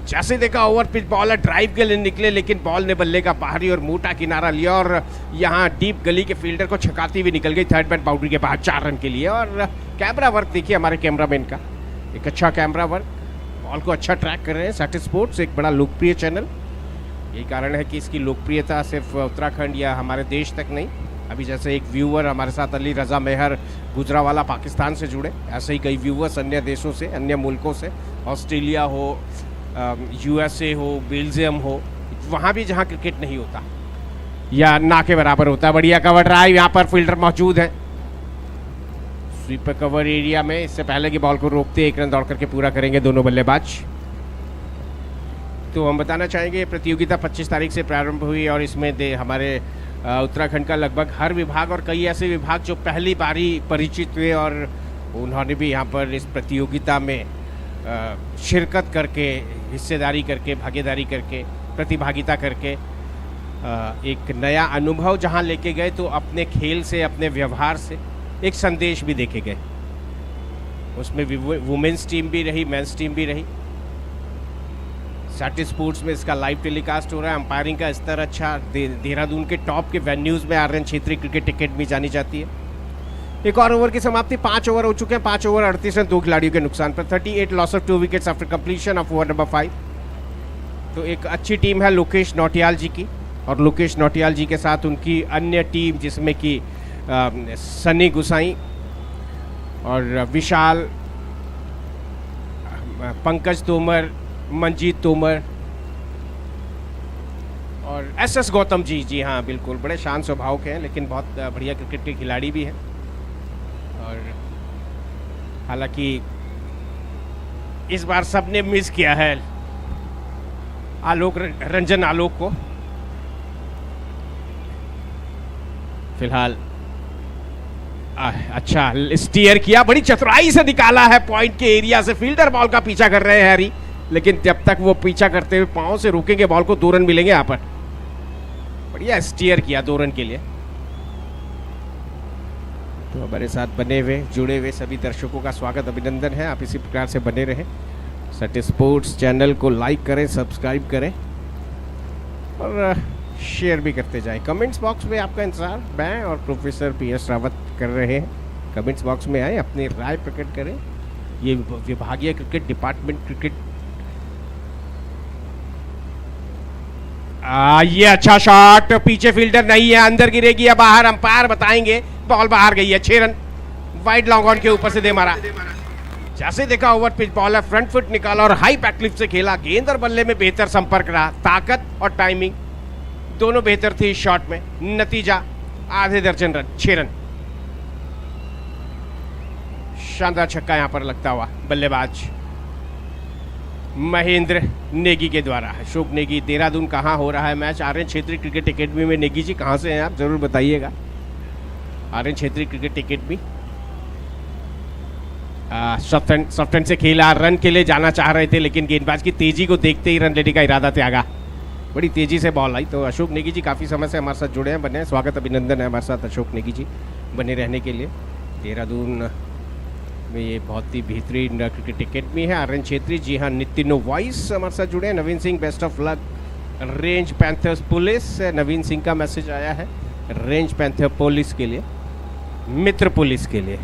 जैसे देखा ओवर पिच बॉल है, ड्राइव के लिए निकले लेकिन बॉल ने बल्ले का बाहरी और मोटा किनारा लिया और यहाँ डीप गली के फील्डर को छकाती हुई निकल गई थर्ड मैन बाउंड्री के बाद 4 रन के लिए। और कैमरा वर्क देखिए हमारे कैमरामैन का, एक अच्छा कैमरा वर्क, बॉल को अच्छा ट्रैक कर रहे हैं। सैटी स्पोर्ट्स एक बड़ा लोकप्रिय चैनल, यही कारण है कि इसकी लोकप्रियता सिर्फ उत्तराखंड या हमारे देश तक नहीं, अभी जैसे एक व्यूअर हमारे साथ अली रज़ा मेहर गुजरावाला पाकिस्तान से जुड़े, ऐसे ही कई व्यूअर्स अन्य देशों से, अन्य मुल्कों से, ऑस्ट्रेलिया हो, यूएसए हो, बेल्जियम हो, वहाँ भी जहाँ क्रिकेट नहीं होता या ना के बराबर होता है। बढ़िया कवर ड्राइव, यहाँ पर फील्डर मौजूद है स्वीपर कवर एरिया में। इससे पहले कि बॉल को रोकते 1 रन दौड़ करके पूरा करेंगे दोनों बल्लेबाज। तो हम बताना चाहेंगे प्रतियोगिता 25 तारीख से प्रारंभ हुई और इसमें हमारे उत्तराखंड का लगभग हर विभाग और कई ऐसे विभाग जो पहली बारी परिचित हुए और उन्होंने भी यहाँ पर इस प्रतियोगिता में शिरकत करके, हिस्सेदारी करके, भागीदारी करके, प्रतिभागिता करके एक नया अनुभव जहाँ लेके गए तो अपने खेल से, अपने व्यवहार से एक संदेश भी देखे गए। उसमें वुमेन्स टीम भी रही, मेंस टीम भी रही। सैटी स्पोर्ट्स में इसका लाइव टेलीकास्ट हो रहा है। अंपायरिंग का स्तर अच्छा, देहरादून के टॉप के वेन्यूज़ में आर्यन क्षेत्रीय क्रिकेट अकेडमी जानी जाती है। एक और ओवर की समाप्ति, 5 ओवर हो चुके हैं, 5 ओवर 38 रन 2 खिलाड़ियों के नुकसान पर, 38 loss of 2 wickets after completion of over number 5। तो एक अच्छी टीम है लोकेश नौटियाल जी की, और लोकेश नौटियाल जी के साथ उनकी अन्य टीम जिसमें कि सनी गुसाई और विशाल, पंकज तोमर, मंजीत तोमर और SS गौतम जी। जी हाँ बिल्कुल, बड़े शांत स्वभाव के हैं लेकिन बहुत बढ़िया क्रिकेट के खिलाड़ी भी हैं। और हालांकि इस बार सबने मिस किया है रंजन आलोक को। फिलहाल अच्छा स्टीयर किया, बड़ी चतुराई से निकाला है पॉइंट के एरिया से। फील्डर बॉल का पीछा कर रहे हैं हैरी, लेकिन जब तक वो पीछा करते हुए पांव से रोकेंगे बॉल को 2 रन मिलेंगे यहाँ पर। बढ़िया स्टीयर किया 2 रन के लिए। तो हमारे साथ बने हुए, जुड़े हुए सभी दर्शकों का स्वागत, अभिनंदन है। आप इसी प्रकार से बने रहें, सैटी स्पोर्ट्स चैनल को लाइक करें, सब्सक्राइब करें और शेयर भी करते जाएं। कमेंट्स बॉक्स में आपका इंतजार मैं और प्रोफेसर PS रावत कर रहे हैं। कमेंट्स बॉक्स में आए, अपनी राय प्रकट करें। ये विभागीय क्रिकेट, डिपार्टमेंट क्रिकेट। ये अच्छा शॉट, पीछे फील्डर नहीं है, अंदर गिरेगी या बाहर, अंपायर बताएंगे। बॉल बाहर गई है, 6 रन। वाइड लॉन्ग ऑन के ऊपर से दे मारा। जैसे देखा ओवर पिच बॉल है, फ्रंट फुट निकाला और हाई बैकलिफ्ट से खेला। गेंद और बल्ले में बेहतर संपर्क रहा, ताकत और टाइमिंग दोनों बेहतर थी इस शॉट में। नतीजा आधे दर्जन रन, 6 रन। शानदार छक्का यहां पर लगता हुआ बल्लेबाज महेंद्र नेगी के द्वारा। अशोक नेगी, देहरादून कहाँ हो रहा है मैच? आर्यन क्षेत्रीय क्रिकेट अकेडमी में। नेगी जी कहाँ से हैं आप, जरूर बताइएगा। आर्यन क्षेत्रीय क्रिकेट अकेडमी सॉफ्टन से खेला, रन के लिए जाना चाह रहे थे लेकिन गेंदबाज की तेजी को देखते ही रन लेने का इरादा त्यागा। बड़ी तेजी से बॉल आई। तो अशोक नेगी जी काफ़ी समय से हमारे साथ जुड़े हैं, बने हैं। स्वागत, अभिनंदन है हमारे साथ अशोक नेगी जी बने रहने के लिए। देहरादून में ये बहुत ही बेहतरीन क्रिकेट अकेडमी है आर्यन क्षेत्रीय। जी हाँ, नितिन वॉइस हमारे साथ जुड़े हैं। Naveen Singh, best of luck range panthers police. Naveen Singh का मैसेज आया है रेंज पैंथर पुलिस के लिए, मित्र पुलिस के लिए।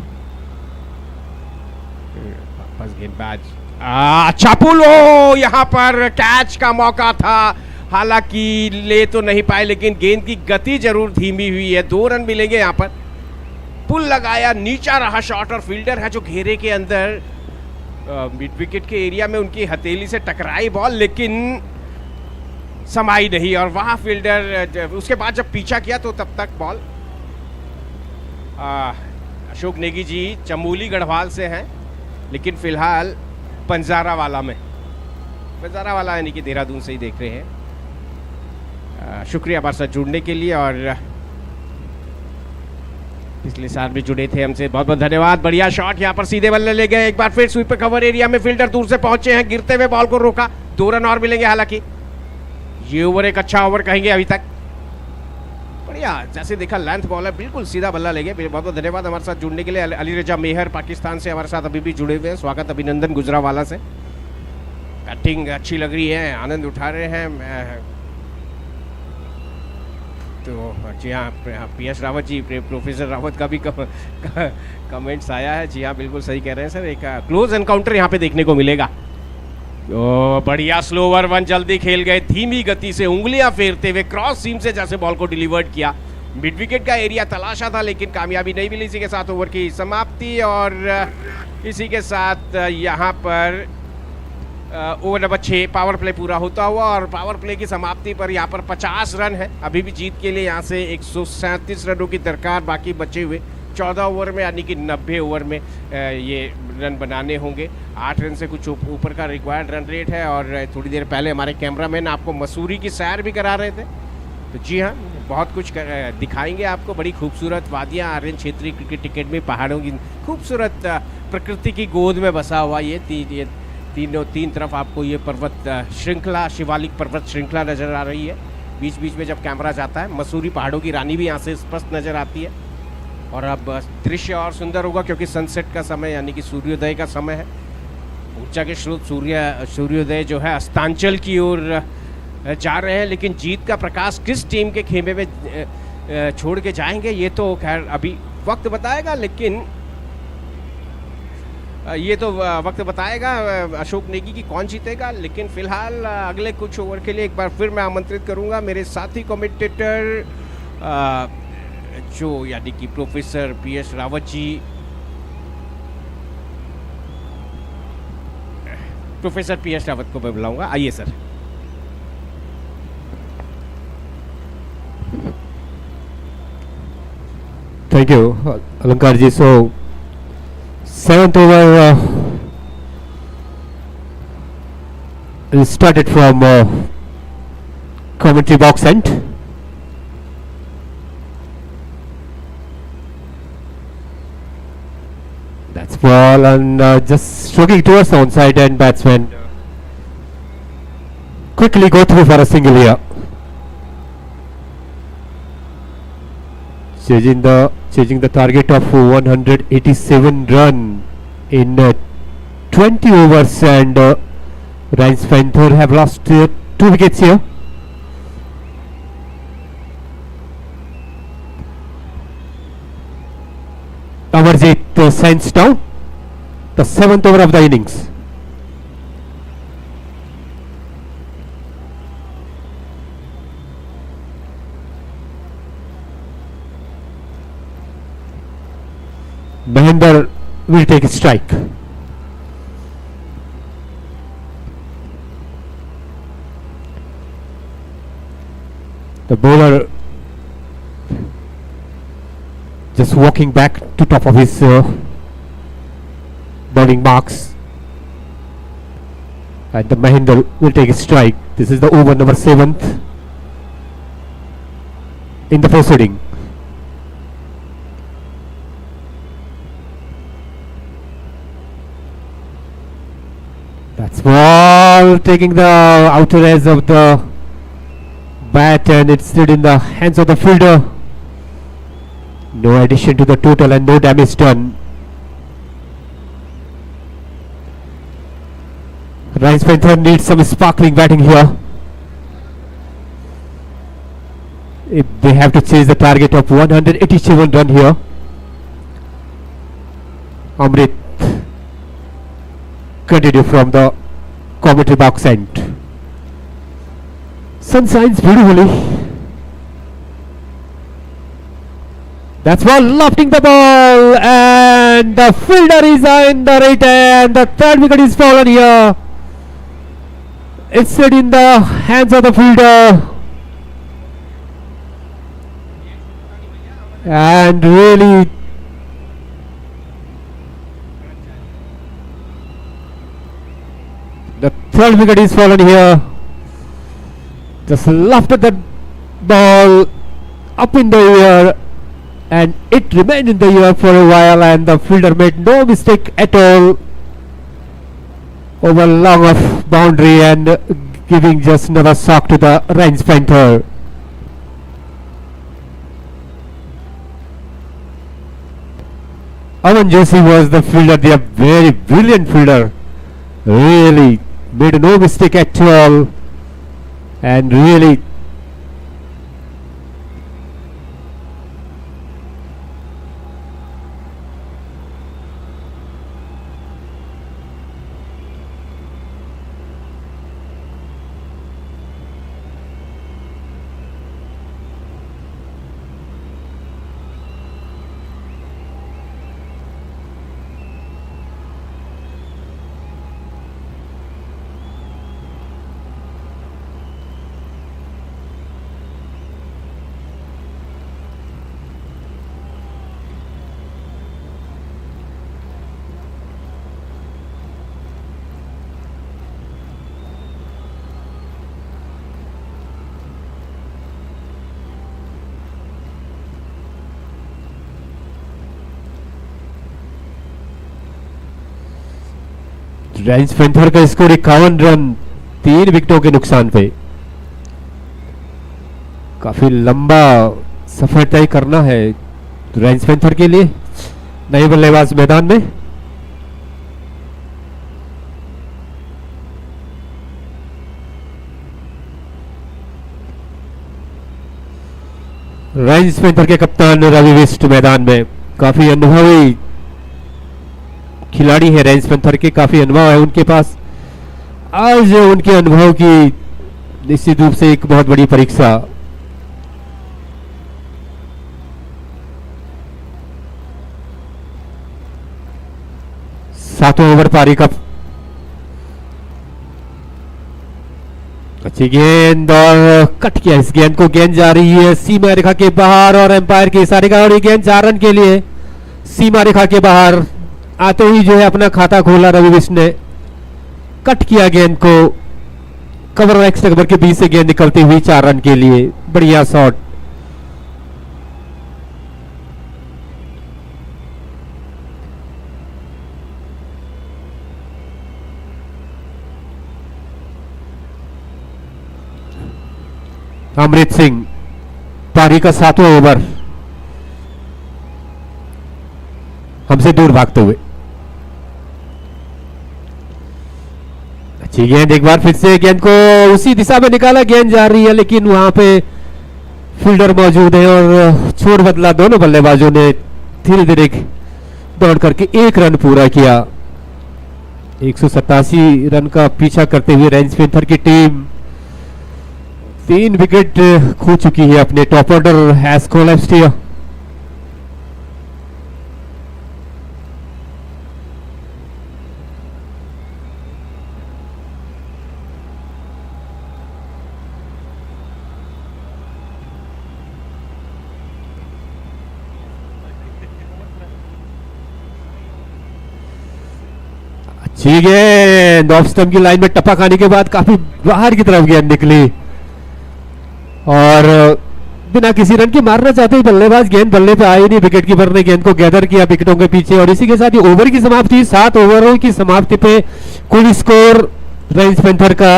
वापस गेंदबाज, अच्छा पुल, हो यहाँ पर कैच का मौका था, हालांकि ले तो नहीं पाए लेकिन गेंद की गति जरूर धीमी हुई है। 2 रन मिलेंगे यहाँ पर। पुल लगाया, नीचा रहा शॉट और फील्डर है जो घेरे के अंदर मिड विकेट के एरिया में उनकी हथेली से टकराई बॉल लेकिन समाई नहीं। और वहां फील्डर उसके बाद जब पीछा किया तो तब तक बॉल। अशोक नेगी जी चमोली गढ़वाल से हैं लेकिन फिलहाल पंजारावाला में, पंजारावाला यानी कि देहरादून से ही देख रहे हैं। शुक्रिया हमारे साथ जुड़ने के लिए और पिछले साल भी जुड़े थे हमसे, बहुत बहुत धन्यवाद। बढ़िया शॉट, यहाँ पर सीधे बल्ले ले गए। एक बार फिर स्वीपर कवर एरिया में फील्डर दूर से पहुंचे हैं, गिरते हुए बॉल को रोका। 2 रन और मिलेंगे। हालांकि ये ओवर एक अच्छा ओवर कहेंगे अभी तक। बढ़िया, जैसे देखा लेंथ बॉल है, बिल्कुल सीधा बल्ला ले गए। बहुत बहुत धन्यवाद हमारे साथ जुड़ने के लिए। अली रजा मेहर पाकिस्तान से हमारे साथ अभी भी जुड़े हुए हैं, स्वागत अभिनंदन गुजरावाला से। कटिंग अच्छी लग रही है, आनंद उठा रहे हैं। तो जी हाँ, PS रावत जी, प्रोफेसर रावत का भी कमेंट्स आया है। जी हाँ, बिल्कुल सही कह रहे हैं सर, एक क्लोज एनकाउंटर यहाँ पे देखने को मिलेगा। ओ बढ़िया स्लो ओवर वन, जल्दी खेल गए, धीमी गति से उंगलियां फेरते हुए क्रॉस सीम से जैसे बॉल को डिलीवर्ड किया। मिड विकेट का एरिया तलाशा था लेकिन कामयाबी नहीं मिली। इसी के साथ ओवर की समाप्ति और इसी के साथ यहाँ पर ओवर नंबर 6 पावर प्ले पूरा होता हुआ और पावर प्ले की समाप्ति पर यहाँ पर 50 रन है। अभी भी जीत के लिए यहाँ से 137 रनों की दरकार बाकी बचे हुए 14 ओवर में, यानी कि 90 ओवर में ये रन बनाने होंगे। 8 रन से कुछ ऊपर का रिक्वायर्ड रन रेट है। और थोड़ी देर पहले हमारे कैमरामैन आपको मसूरी की सैर भी करा रहे थे। तो जी हाँ, बहुत कुछ दिखाएंगे आपको। बड़ी खूबसूरत वादियाँ, आर्यन क्षेत्रीय क्रिकेट अकेडमी, पहाड़ों की खूबसूरत प्रकृति की गोद में बसा हुआ ये तीन तरफ आपको ये पर्वत श्रृंखला, शिवालिक पर्वत श्रृंखला नज़र आ रही है। बीच बीच में जब कैमरा जाता है, मसूरी पहाड़ों की रानी भी यहाँ से स्पष्ट नज़र आती है। और अब दृश्य और सुंदर होगा क्योंकि सनसेट का समय यानी कि सूर्योदय का समय है। ऊर्जा के स्रोत सूर्योदय जो है अस्तांचल की ओर जा रहे हैं, लेकिन जीत का प्रकाश किस टीम के खेमे में छोड़ के जाएंगे ये तो खैर अभी वक्त बताएगा। लेकिन ये तो वक्त बताएगा अशोक नेगी की कौन जीतेगा। लेकिन फिलहाल अगले कुछ ओवर के लिए एक बार फिर मैं आमंत्रित करूंगा मेरे साथी कमेंटेटर जो यानी कि professor PS Rawat ji, professor PS Rawat को मैं बुलाऊंगा। आइए सर। थैंक यू अलंकार जी। सो 7th over started from commentary box end. That's ball and just stroking towards the onside and batsman quickly go through for a single here. Chasing the target of 187 run in 20 overs and Ryan's Panther have lost 2 wickets here. Amarjit sends down the 7th over of the innings. Mahendra will take a strike. The bowler just walking back to top of his bowling marks, and the Mahendra will take a strike. This is the over number 7th in the proceeding. That's ball taking the outer edge of the bat and it's still in the hands of the fielder. No addition to the total and no damage done. Ryan's Panther needs some sparkling batting here if they have to chase the target of 187 run here. Amrit continue from the commentary box end. Sun shines beautifully. That's ball lofting the ball and the fielder is in the right and the 3rd wicket is fallen here. It's set in the hands of the fielder and really the 3rd wicket is fallen here. Just lofted the ball up in the air and it remained in the air for a while and the fielder made no mistake at all over long of boundary and giving just another shock to the range panther. Aman Joshi was the fielder, they are very brilliant fielder. Really made no mistake at all, and really range panther का score 51 run 3 विकेटों के नुकसान पे। काफी लंबा सफर तय करना है range panther के लिए। नए बल्लेबाज मैदान में। रेंज पैंथर के कप्तान रवि बिष्ट मैदान में। काफी अनुभवी खिलाड़ी है रेंज पैंथर के, काफी अनुभव है उनके पास। आज उनके अनुभव की निश्चित रूप से एक बहुत बड़ी परीक्षा। सातवां ओवर पारी का। अच्छी गेंद और कट किया इस गेंद को। गेंद जा रही है सीमा रेखा के बाहर और एम्पायर के इशारे का, और ये गेंद 4 रन के लिए सीमा रेखा के बाहर आते ही जो है अपना खाता खोला रवि बिष्ट ने। कट किया गेंद को, कवर एक्स कवर के बीच से गेंद निकलती हुई 4 रन के लिए। बढ़िया शॉट। अमृत सिंह पारी का 7वां ओवर हमसे दूर भागते हुए। अच्छी गेंद, एक बार फिर से गेंद को उसी दिशा में निकाला। गेंद जा रही है लेकिन वहां पे फील्डर मौजूद है और छोर बदला। दोनों बल्लेबाजों ने धीरे धीरे दौड़ करके 1 रन पूरा किया। 187 रन का पीछा करते हुए रेंज पैंथर की टीम 3 विकेट खो चुकी है। अपने top order has collapsed here. अच्छी गेंद ऑफ स्टंप की लाइन में टप्पा खाने के बाद काफी बाहर की तरफ गेंद निकली और बिना किसी रन के मारना चाहते ही बल्लेबाज गेंद बल्ले पे आए नहीं। विकेट कीपर ने गेंद को गैदर किया विकेटों के पीछे और इसी के साथ ही ओवर की समाप्ति। 7 ओवरों की समाप्ति पे कुल स्कोर रेंज पैंथर का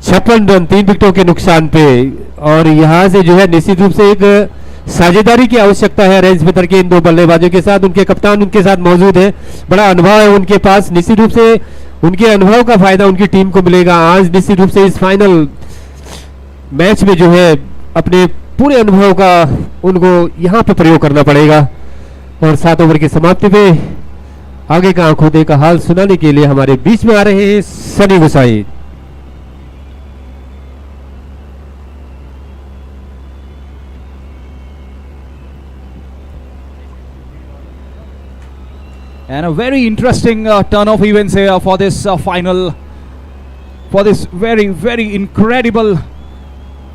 56 रन 3 विकेटों के नुकसान पे। और यहां से जो है निश्चित रूप से एक साझेदारी की आवश्यकता है रेंज पैंथर के इन 2 बल्लेबाजों के साथ। उनके कप्तान उनके साथ मौजूद है, बड़ा अनुभव है उनके पास। निश्चित रूप से उनके अनुभव का फायदा उनकी टीम को मिलेगा। आज निश्चित रूप से इस फाइनल मैच में जो है अपने पूरे अनुभव का उनको यहां पे प्रयोग करना पड़ेगा। और 7 ओवर की समाप्ति पे आगे का आंखों देखा हाल सुनाने के लिए हमारे बीच में आ रहे हैं सनी गुसाई। And a very interesting turn of events here for this final, for this very incredible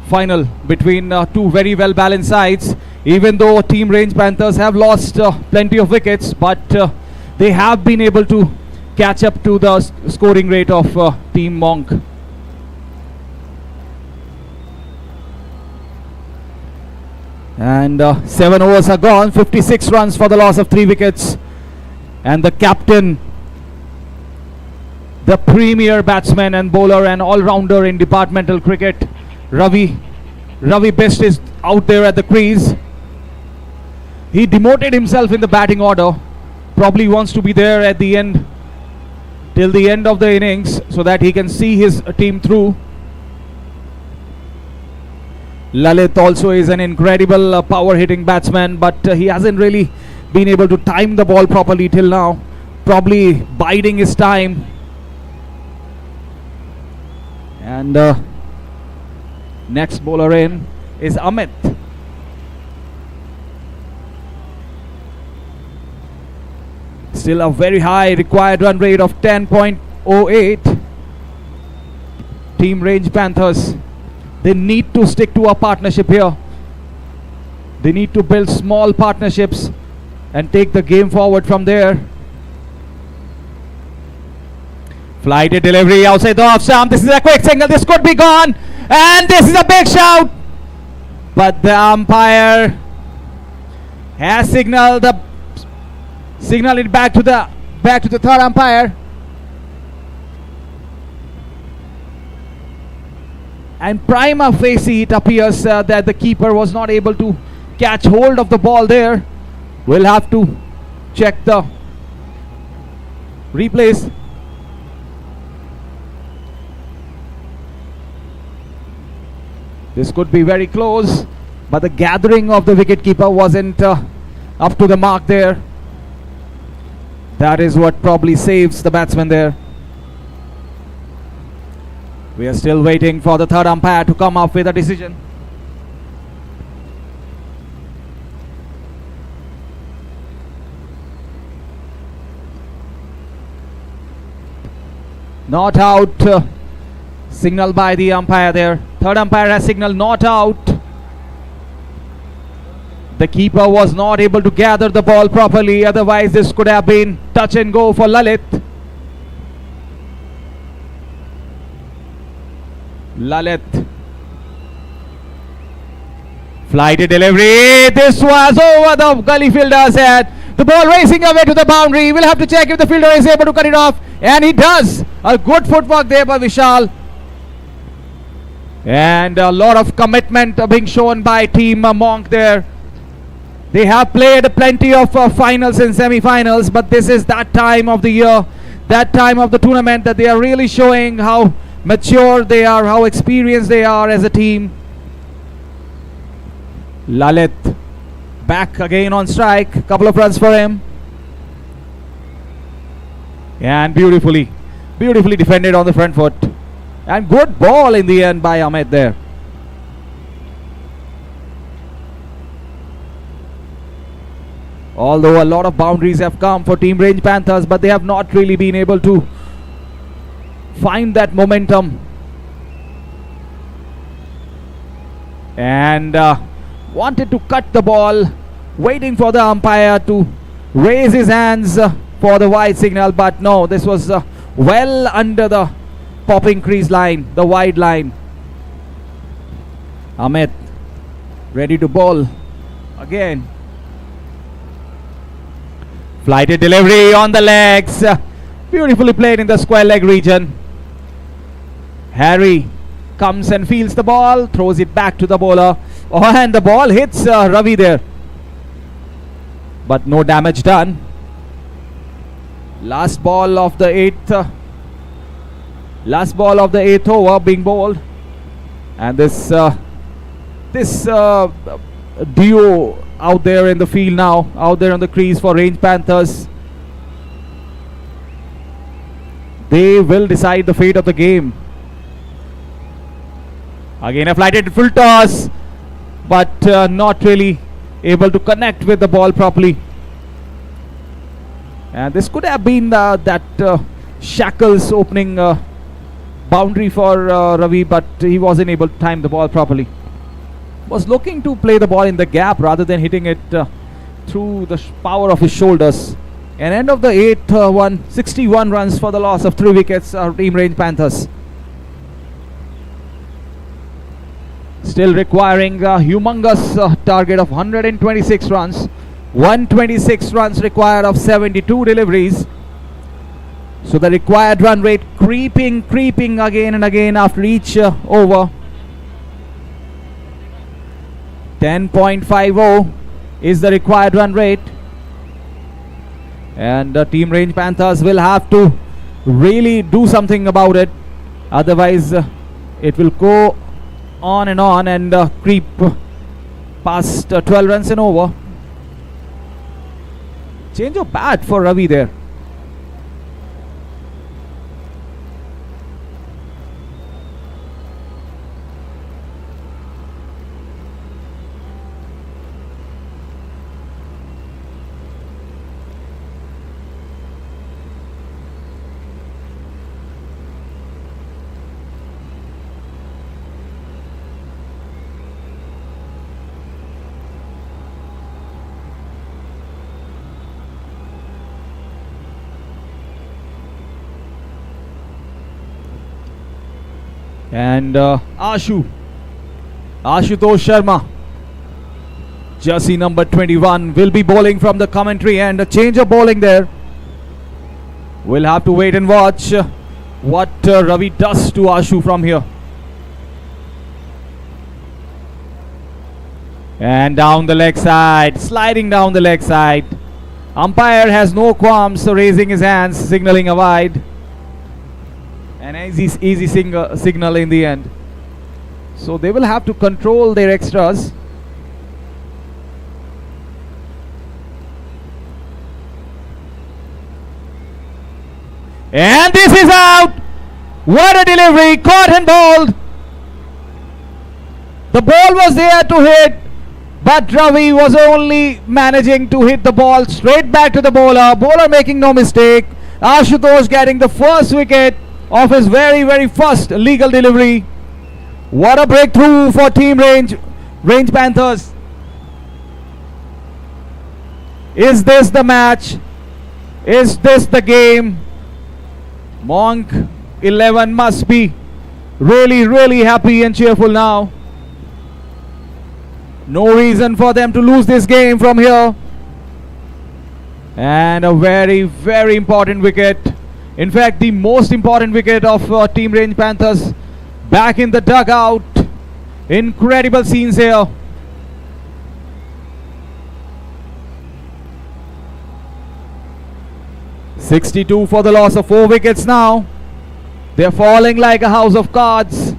final between 2 very well balanced sides. Even though Team Range Panthers have lost plenty of wickets, but they have been able to catch up to the scoring rate of Team Monk. And 7 overs are gone, 56 runs for the loss of 3 wickets. And the captain the premier batsman and bowler and all-rounder in departmental cricket. Ravi Best is out there at the crease. He demoted himself in the batting order. Probably wants to be there at the end, till the end of the innings, so that he can see his team through. Lalit also is an incredible power hitting batsman, but he hasn't really been able to time the ball properly till now. Probably biding his time. And next bowler in is Amit. Still a very high required run rate of 10.08. Team Range Panthers, they need to stick to a partnership here. They need to build small partnerships and take the game forward from there. Flighted delivery outside the off stump. This is a quick single. This could be gone. And this is a big shout. But the umpire has signaled it back to the third umpire. And prima facie it appears that the keeper was not able to catch hold of the ball there. We'll have to check the replays. This could be very close, but the gathering of the wicketkeeper wasn't up to the mark there. That is what probably saves the batsman there. We are still waiting for the third umpire to come up with a decision. Not out, signal by the umpire there. Third umpire has signaled not out. The keeper was not able to gather the ball properly, otherwise this could have been touch and go for Lalit. Flighted delivery. This was over the gully fielder's head. The ball racing away to the boundary. We'll have to check if the fielder is able to cut it off. And he does. A good footwork there by Vishal. And a lot of commitment being shown by Team Monk there. They have played plenty of finals and semi-finals, but this is that time of the year, that time of the tournament that they are really showing how mature they are, how experienced they are as a team. Lalit back again on strike. Couple of runs for him. And beautifully defended on the front foot. And good ball in the end by Amit there. Although a lot of boundaries have come for Team Range Panthers, but they have not really been able to find that momentum. And wanted to cut the ball, waiting for the umpire to raise his hands for the wide signal, but no, this was well under the popping crease line, the wide line. Amit ready to bowl again. Flighted delivery on the legs. Beautifully played in the square leg region. Harry comes and fields the ball, throws it back to the bowler. Oh, and the ball hits Ravi there. But no damage done. Last ball of the eighth over being bowled. And this duo out there in the field now, out there on the crease for Range Panthers. They will decide the fate of the game. Again a flighted full toss, but not really able to connect with the ball properly. And this could have been that Shackles opening boundary for Ravi, but he wasn't able to time the ball properly. Was looking to play the ball in the gap rather than hitting it through the power of his shoulders. And end of the 8th one, 61 runs for the loss of 3 wickets, Team Range Panthers. Still requiring a humongous target of 126 runs. 126 runs required of 72 deliveries. So the required run rate creeping again and again after each over. 10.50 is the required run rate. And Team Range Panthers will have to really do something about it. Otherwise, it will go on and creep past 12 runs and over. Change of bat for Ravi there. And Ashutosh Sharma, jersey number 21, will be bowling from the commentary, and a change of bowling there. We'll have to wait and watch what Ravi does to Ashu from here. And down the leg side, sliding down the leg side. Umpire has no qualms, raising his hands, signaling a wide. An easy signal in the end. So they will have to control their extras. And this is out. What a delivery, caught and bowled. The ball was there to hit, but Ravi was only managing to hit the ball straight back to the bowler. Bowler making no mistake. Ashutosh getting the first wicket of his very first legal delivery. What a breakthrough for Team Range Panthers. Is this the match? Is this the game? Monk 11 must be really happy and cheerful now. No reason for them to lose this game from here. And a very important wicket. In fact, the most important wicket of Team Range Panthers back in the dugout. Incredible scenes here. $62 for the loss of 4 wickets now. They're falling like a house of cards.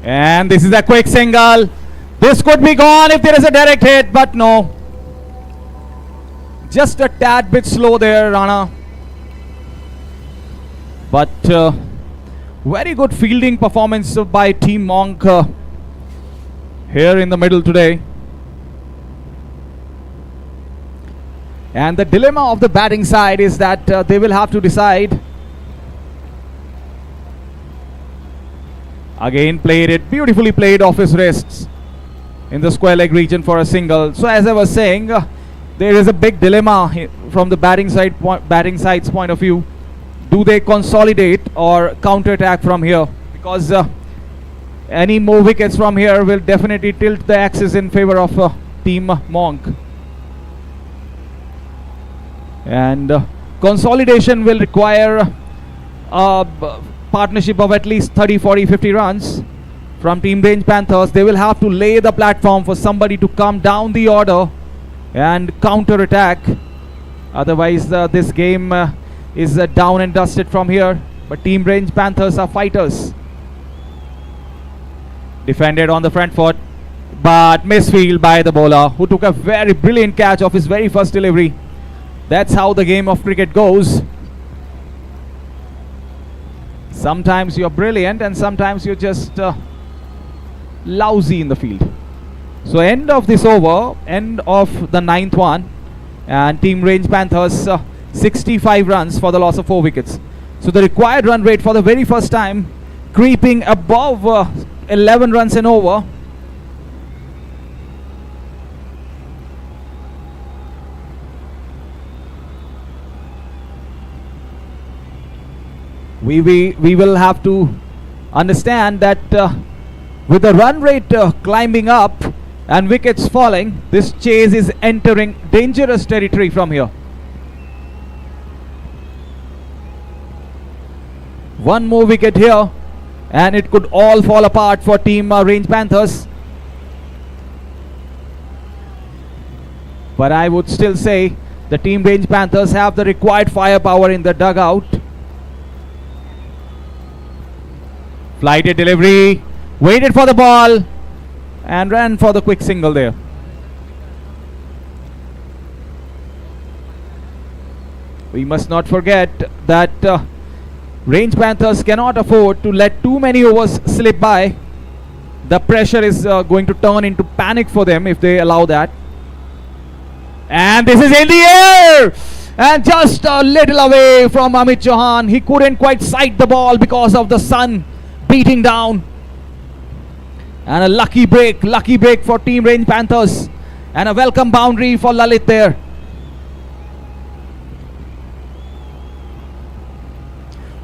And this is a quick single. This could be gone if there is a direct hit, but no. Just a tad bit slow there, Rana. But very good fielding performance by Team Monk here in the middle today. And the dilemma of the batting side is that they will have to decide. Again played it, beautifully played off his wrists in the square leg region for a single. So as I was saying, there is a big dilemma from the batting side's point of view. Do they consolidate or counter-attack from here? Because any more wickets from here will definitely tilt the axis in favor of Team Monk. And consolidation will require a partnership of at least 30, 40, 50 runs from Team Range Panthers. They will have to lay the platform for somebody to come down the order and counter attack. Otherwise, this game is down and dusted from here. But Team Range Panthers are fighters. Defended on the front foot, but misfield by the bowler, who took a very brilliant catch of his very first delivery. That's how the game of cricket goes. Sometimes you're brilliant and sometimes you're just lousy in the field. So end of this over, end of the 9th one, and Team Range Panthers 65 runs for the loss of 4 wickets. So the required run rate for the very first time creeping above 11 runs and over. We will have to understand that with the run rate climbing up and wickets falling, this chase is entering dangerous territory from here. One more wicket here and it could all fall apart for Team Range Panthers. But I would still say the Team Range Panthers have the required firepower in the dugout. Flighted delivery, waited for the ball and ran for the quick single there. We must not forget that Range Panthers cannot afford to let too many overs slip by. The pressure is going to turn into panic for them if they allow that. And this is in the air! And just a little away from Amit Chauhan. He couldn't quite sight the ball because of the sun beating down. And a lucky break for Team Range Panthers. And a welcome boundary for Lalit there.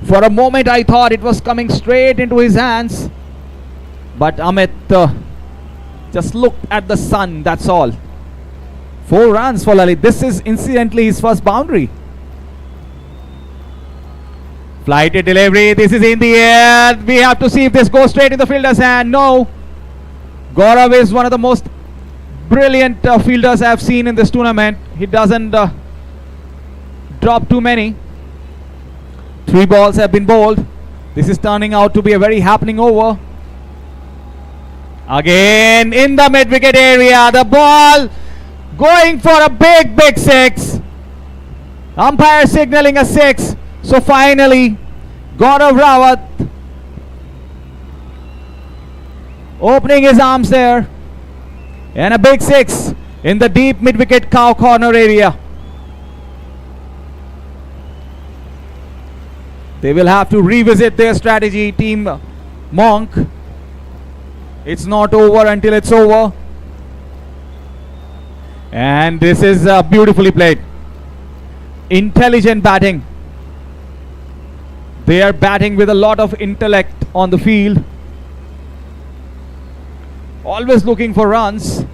For a moment I thought it was coming straight into his hands. But Amit just looked at the sun, that's all. 4 runs for Lalit. This is incidentally his first boundary. Flighted delivery. This is in the air. We have to see if this goes straight in the fielder's hand. No. Gaurav is one of the most brilliant fielders I have seen in this tournament. He doesn't drop too many. 3 balls have been bowled. This is turning out to be a very happening over. Again in the mid-wicket area. The ball going for a big 6. Umpire signaling a 6. So finally, Gaurav Rawat opening his arms there. And a big 6 in the deep mid-wicket cow corner area. They will have to revisit their strategy, Team Monk. It's not over until it's over. And this is beautifully played. Intelligent batting. They are batting with a lot of intellect on the field. Always looking for runs.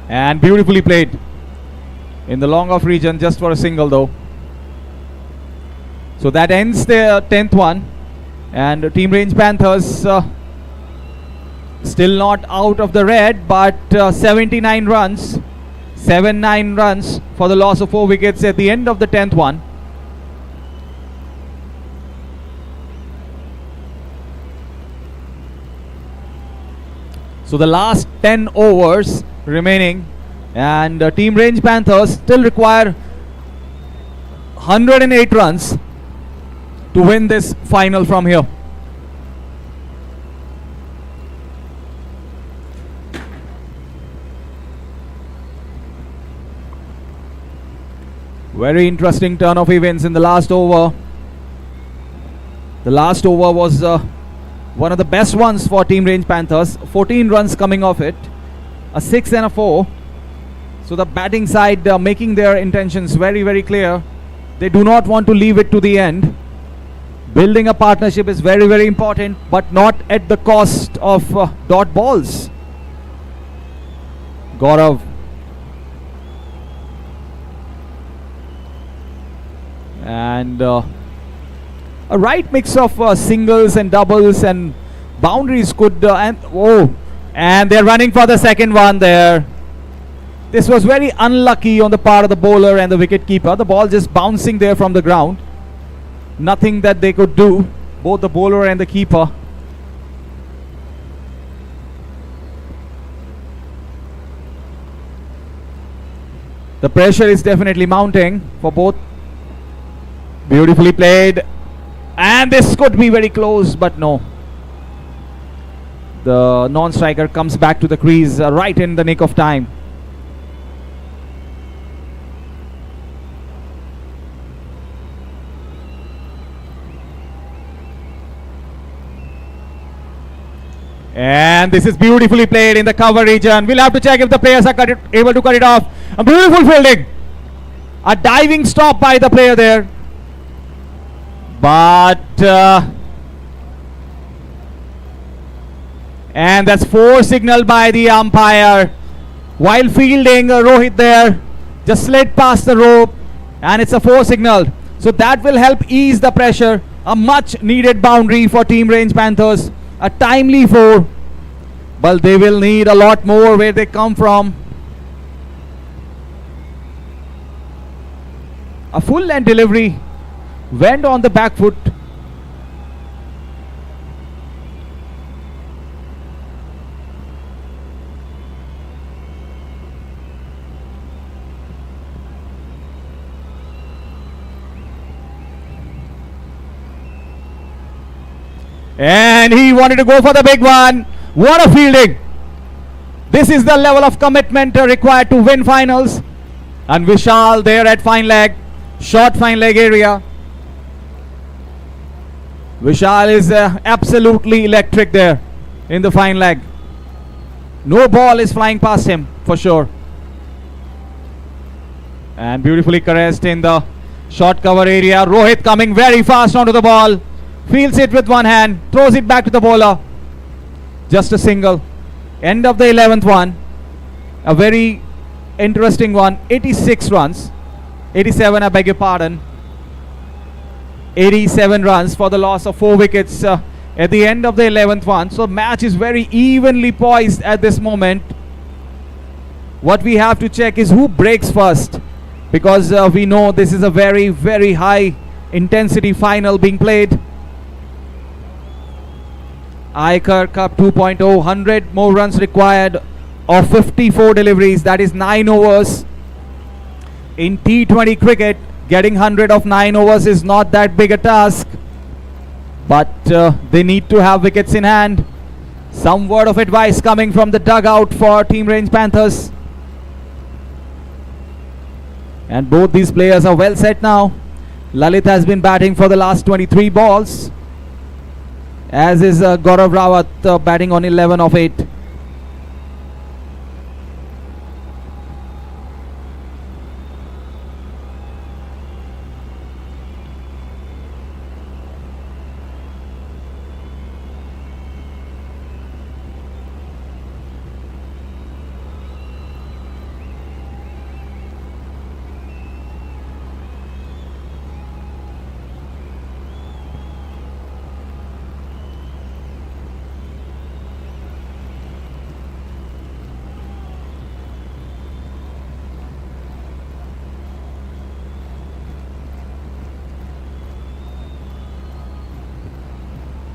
And beautifully played in the long off region, just for a single though. So that ends the 10th one. And Team Range Panthers still not out of the red, but 79 runs. 7-9 runs for the loss of 4 wickets at the end of the 10th one. So the last 10 overs remaining, and Team Range Panthers still require 108 runs to win this final from here. Very interesting turn of events in the last over. The last over was one of the best ones for Team Range Panthers. 14 runs coming off it. A 6 and a 4. So the batting side making their intentions very, very clear. They do not want to leave it to the end. Building a partnership is very, very important, but not at the cost of dot balls. Gaurav. And a right mix of singles and doubles and boundaries could and they're running for the second one there. This was very unlucky on the part of the bowler and the wicket keeper. The ball just bouncing there from the ground. Nothing that they could do, both the bowler and the keeper. The pressure is definitely mounting for both. Beautifully played. And this could be very close, but no. The non-striker comes back to the crease right in the nick of time. And this is beautifully played in the cover region. We'll have to check if the players are able to cut it off. A beautiful fielding. A diving stop by the player there. But and that's 4 signaled by the umpire. While fielding, Rohit there just slid past the rope, and it's a 4 signaled. So that will help ease the pressure. A much needed boundary for Team Range Panthers. A timely 4, but they will need a lot more where they come from. A full length delivery went on the back foot. And he wanted to go for the big one. What a fielding. This is the level of commitment required to win finals. And Vishal there at fine leg, short fine leg area. Vishal is absolutely electric there in the fine leg. No ball is flying past him for sure. And beautifully caressed in the short cover area. Rohit coming very fast onto the ball. Fields it with one hand, throws it back to the bowler. Just a single. End of the 11th one. A very interesting one. 86 runs. 87, I beg your pardon. 87 runs for the loss of 4 wickets at the end of the 11th one. So match is very evenly poised at this moment. What we have to check is who breaks first, because we know this is a very, very high intensity final being played. Aaykar Cup 2.0, 100 more runs required of 54 deliveries. That is 9 overs. In T20 cricket, getting 100 of 9 overs is not that big a task. But they need to have wickets in hand. Some word of advice coming from the dugout for Team Range Panthers. And both these players are well set now. Lalit has been batting for the last 23 balls. As is Gaurav Rawat batting on 11 of 8.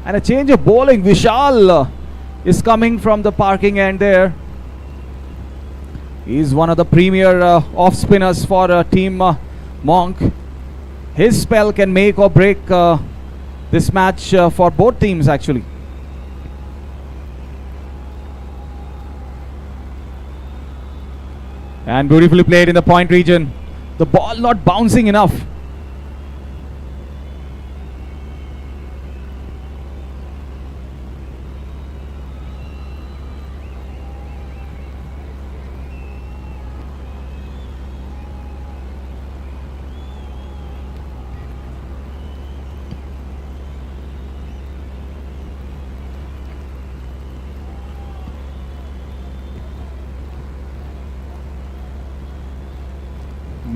And a change of bowling. Vishal is coming from the parking end there. He's one of the premier off spinners for Team Monk. His spell can make or break this match for both teams actually. And beautifully played in the point region. The ball not bouncing enough.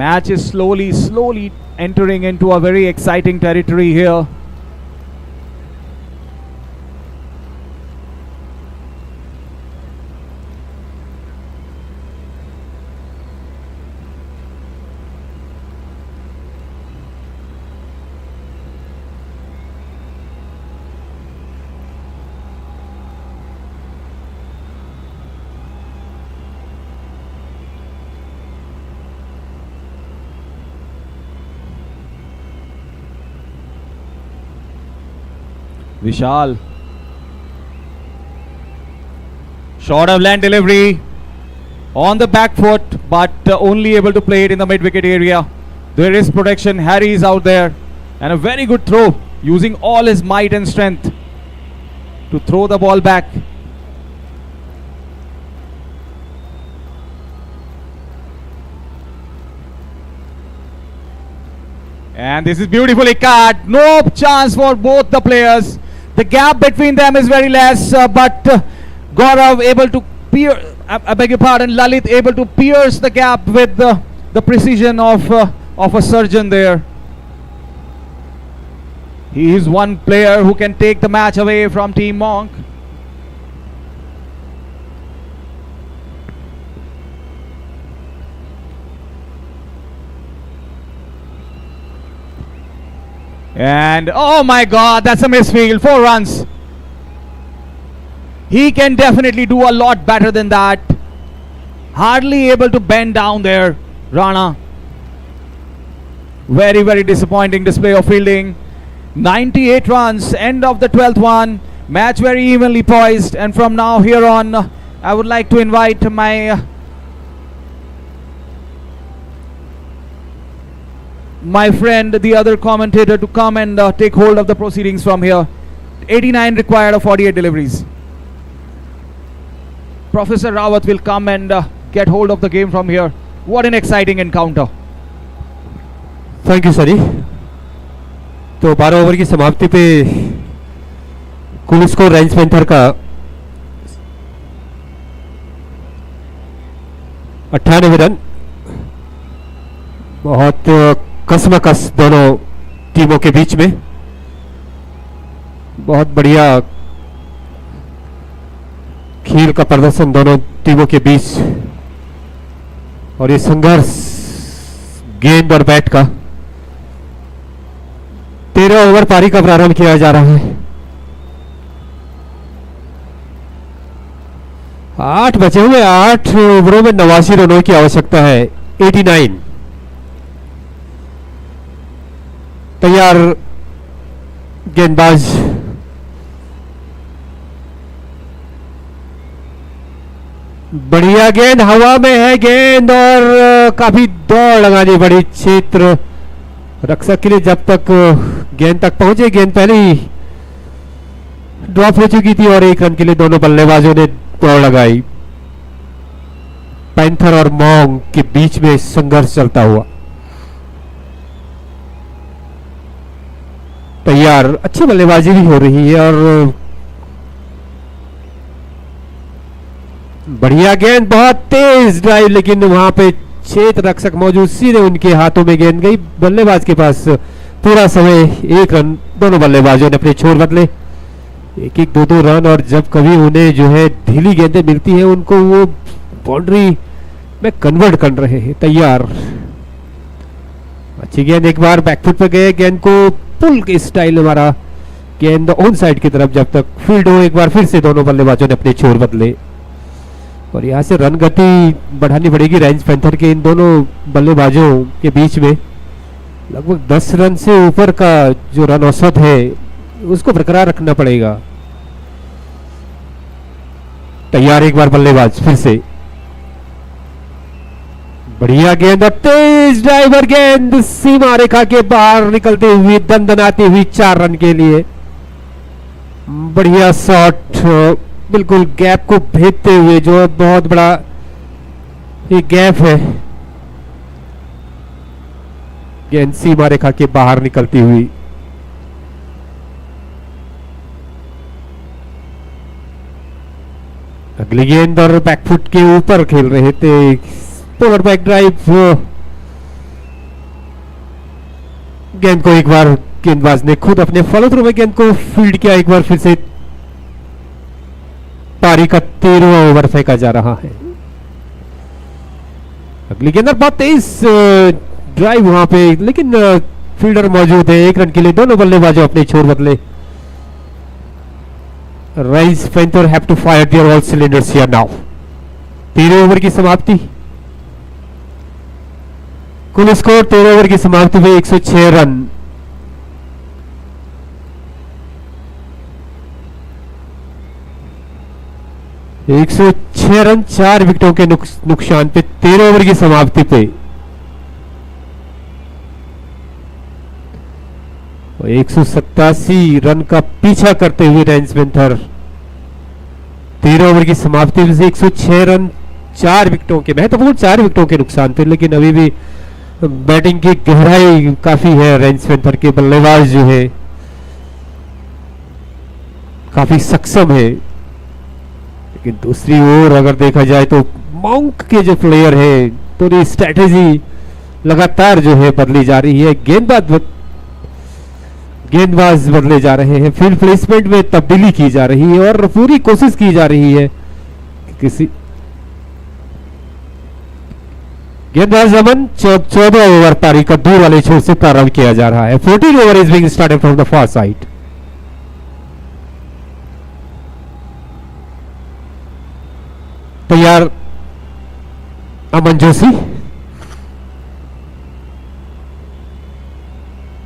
Match is slowly entering into a very exciting territory here. Vishal. Short of land delivery on the back foot, but only able to play it in the mid-wicket area. There is protection. Harry is out there. And a very good throw, using all his might and strength to throw the ball back. And this is beautifully cut. No chance for both the players. The gap between them is very less, but Gaurav able to pierce, I beg your pardon, Lalit able to pierce the gap with the precision of a surgeon there. He is one player who can take the match away from Team Monk. And oh my God, that's a misfield. 4 runs. He can definitely do a lot better than that. Hardly able to bend down there, Rana. Very disappointing display of fielding. 98 runs, end of the 12th one. Match very evenly poised, and from now here on, I would like to invite my friend, the other commentator, to come and take hold of the proceedings from here. 89 required of 48 deliveries. Professor Rawat will come and get hold of the game from here. What an exciting encounter. Thank you सरी. तो 12 over की समाप्ति पे कुल score range panther का 98 run. बहुत कसमकस दोनों टीमों के बीच में. बहुत बढ़िया खेल का प्रदर्शन दोनों टीमों के बीच, और ये संघर्ष गेंद और बैट का. 13 ओवर पारी का प्रारंभ किया जा रहा है. 8 बचे हुए. 8 ओवरों में 89 रनों की आवश्यकता है. 89 तैयार गेंदबाज. बढ़िया गेंद, हवा में है गेंद, और काफी दौड़ लगानी पड़ी क्षेत्र रक्षक के लिए. जब तक गेंद तक पहुंचे, गेंद पहले ही ड्रॉप हो चुकी थी, और 1 रन के लिए दोनों बल्लेबाजों ने दौड़ लगाई. पैंथर और मॉन्ग के बीच में संघर्ष चलता हुआ. तैयार, अच्छी बल्लेबाजी भी हो रही है, और बढ़िया गेंद, बहुत तेज ड्राइव, लेकिन वहां पे क्षेत्र रक्षक मौजूद, सीधे उनके हाथों में गेंद गई. बल्लेबाज के पास पूरा समय. 1 रन. दोनों बल्लेबाजों ने अपने छोर बदले. 1-1, 2-2 रन, और जब कभी उन्हें जो है ढीली गेंदें मिलती हैं, उनको वो बाउंड्री में कन्वर्ट कर रहे हैं. तैयार, अच्छी गेंद. एक बार बैकफुट पे गए, गेंद को पुल के स्टाइल में मारा. गेंद ऑन साइड की तरफ जब तक फील्ड हो. एक बार फिर से दोनों बल्लेबाजों ने अपने छोर बदले, और यहाँ से रन गति बढ़ानी पड़ेगी रेंज पैंथर के इन दोनों बल्लेबाजों के बीच में. लगभग 10 रन से ऊपर का जो रन औसत है, उसको बरकरार रखना पड़ेगा. तैयार, एक बार बल्लेबाज फिर से. बढ़िया गेंद, और तेज ड्राइवर गेंद सीमा रेखा के बाहर निकलती हुई, दंदनाती हुई 4 रन के लिए. बढ़िया शॉट, बिल्कुल गैप को भेदते हुए, जो बहुत बड़ा ये गैप है. गेंद सीमा रेखा के बाहर निकलती हुई. अगली गेंद, और बैकफुट के ऊपर खेल रहे थे. पोलर बैक ड्राइव गेंद को एक बार गेंदबाज ने खुद अपने फॉलो थ्रू में गेंद को फील्ड किया। एक बार फिर से पारी का 13वां ओवर फेंका जा रहा है। अगली गेंद बहुत तेज ड्राइव वहां पे, लेकिन फील्डर मौजूद है। 1 रन के लिए दोनों बल्लेबाजों अपने छोर बदले। Rise panther have to fire their all cylinders here now. 13 over की समाप्ति। कुल स्कोर 13 ओवर की समाप्ति में 106 रन। एक सौ 6 रन 4 विकेटों के नुकसान पे 13 ओवर की समाप्ति पे 187 रन का पीछा करते हुए राइज पैंथर 13 ओवर की समाप्ति से 106 रन 4 विकेटों के, महत्वपूर्ण 4 विकेटों के नुकसान पे। लेकिन अभी भी बैटिंग की गहराई काफी है। राइज पैंथर के बल्लेबाज जो है काफी सक्षम है। लेकिन दूसरी ओर अगर देखा जाए तो मॉन्क के जो प्लेयर है तो स्ट्रेटेजी लगातार जो है बदली जा रही है। गेंदबाज बदले जा रहे हैं, फील्ड प्लेसमेंट में तब्दीली की जा रही है और पूरी कोशिश की जा रही है कि किसी गेंदबाज अमन 14 ओवर पारी का दूर वाले छोर से प्रारंभ किया जा रहा है। 14 over is being started from the far side. तैयार अमन जोशी,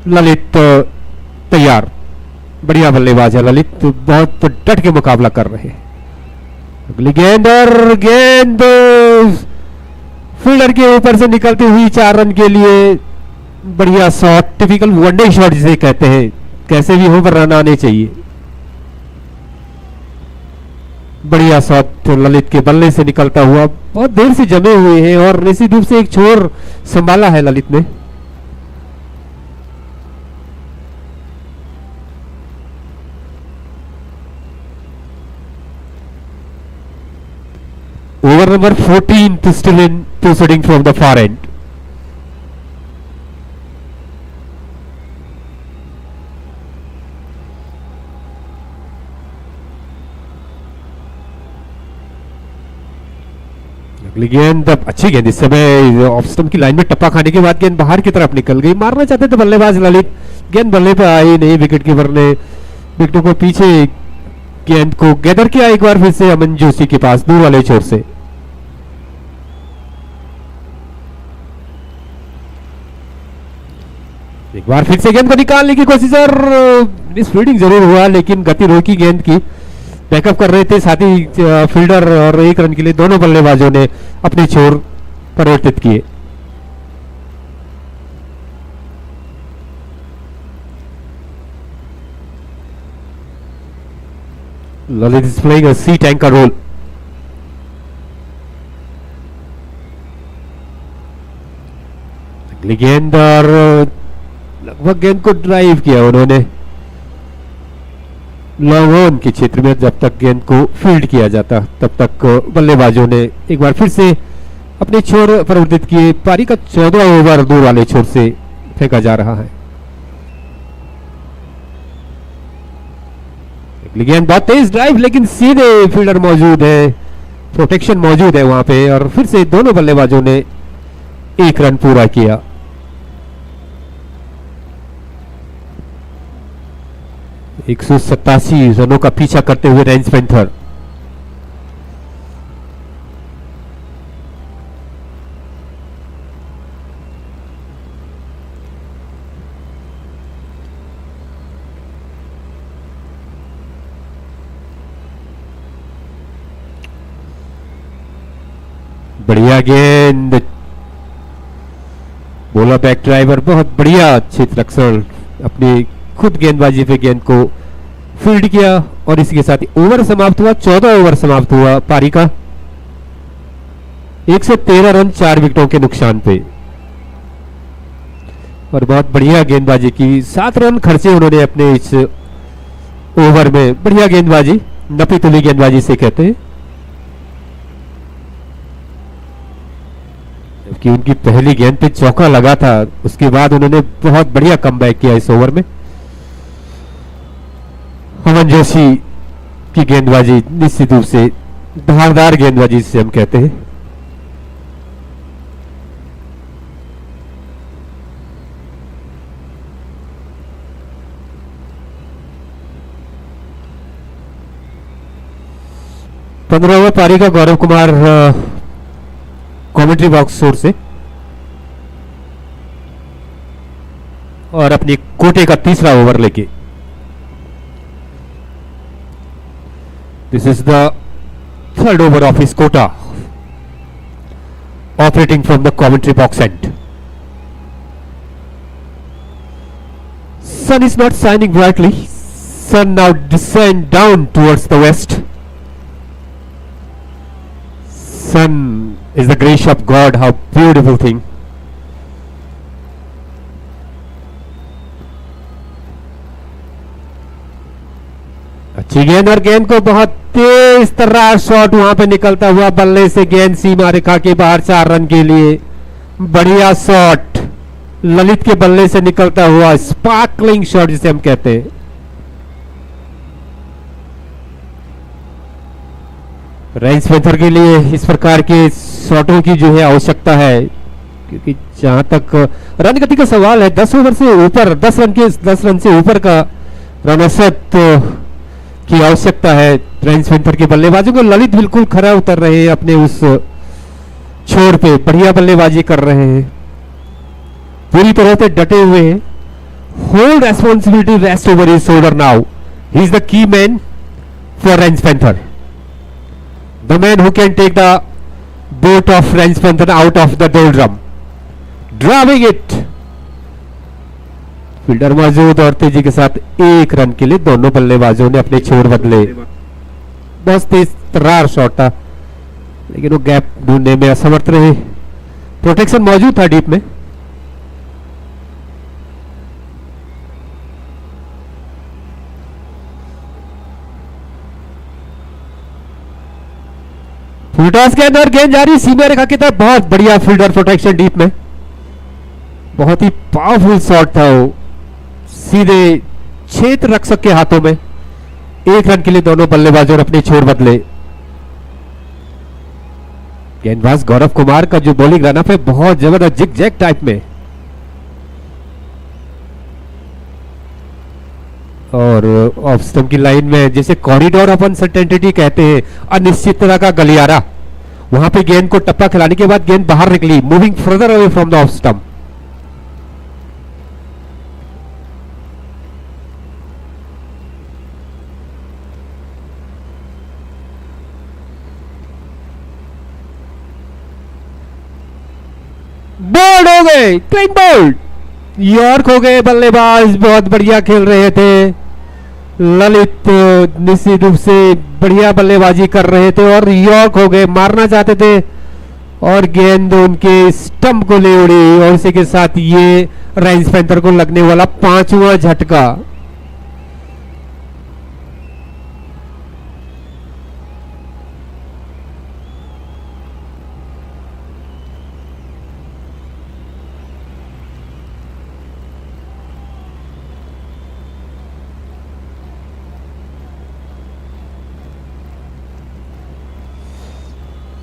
ललित तैयार। बढ़िया बल्लेबाज है ललित, बहुत डट के मुकाबला कर रहे हैं। अगली गेंद और गेंद फील्डर के ऊपर से निकलती हुई 4 रन के लिए। बढ़िया शॉट, टिपिकल वनडे शॉट जिसे कहते हैं, कैसे भी हो पर रन आने चाहिए। बढ़िया शॉट ललित के बल्ले से निकलता हुआ, बहुत देर से जमे हुए हैं और निश्चित रूप से एक छोर संभाला है ललित ने। Over number 14 to still in proceeding from the far end. अगली गेंद, अच्छी गेंद इस समय ऑफ स्टंप की लाइन में टप्पा खाने के बाद गेंद बाहर की तरफ निकल गई। मारना चाहते थे बल्लेबाज ललित, गेंद बल्ले पर आई नहीं। विकेट कीपर ने विकेटों को पीछे गेंद को गैदर किया एक बार फिर से अमन जोशी के पास दूर वाले छोर से। एक बार फिर से गेंद को निकालने की कोशिश और मिस फील्डिंग जरूर हुआ, लेकिन गति रोकी गेंद की। बैकअप कर रहे थे साथी फील्डर और 1 रन के लिए दोनों बल्लेबाजों ने अपने छोर परिवर्तित किए। Lalit is playing a sheet anchor role. अगली गेंद और लगभग गेंद को ड्राइव किया उन्होंने लॉन्ग ऑन के क्षेत्र में। जब तक गेंद को फील्ड किया जाता तब तक बल्लेबाजों ने एक बार फिर से अपने छोर परिवर्तित किए। पारी का 14वां ओवर दूर वाले छोर से फेंका जा रहा है। गेंद बहुत तेज ड्राइव, लेकिन सीधे फील्डर मौजूद है, प्रोटेक्शन मौजूद है वहां पे और फिर से दोनों बल्लेबाजों ने 1 रन पूरा किया। एक 187 रनों का पीछा करते हुए राइज पैंथर। बढ़िया गेंद, बोला बैक ड्राइवर, बहुत बढ़िया क्षेत्र रक्षण, अपनी खुद गेंदबाजी पे गेंद को फील्ड किया और इसके साथ ही ओवर समाप्त हुआ। 14 ओवर समाप्त हुआ पारी का 113 रन 4 विकेटों के नुकसान पे और बहुत बढ़िया गेंदबाजी की। 7 रन खर्चे उन्होंने अपने इस ओवर में। बढ़िया गेंदबाजी, नपी तुली गेंदबाजी से कहते हैं। कि उनकी पहली गेंद पे चौका लगा था, उसके बाद उन्होंने बहुत बढ़िया कमबैक किया इस ओवर में। अमन जोशी की गेंदबाजी निश्चित रूप से धारदार गेंदबाजी जिसे हम कहते हैं। पंद्रह ओवर पारी का गौरव कुमार कमेंट्री बॉक्स शोर से, और अपनी कोटे का तीसरा ओवर लेके। This is the third over of his quota, operating from the commentary box end. Sun is not shining brightly. Sun now descend down towards the west. Sun is the grace of God. How beautiful thing. अच्छी गेंद, और गेंद को बहुत तेज तर्रार shot वहां पे निकलता हुआ बल्ले से गेंद सीमा रेखा के बाहर 4 रन के लिए। बढ़िया शॉट, ललित के बल्ले से निकलता हुआ स्पार्कलिंग शॉट जिसे हम कहते हैं। रेंज पैंथर के लिए इस प्रकार के शॉटों की जो है आवश्यकता है, क्योंकि जहां तक रन गति का सवाल है, 10 ओवर से ऊपर 10 रन से ऊपर का रन औसत की आवश्यकता है रेंज पैंथर के बल्लेबाजों को। ललित बिल्कुल खरा उतर रहे हैं अपने उस छोर पे, बढ़िया बल्लेबाजी कर रहे हैं, पूरी तरह से डटे हुए हैं। Whole responsibility rest over his shoulder now. He is the key man for Range Panther, the man who can take the boat of Range Panther out of the doldrum, driving it. Fielder मौजूद और तेजी के साथ 1 run के लिए दोनों बल्लेबाजों ने अपने छोर बदले। बहुत तेज तर्रार शॉट था, लेकिन वो गैप ढूंढने में असमर्थ रहे। प्रोटेक्शन मौजूद था डीप में। फुलटॉस के अंदर गेंद जारी सीमा रेखा की तरफ। बहुत बढ़िया फील्डर प्रोटेक्शन डीप में, बहुत ही पावरफुल शॉट था वो, सीधे क्षेत्र रक्षक के हाथों में। 1 रन के लिए दोनों बल्लेबाजों ने अपने छोर बदले। गेंदबाज गौरव कुमार का जो बॉलिंग रनअप है बहुत जबरदस्त जिग जैग टाइप में, और ऑफ स्टंप की लाइन में जैसे कॉरिडोर ऑफ अनसर्टेनिटी कहते हैं, अनिश्चितता का गलियारा, वहां पे गेंद को टप्पा खिलाने के बाद गेंद बाहर निकली, moving further away from the off stump. Bowled हो गए, क्लीन बोल्ड, यॉर्क हो गए बल्लेबाज, बहुत बढ़िया खेल रहे थे। ललित निश्चित रूप से बढ़िया बल्लेबाजी कर रहे थे और यॉर्क हो गए, मारना चाहते थे और गेंद उनके स्टंप को ले उड़ी, और इसी के साथ ये रेंज पैंथर को लगने वाला 5वां झटका।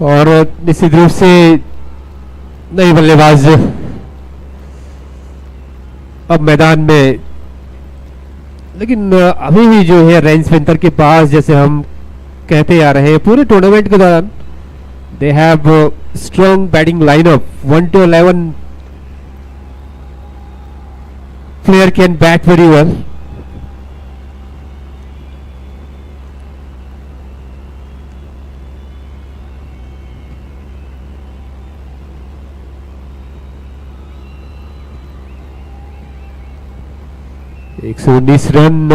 और निश्चित रूप से नई बल्लेबाज अब मैदान में, लेकिन अभी भी जो है रेंज पैंथर के पास, जैसे हम कहते आ रहे हैं पूरे टूर्नामेंट के दौरान, they have strong batting lineup. 1 to 11 player can bat very well. एक 119 रन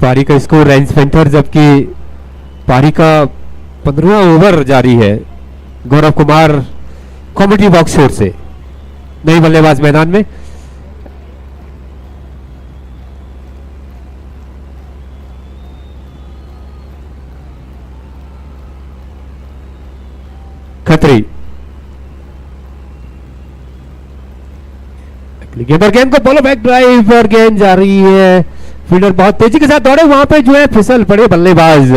पारी का स्कोर रेंज पैंथर, जबकि पारी का 15वां ओवर जारी है। गौरव कुमार कॉमेडी बॉक्स शोर से, नई बल्लेबाज मैदान में। खतरी गेंद और गेंद को बॉल बैक ड्राइव और गेंद जा रही है, फील्डर बहुत तेजी के साथ दौड़े, वहां पे जो है फिसल पड़े बल्लेबाज।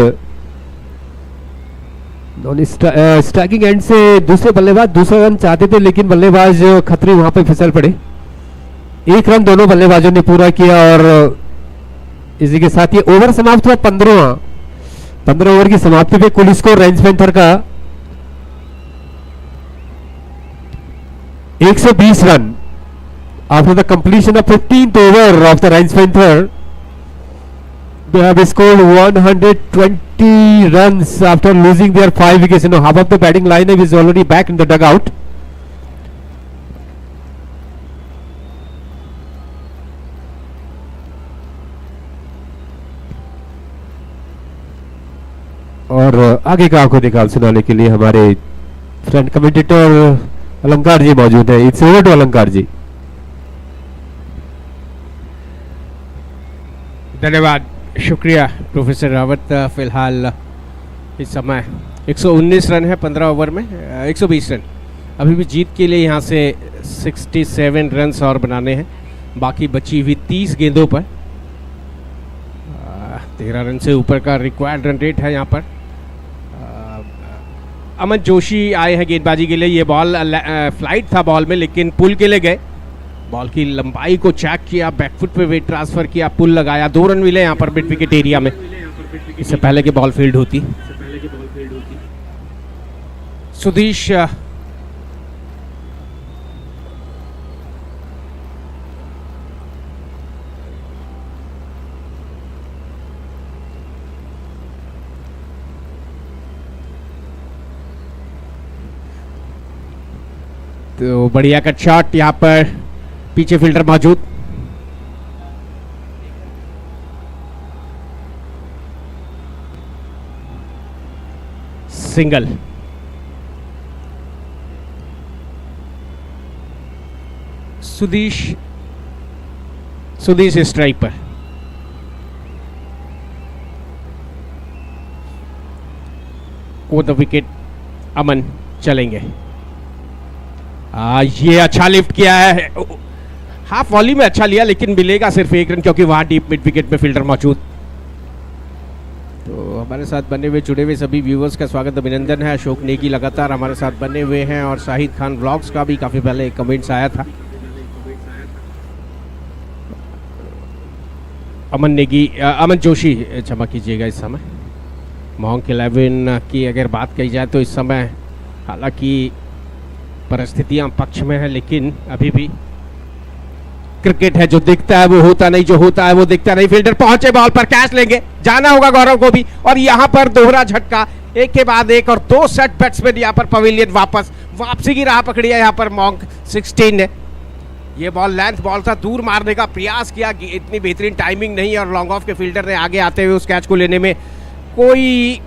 स्ट्राइकिंग एंड से दूसरे बल्लेबाज दूसरा रन चाहते थे, लेकिन बल्लेबाज खतरे वहां पे फिसल पड़े। एक रन दोनों बल्लेबाजों ने पूरा किया और इसी के साथ ये ओवर समाप्त हुआ। 15 ओवर की समाप्ति पे कुल स्कोर रेंज पैंथर का 120 run. After the completion of 15th over of the Range Panther, they have scored 120 runs after losing their 5 wickets. You know, half of the batting lineup is already back in the dugout. और आगे का आंखों देखा सुनाने के लिए हमारे friend commentator अलंकार जी मौजूद है। इट्स ओवर टू अलंकार जी। धन्यवाद, शुक्रिया प्रोफेसर रावत। फिलहाल इस समय 119 रन है 15 ओवर में, 120 रन। अभी भी जीत के लिए यहाँ से 67 रन और बनाने हैं, बाकी बची हुई 30 गेंदों पर 13 रन से ऊपर का रिक्वायर्ड रन रेट है यहाँ पर। अमन जोशी आए हैं गेंदबाजी के लिए। ये बॉल फ्लाइट था बॉल में, लेकिन पुल के लिए गए। बॉल की लंबाई को चेक किया, बैकफुट पे वेट ट्रांसफर किया, पुल लगाया, 2 रन मिले यहाँ पर मिड विकेट एरिया में। इससे पहले कि बॉल फील्ड होती सुधीश तो बढ़िया कट शॉट, यहाँ पर पीछे फील्डर मौजूद। सिंगल, सुधीश स्ट्राइक पर। वो द विकेट अमन चलेंगे। ये अच्छा लिफ्ट किया है, हाफ वॉली में अच्छा लिया, लेकिन मिलेगा सिर्फ 1 रन क्योंकि वहां डीप मिड विकेट में फील्डर मौजूद। तो हमारे साथ बने हुए जुड़े हुए सभी व्यूवर्स का स्वागत अभिनंदन है। अशोक नेगी लगातार हमारे साथ बने हुए हैं और शाहिद खान व्लॉग्स का भी काफ़ी पहले कमेंट्स आया था। अमन जोशी क्षमा कीजिएगा। इस समय मॉन्क 11 की अगर बात कही जाए तो इस समय हालांकि परिस्थितियां पक्ष में है, लेकिन अभी भी क्रिकेट है, जो दिखता है वो होता नहीं, जो होता है वो दिखता नहीं। फील्डर पहुंचे बॉल पर, कैच लेंगे, जाना होगा गौरव को भी। और यहां पर दोहरा झटका, एक के बाद एक, और 2 सेट बैट्समैन यहां पर पवेलियन वापसी की राह पकड़ी है। यहां पर मॉन्क 16 ने ये बॉल लेंथ बॉल था, दूर मारने का प्रयास किया, इतनी बेहतरीन टाइमिंग नहीं, और लॉन्ग ऑफ के फील्डर ने आगे आते हुए उस कैच को लेने में कोई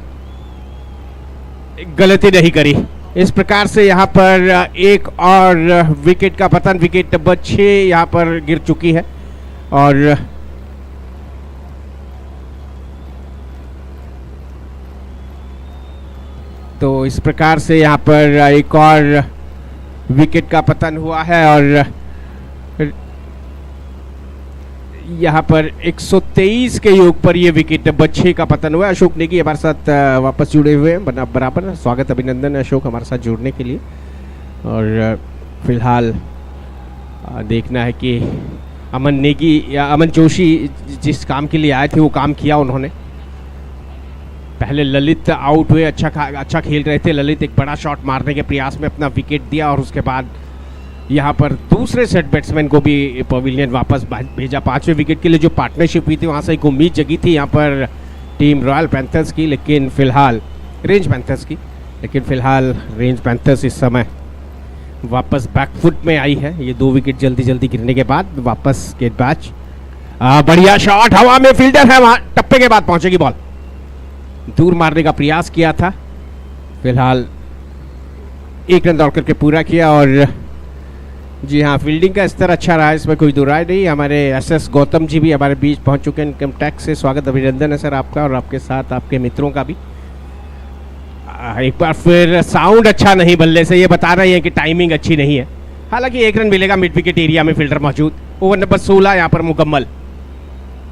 गलती नहीं करी। इस प्रकार से यहाँ पर एक और विकेट का पतन, विकेट नंबर 6 यहाँ पर गिर चुकी है। और तो इस प्रकार से यहाँ पर एक और विकेट का पतन हुआ है और यहाँ पर 123 के योग पर ये विकेट नंबर 6 का पतन हुआ है। अशोक नेगी हमारे साथ वापस जुड़े हुए हैं बराबर। स्वागत अभिनंदन है अशोक हमारे साथ जुड़ने के लिए। और फिलहाल देखना है कि अमन नेगी या अमन जोशी जिस काम के लिए आए थे वो काम किया उन्होंने। पहले ललित आउट हुए, अच्छा खेल रहे थे ललित, एक बड़ा शॉट मारने के प्रयास में अपना विकेट दिया, और उसके बाद यहाँ पर दूसरे सेट बैट्समैन को भी पवेलियन वापस भेजा 5वें विकेट के लिए। जो पार्टनरशिप हुई थी वहाँ से एक उम्मीद जगी थी यहाँ पर टीम रॉयल पैंथर्स की, लेकिन फिलहाल रेंज पैंथर्स इस समय वापस बैकफुट में आई है। ये 2 विकेट जल्दी गिरने के बाद वापस गेंदबाज, बढ़िया शॉट, हवा में फील्डर है, वहाँ टप्पे के बाद पहुंचेगी बॉल, दूर मारने का प्रयास किया था। फिलहाल 1 रन दौड़ करके पूरा किया। और जी हाँ, फील्डिंग का स्तर अच्छा रहा है, इसमें कोई दो राय नहीं। हमारे एसएस गौतम जी भी हमारे बीच पहुंच चुके हैं इनकम टैक्स से। स्वागत अभिनंदन है सर आपका, और आपके साथ आपके मित्रों का भी। एक बार फिर साउंड अच्छा नहीं बल्ले से, ये बता रहे हैं कि टाइमिंग अच्छी नहीं है। हालांकि 1 रन मिलेगा, मिड विकेट एरिया में फील्डर मौजूद। ओवर नंबर 16 यहाँ पर मुकम्मल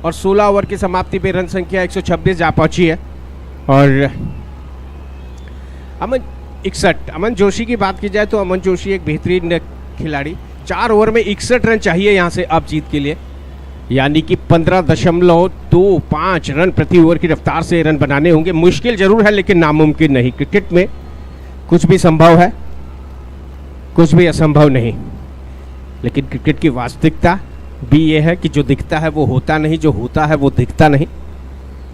और 16 ओवर की समाप्ति पे रन संख्या 126 जा पहुंची है। और अमन जोशी की बात की जाए तो अमन जोशी एक बेहतरीन खिलाड़ी, 4 ओवर में 61 रन चाहिए यहाँ से अब जीत के लिए, यानी कि 15.25 रन प्रति ओवर की रफ्तार से रन बनाने होंगे। मुश्किल जरूर है लेकिन नामुमकिन नहीं। क्रिकेट में कुछ भी संभव है, कुछ भी असंभव नहीं, लेकिन क्रिकेट की वास्तविकता भी ये है कि जो दिखता है वो होता नहीं, जो होता है वो दिखता नहीं।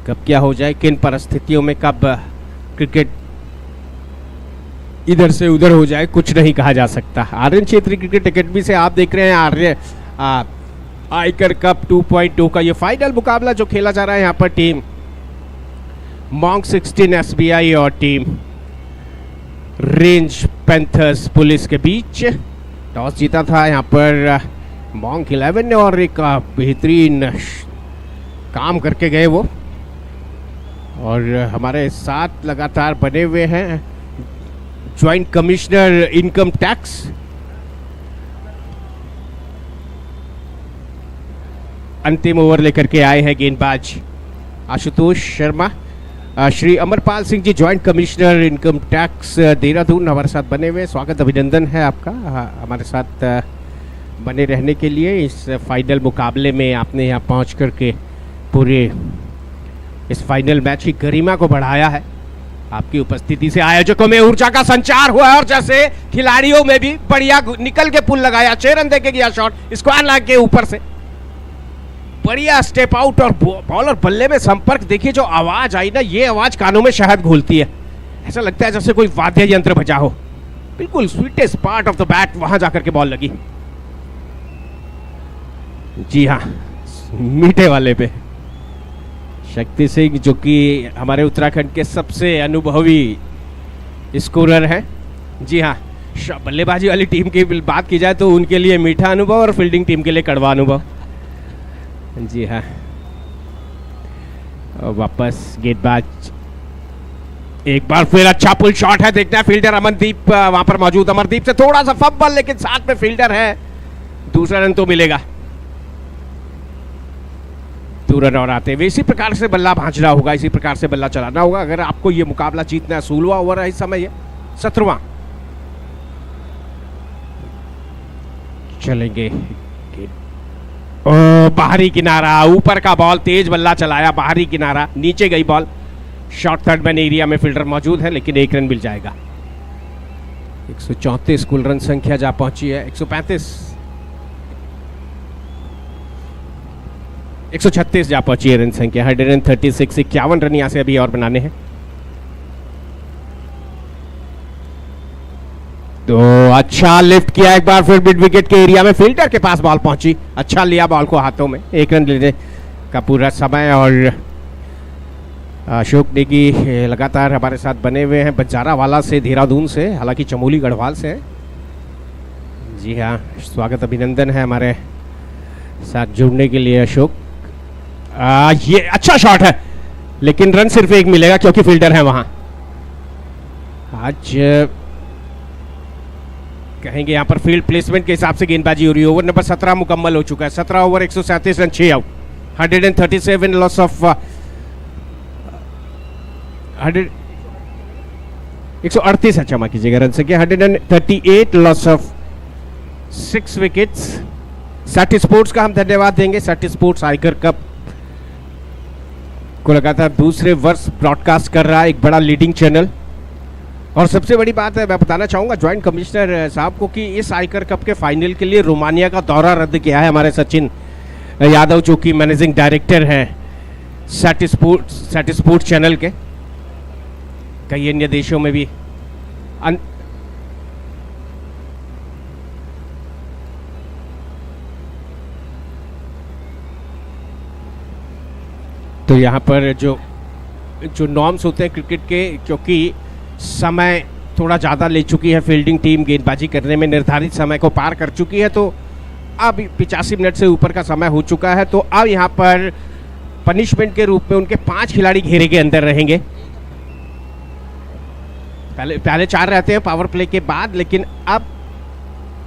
कब क्या हो जाए, किन परिस्थितियों में कब क्रिकेट इधर से उधर हो जाए, कुछ नहीं कहा जा सकता। आर्यन क्षेत्रीय क्रिकेट अकेडमी से आप देख रहे हैं आयकर कप 2.2 का ये फाइनल मुकाबला जो खेला जा रहा है। यहाँ पर टीम मॉन्क 16 SBI और टीम रेंज पैंथर्स पुलिस के बीच। टॉस जीता था यहाँ पर मॉन्क 11 ने और एक बेहतरीन काम करके गए वो। और हमारे साथ लगातार बने हुए हैं ज्वाइंट कमिश्नर इनकम टैक्स अंतिम ओवर लेकर के आए हैं गेंदबाज Ashutosh Sharma. Shri Amarpal Singh ji joint commissioner income tax Dehradun हमारे साथ बने हुए। स्वागत अभिनंदन है आपका हमारे साथ बने रहने के लिए। इस फाइनल मुकाबले में आपने यहाँ पहुँच करके पूरे इस फाइनल मैच की गरिमा को बढ़ाया है। आपकी उपस्थिति से आयोजकों में ऊर्जा का संचार हुआ है और जैसे खिलाड़ियों में भी बढ़िया निकल के पुल लगाया, 6 रन देके गया शॉट स्क्वायर लाइन के ऊपर से, बढ़िया स्टेप आउट और बॉल और बल्ले में संपर्क। देखिए जो आवाज आई ना, ये आवाज कानों में शहद घोलती है, ऐसा लगता है जैसे कोई वाद्य यंत्र बजा हो। बिल्कुल sweetest part of the bat वहां जाकर के बॉल लगी। जी हाँ, मीठे वाले पे शक्ति सिंह जो कि हमारे उत्तराखंड के सबसे अनुभवी स्कोरर हैं। जी हाँ, बल्लेबाजी वाली टीम की बात की जाए तो उनके लिए मीठा अनुभव और फील्डिंग टीम के लिए कड़वा अनुभव। जी हाँ, वापस गेंदबाज एक बार फिर अच्छा पुल शॉट है। देखना है फील्डर अमनदीप वहां पर मौजूद। अमरदीप से थोड़ा सा फंबल, लेकिन साथ में फील्डर है, दूसरा रन तो मिलेगा। 2 रन और आते हुए इसी प्रकार से बल्ला भांजना होगा, इसी प्रकार से बल्ला चलाना होगा अगर आपको ये मुकाबला जीतना है। 16वां ओवर है इस समय, ये 17वां चलेंगे। बाहरी किनारा, ऊपर का बॉल, तेज बल्ला चलाया, बाहरी किनारा, नीचे गई ball. Short third man area में फील्डर मौजूद है लेकिन 1 रन मिल जाएगा। 134 कुल रन संख्या जा पहुंची है। 136 जा पहुंची है रन संख्या। 136, 51 रन यहां से अभी और बनाने हैं। तो अच्छा लिफ्ट किया एक बार फिर मिड विकेट के एरिया में, फील्डर के पास बॉल पहुंची, अच्छा लिया बॉल को हाथों में। 1 रन लेने का पूरा समय। और अशोक नेगी लगातार हमारे साथ बने हुए हैं बंजारा वाला से, देहरादून से, हालांकि चमोली गढ़वाल से है। जी हाँ, स्वागत अभिनंदन है हमारे साथ जुड़ने के लिए अशोक। ये अच्छा शॉट है लेकिन रन सिर्फ 1 मिलेगा क्योंकि फील्डर है वहां। आज कहेंगे यहाँ पर फील्ड प्लेसमेंट के हिसाब से गेंदबाजी हो रही है। ओवर नंबर 17 मुकम्मल हो चुका है। 17 over 137 run, 6 out, 137 loss of 138 क्षमा कीजिएगा रन संख्या, 138 लॉस ऑफ 6 विकेट्स। सैटी स्पोर्ट्स का हम धन्यवाद देंगे। सैटी स्पोर्ट्स आयकर कप को लगातार दूसरे वर्ष ब्रॉडकास्ट कर रहा है, एक बड़ा लीडिंग चैनल। और सबसे बड़ी बात है, मैं बताना चाहूँगा ज्वाइंट कमिश्नर साहब को कि इस आयकर कप के फाइनल के लिए रोमानिया का दौरा रद्द किया है हमारे सचिन यादव जो कि मैनेजिंग डायरेक्टर हैं सैटी स्पोर्ट्स चैनल के। कई अन्य देशों में भी तो यहाँ पर जो नॉर्म्स होते हैं क्रिकेट के, क्योंकि समय थोड़ा ज़्यादा ले चुकी है फील्डिंग टीम, गेंदबाजी करने में निर्धारित समय को पार कर चुकी है, तो अब 85 मिनट से ऊपर का समय हो चुका है। तो अब यहाँ पर पनिशमेंट के रूप में उनके 5 खिलाड़ी घेरे के अंदर रहेंगे। पहले 4 रहते हैं पावर प्ले के बाद, लेकिन अब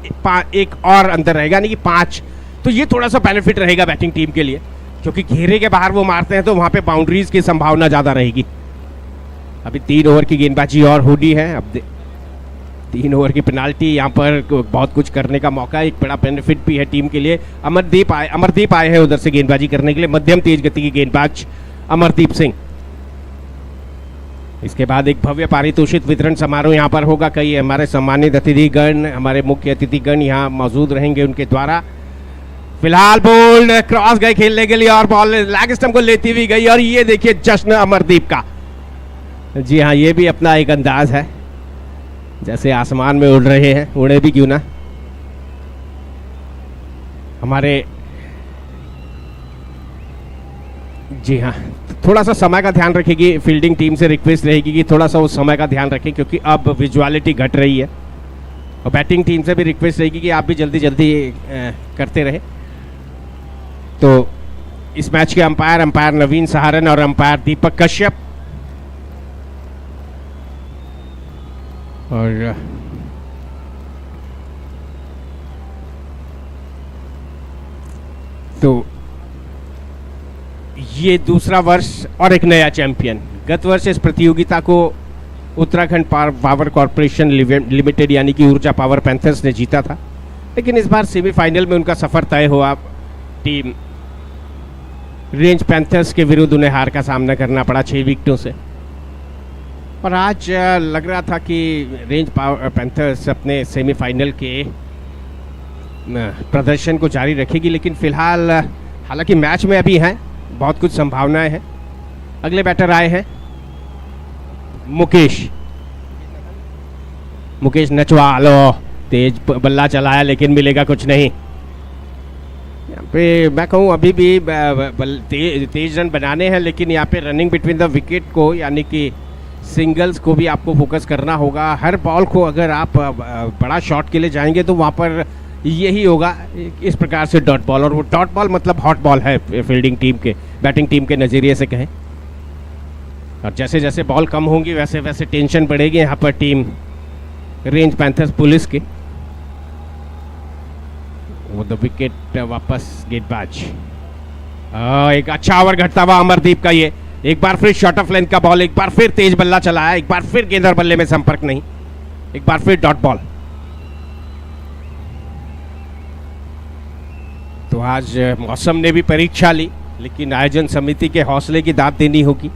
एक और अंदर रहेगा, यानी कि 5। तो ये थोड़ा सा बेनिफिट रहेगा बैटिंग टीम के लिए, क्योंकि घेरे के बाहर वो मारते हैं तो वहां पे बाउंड्रीज की संभावना ज़्यादा रहेगी। अभी 3 ओवर की गेंदबाजी और होनी है। अब 3 ओवर की पेनाल्टी, यहाँ पर बहुत कुछ करने का मौका, एक बड़ा बेनिफिट भी है टीम के लिए। अमरदीप आए हैं उधर से गेंदबाजी करने के लिए, मध्यम तेज गति की गेंदबाज अमरदीप सिंह। इसके बाद एक भव्य पारितोषिक वितरण समारोह यहाँ पर होगा। कई हमारे सम्मानित अतिथिगण, हमारे मुख्य अतिथिगण यहाँ मौजूद रहेंगे उनके द्वारा। फिलहाल बोल्ड क्रॉस गए खेलने के लिए और बॉल लेग स्टंप को लेती हुई गई, और ये देखिए जश्न अमरदीप का। जी हाँ, ये भी अपना एक अंदाज है, जैसे आसमान में उड़ रहे हैं, उड़े भी क्यों ना। हमारे जी हाँ, थोड़ा सा समय का ध्यान रखेगी फील्डिंग टीम से, रिक्वेस्ट रहेगी कि थोड़ा सा उस समय का ध्यान रखें, क्योंकि अब विजुअलिटी घट रही है। और बैटिंग टीम से भी रिक्वेस्ट रहेगी कि आप भी जल्दी जल्दी करते रहे। तो इस मैच के अंपायर नवीन सहारन और अंपायर दीपक कश्यप। और तो ये दूसरा वर्ष और एक नया चैंपियन। गत वर्ष इस प्रतियोगिता को उत्तराखंड पावर कॉरपोरेशन लिमिटेड यानी कि ऊर्जा पावर पैंथर्स ने जीता था, लेकिन इस बार सेमीफाइनल में उनका सफर तय हुआ। टीम रेंज पैंथर्स के विरुद्ध उन्हें हार का सामना करना पड़ा 6 विकेटों से। और आज लग रहा था कि रेंज पावर पैंथर्स अपने सेमीफाइनल के प्रदर्शन को जारी रखेगी, लेकिन फिलहाल हालांकि मैच में अभी हैं, बहुत कुछ संभावनाएं हैं। अगले बैटर आए हैं मुकेश नचवा लो, तेज बल्ला चलाया लेकिन मिलेगा कुछ नहीं। यहाँ पे मैं कहूँ अभी भी तेज रन बनाने हैं, लेकिन यहाँ पे रनिंग बिटवीन द विकेट को यानी कि सिंगल्स को भी आपको फोकस करना होगा। हर बॉल को अगर आप बड़ा शॉट के लिए जाएंगे तो वहाँ पर यही होगा, इस प्रकार से डॉट बॉल। और वो डॉट बॉल मतलब हॉट बॉल है फील्डिंग टीम के, बैटिंग टीम के नज़रिए से कहें। और जैसे जैसे बॉल कम होंगी वैसे वैसे टेंशन बढ़ेगी यहाँ पर टीम रेंज पैंथर्स पुलिस के। वो द विकेट वापस गेंदबाज। एक अच्छा ओवर घटता हुआ अमरदीप का, ये एक बार फिर शॉर्ट ऑफ लेंथ का बॉल, एक बार फिर तेज बल्ला चलाया, एक बार फिर गेंद और बल्ले में संपर्क नहीं, एक बार फिर डॉट बॉल। तो आज मौसम ने भी परीक्षा ली, लेकिन आयोजन समिति के हौसले की दाद देनी होगी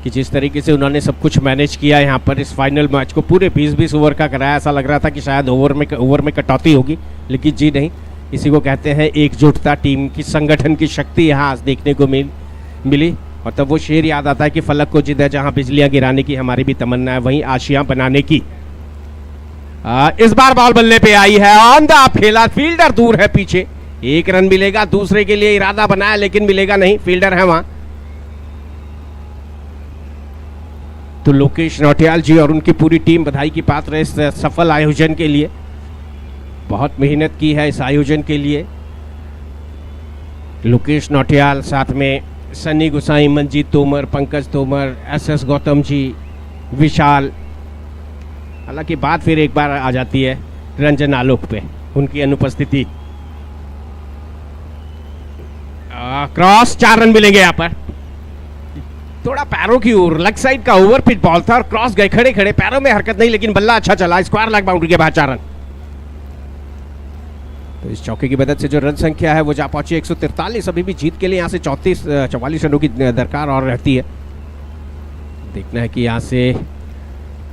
कि जिस तरीके से उन्होंने सब कुछ मैनेज किया यहाँ पर इस फाइनल मैच को। पूरे 20-20 ओवर का कराया, ऐसा लग रहा था कि शायद ओवर में कटौती होगी, लेकिन जी नहीं। इसी को कहते हैं एकजुटता, टीम की संगठन की शक्ति यहाँ आज देखने को मिली। और तब वो शेर याद आता है कि फलक को जिद है जहाँ बिजलियाँ गिराने की हमारी भी तमन्ना है, वहीं आशियाँ बनाने की। इस बार बॉल बल्ले पे आई है, ऑन द खेला, फील्डर दूर है पीछे, 1 रन मिलेगा। दूसरे के लिए इरादा बनाया लेकिन मिलेगा नहीं, फील्डर है वहां। तो लोकेश नौटियाल जी और उनकी पूरी टीम बधाई की पात्र है इस सफल आयोजन के लिए। बहुत मेहनत की है इस आयोजन के लिए लोकेश नौटियाल, साथ में सन्नी गुसाई, मंजीत तोमर, पंकज तोमर, SS गौतम जी, विशाल। हालांकि बात फिर एक बार आ जाती है रंजन आलोक पे, उनकी अनुपस्थिति। क्रॉस, 4 रन मिलेंगे यहाँ पर। थोड़ा पैरों की ओर, लेग साइड का ओवर पिच बॉल था और क्रॉस गए खड़े खड़े, पैरों में हरकत नहीं, लेकिन बल्ला अच्छा चला, स्क्वायर लेग बाउंड्री के बाद 4 रन। तो इस चौके की मदद से जो रन संख्या है वो जा पहुंची 143। अभी भी जीत के लिए यहाँ से 44 रनों की दरकार और रहती है। देखना है कि यहाँ से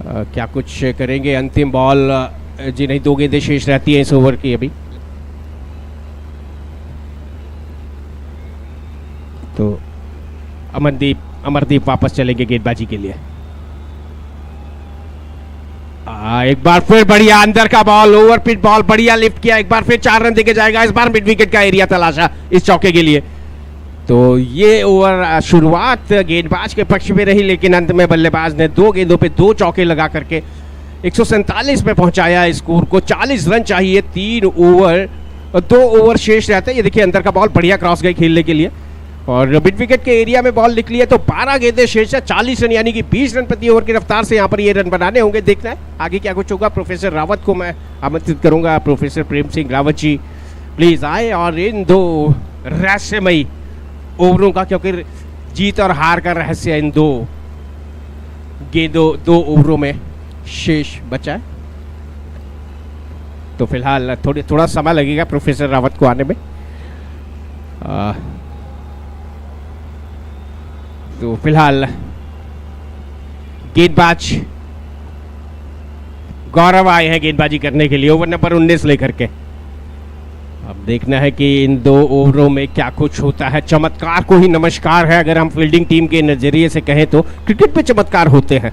क्या कुछ करेंगे। अंतिम बॉल जी नहीं, 2 गेंदें शेष रहती हैं इस ओवर की अभी। तो अमरदीप वापस चलेंगे गेंदबाजी के लिए। एक बार फिर बढ़िया अंदर का बॉल, ओवर पिच बॉल, बढ़िया लिफ्ट किया, एक बार फिर 4 रन देके जाएगा। इस बार मिड विकेट का एरिया तलाशा इस चौके के लिए। तो ये ओवर शुरुआत गेंदबाज के पक्ष में रही, लेकिन अंत में बल्लेबाज ने 2 गेंदों पे 2 चौके लगा करके 147 पे पहुंचाया स्कोर को। 40 रन चाहिए, 3 ओवर, 2 ओवर शेष रहते हैं। ये देखिए अंदर का बॉल, बढ़िया क्रॉस गई खेलने के लिए। और मिड विकेट के एरिया में बॉल निकली है तो 12 गेंदें शेष है, 40 रन यानी कि 20 रन प्रति ओवर की रफ्तार से यहाँ पर ये रन बनाने होंगे। देखना है आगे क्या कुछ होगा। प्रोफेसर रावत को मैं आमंत्रित करूंगा। प्रोफेसर प्रेम सिंह रावत जी प्लीज आए और इन दो रहस्यमयी ओवरों का, क्योंकि जीत और हार का रहस्य इन दो दो ओवरों में शेष बचा है। तो फिलहाल थोड़ा समय लगेगा प्रोफेसर रावत को आने में। तो फिलहाल गेंदबाज गौरव आए हैं गेंदबाजी करने के लिए ओवर नंबर 19 लेकर के। अब देखना है कि इन दो ओवरों में क्या कुछ होता है। चमत्कार को ही नमस्कार है अगर हम फील्डिंग टीम के नजरिए से कहें तो। क्रिकेट पे चमत्कार होते हैं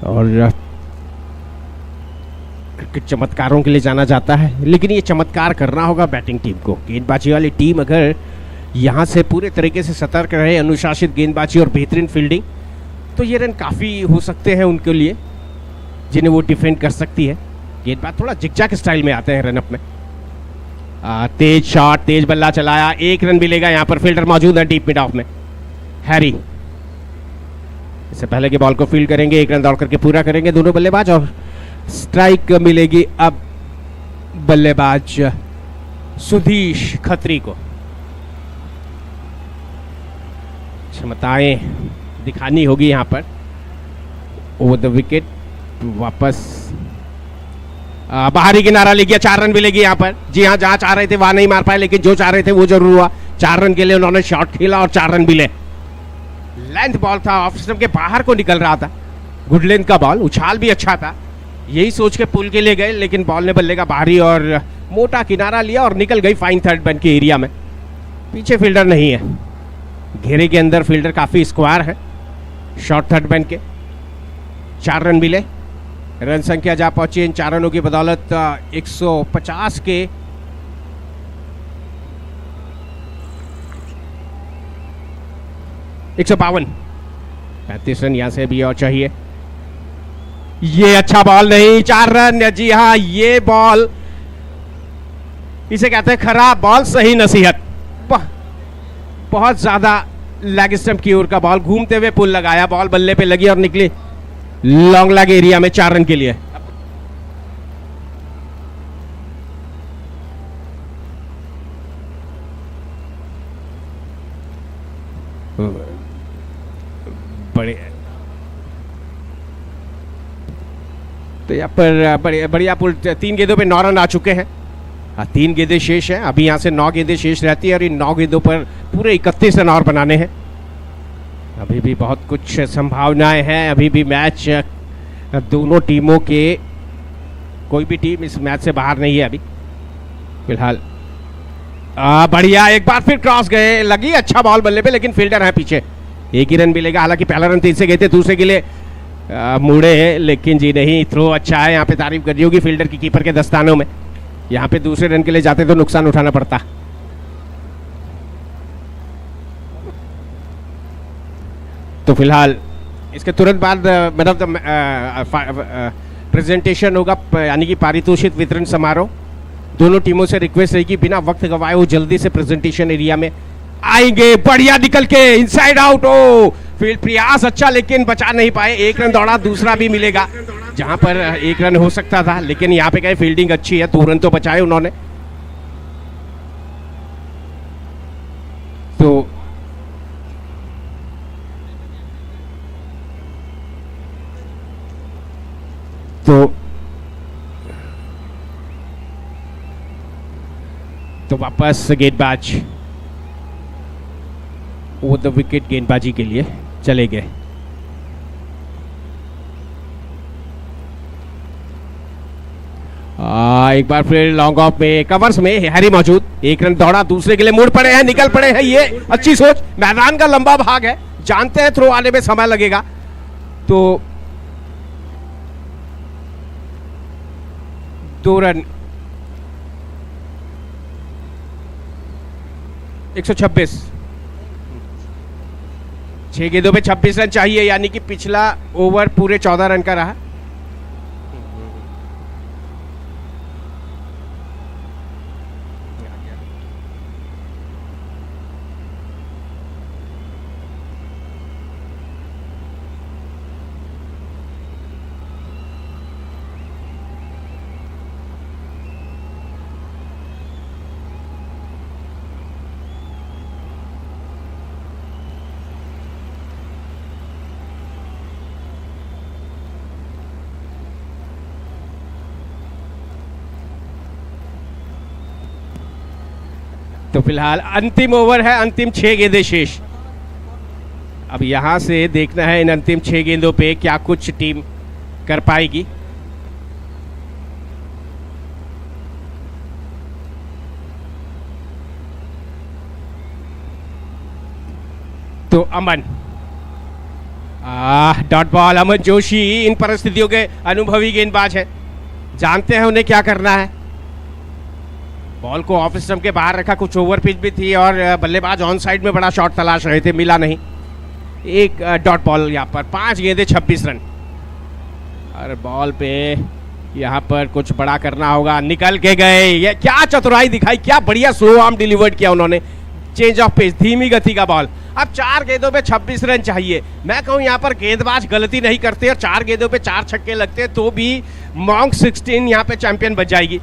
और क्रिकेट चमत्कारों के लिए जाना जाता है, लेकिन ये चमत्कार करना होगा बैटिंग टीम को। गेंदबाजी वाली टीम अगर यहाँ से पूरे तरीके से सतर्क रहे, अनुशासित गेंदबाजी और बेहतरीन फील्डिंग, तो ये रन काफ़ी हो सकते हैं उनके लिए जिन्हें वो डिफेंड कर सकती है। गेंदबाज थोड़ा जिगजैग स्टाइल में आते हैं रनअप में। तेज शॉट, तेज बल्ला चलाया, 1 रन मिलेगा। यहाँ पर फील्डर मौजूद है डीप मिड ऑफ में, हैरी। इससे पहले के बॉल को फील्ड करेंगे, 1 रन दौड़ करके पूरा करेंगे दोनों बल्लेबाज और स्ट्राइक मिलेगी अब बल्लेबाज सुधीश खत्री को। क्षमताएं दिखानी होगी यहाँ पर। ओवर द विकेट वापस बाहरी किनारा ले गया, 4 रन मिलेगी यहाँ पर। जी हाँ, जहाँ चाह रहे थे वहां नहीं मार पाए, लेकिन जो चाह रहे थे वो जरूर हुआ। 4 रन के लिए उन्होंने शॉट खेला और 4 रन मिले। लेंथ बॉल था, ऑफ स्टंप के बाहर को निकल रहा था, गुड लेंथ का बॉल, उछाल भी अच्छा था। यही सोच के पुल के लिए गए, लेकिन बॉल ने बल्ले का बाहरी और मोटा किनारा लिया और निकल गई फाइन थर्ड मैन के एरिया में। पीछे फील्डर नहीं है, घेरे के अंदर फील्डर काफी स्क्वायर है। शॉर्ट थर्ड मैन के 4 रन मिले। रन संख्या जा पहुंची इन 4 रनों की बदौलत 150 के 152। 35 रन यहां से भी और चाहिए। ये अच्छा बॉल नहीं, 4 रन। जी हाँ, ये बॉल इसे कहते हैं खराब बॉल, सही नसीहत। बहुत ज्यादा लेग स्टंप की ओर का बॉल, घूमते हुए पुल लगाया, बॉल बल्ले पे लगी और निकली लॉन्ग लेग एरिया में 4 रन के लिए। बड़े तो यहाँ पर बढ़िया पुल। 3 गेंदों पे 9 रन आ चुके हैं। 3 गेंदें शेष हैं, अभी यहाँ से 9 गेंदें शेष रहती है और इन 9 गेंदों पर पूरे 31 रन और बनाने हैं। अभी भी बहुत कुछ संभावनाएं हैं, अभी भी मैच दोनों टीमों के, कोई भी टीम इस मैच से बाहर नहीं है अभी फिलहाल। बढ़िया, एक बार फिर क्रॉस गए, लगी अच्छा बॉल बल्ले पे, लेकिन फील्डर है पीछे। 1 ही रन मिलेगा। हालांकि पहला रन 3 से गए थे, दूसरे के लिए मुड़े हैं, लेकिन जी नहीं, थ्रो अच्छा है। यहाँ पे तारीफ करनी होगी फील्डर की, कीपर के दस्तानों में। यहाँ पे दूसरे रन के लिए जाते तो नुकसान उठाना पड़ता। तो फिलहाल इसके तुरंत बाद मैन ऑफ द प्रेजेंटेशन होगा, यानी कि पारितोषिक वितरण समारोह। दोनों टीमों से रिक्वेस्ट रहेगी बिना वक्त गवाए वो जल्दी से प्रेजेंटेशन एरिया में आएंगे। बढ़िया निकल के इनसाइड आउट। ओ फील्ड प्रयास अच्छा, लेकिन बचा नहीं पाए। 1 रन दौड़ा, दूसरा भी मिलेगा जहां पर 1 रन हो सकता था, लेकिन यहाँ पे कहे फील्डिंग अच्छी है, 2 रन तो बचाए उन्होंने। तो वापस गेंदबाज ओवर द विकेट गेंदबाजी के लिए चले गए। एक बार फिर लॉन्ग ऑफ में कवर्स में हैरी मौजूद। 1 रन दौड़ा, दूसरे के लिए मुड़ पड़े हैं, निकल पड़े हैं। ये अच्छी सोच, मैदान का लंबा भाग है, जानते हैं थ्रो आने में समय लगेगा, तो 2 रन 126। 6 गेंदों पे 26 रन चाहिए, यानी कि पिछला ओवर पूरे 14 रन का रहा। तो फिलहाल अंतिम ओवर है, अंतिम 6 गेंदें शेष। अब यहां से देखना है इन अंतिम 6 गेंदों पे क्या कुछ टीम कर पाएगी। तो अमन, डॉट बॉल। अमन जोशी इन परिस्थितियों के अनुभवी गेंदबाज है, जानते हैं उन्हें क्या करना है। बॉल को ऑफ स्टंप के बाहर रखा, कुछ ओवर पिच भी थी और बल्लेबाज ऑन साइड में बड़ा शॉट तलाश रहे थे, मिला नहीं। एक डॉट बॉल यहाँ पर, 5 गेंदे 26 रन। और बॉल पे यहाँ पर कुछ बड़ा करना होगा, निकल के गए। ये क्या चतुराई दिखाई, क्या बढ़िया स्लो आर्म डिलीवर्ड किया उन्होंने। चेंज ऑफ पेस, धीमी गति का बॉल। अब 4 गेंदों पे 26 रन चाहिए। मैं कहूं यहाँ पर गेंदबाज गलती नहीं करते और 4 गेंदों पे 4 छक्के लगते तो भी मॉन्क 16 यहाँ पे चैंपियन बच जाएगी।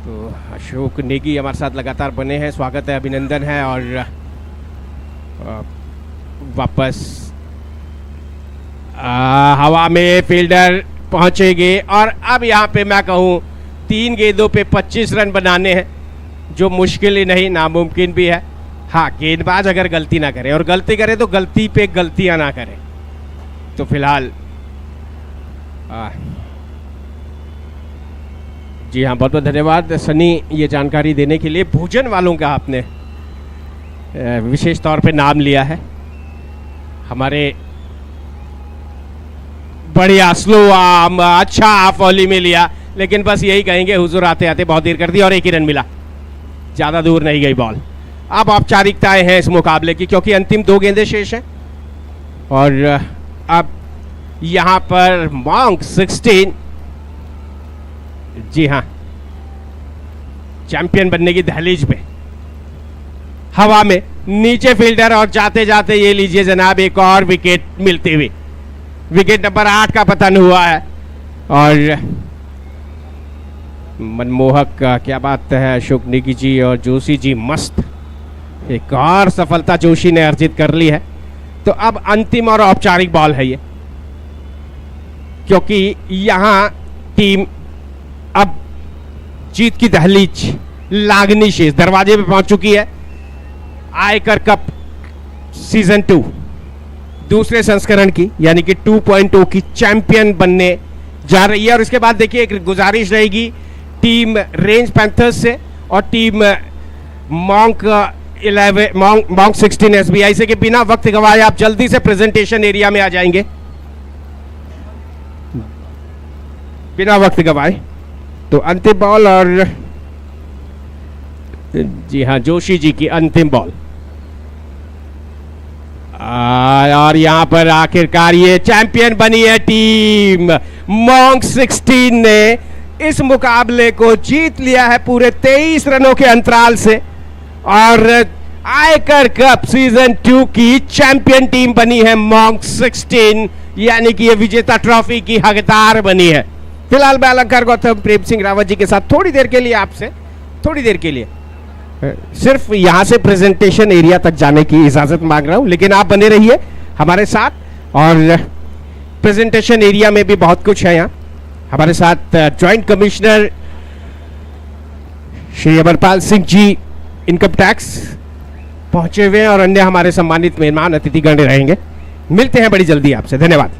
तो अशोक नेगी हमारे साथ लगातार बने हैं, स्वागत है, अभिनंदन है। और वापस हवा में फील्डर पहुंचेंगे और अब यहाँ पे मैं कहूँ 3 गेंदों पे 25 रन बनाने हैं, जो मुश्किल ही नहीं नामुमकिन भी है। हाँ, गेंदबाज अगर गलती ना करे, और गलती करे तो गलती पे गलतियां ना करे। तो फिलहाल जी हाँ, बहुत बहुत धन्यवाद सनी ये जानकारी देने के लिए। भोजन वालों का आपने विशेष तौर पे नाम लिया है। हमारे बढ़िया स्लो आर्म, अच्छा हाफ वॉली में लिया, लेकिन बस यही कहेंगे हुजूर आते आते बहुत देर कर दी और 1 ही रन मिला, ज़्यादा दूर नहीं गई बॉल। अब औपचारिकताएं हैं इस मुकाबले की, क्योंकि अंतिम 2 गेंदें शेष हैं। और अब यहाँ पर मॉन्क 16, जी हाँ, चैंपियन बनने की दहलीज पे, हवा में नीचे फील्डर, और जाते जाते ये लीजिए जनाब एक और विकेट मिलती हुई। विकेट नंबर 8 का पतन हुआ है। और मनमोहक का क्या बात है, अशोक नेगी जी और जोशी जी, मस्त। एक और सफलता जोशी ने अर्जित कर ली है। तो अब अंतिम और औपचारिक बॉल है ये, क्योंकि यहां टीम अब जीत की दहलीज लागनी शेष, दरवाजे पे पहुंच चुकी है। आयकर कप सीजन 2 दूसरे संस्करण की, यानी कि 2.0 की चैंपियन बनने जा रही है। और इसके बाद देखिए एक गुजारिश रहेगी टीम रेंज पैंथर्स से और टीम मॉन्क 16 एसबीआई से, कि बिना वक्त गवाए आप जल्दी से प्रेजेंटेशन एरिया में आ जाएंगे, बिना वक्त गवाए। तो अंतिम बॉल, और जी हाँ, जोशी जी की अंतिम बॉल। और यहां पर आखिरकार ये चैंपियन बनी है टीम। मॉन्क 16 ने इस मुकाबले को जीत लिया है पूरे 23 रनों के अंतराल से, और आयकर कप सीजन 2 की चैंपियन टीम बनी है मॉन्क 16, यानी कि ये विजेता ट्रॉफी की हकदार बनी है। फिलहाल मैं अलंकार गौतम प्रेम सिंह रावत जी के साथ थोड़ी देर के लिए, आपसे थोड़ी देर के लिए सिर्फ यहां से प्रेजेंटेशन एरिया तक जाने की इजाजत मांग रहा हूं, लेकिन आप बने रहिए हमारे साथ। और प्रेजेंटेशन एरिया में भी बहुत कुछ है। यहाँ हमारे साथ ज्वाइंट कमिश्नर श्री अमरपाल सिंह जी इनकम टैक्स पहुंचे हुए हैं और अन्य हमारे सम्मानित मेहमान अतिथिगण रहेंगे। मिलते हैं बड़ी जल्दी आपसे, धन्यवाद।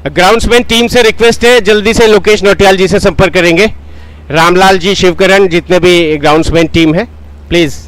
ग्राउंड्समैन टीम से रिक्वेस्ट है, जल्दी से लोकेश नोटियाल जी से संपर्क करेंगे। रामलाल जी, शिवकरण, जितने भी ग्राउंड्समैन टीम है, please.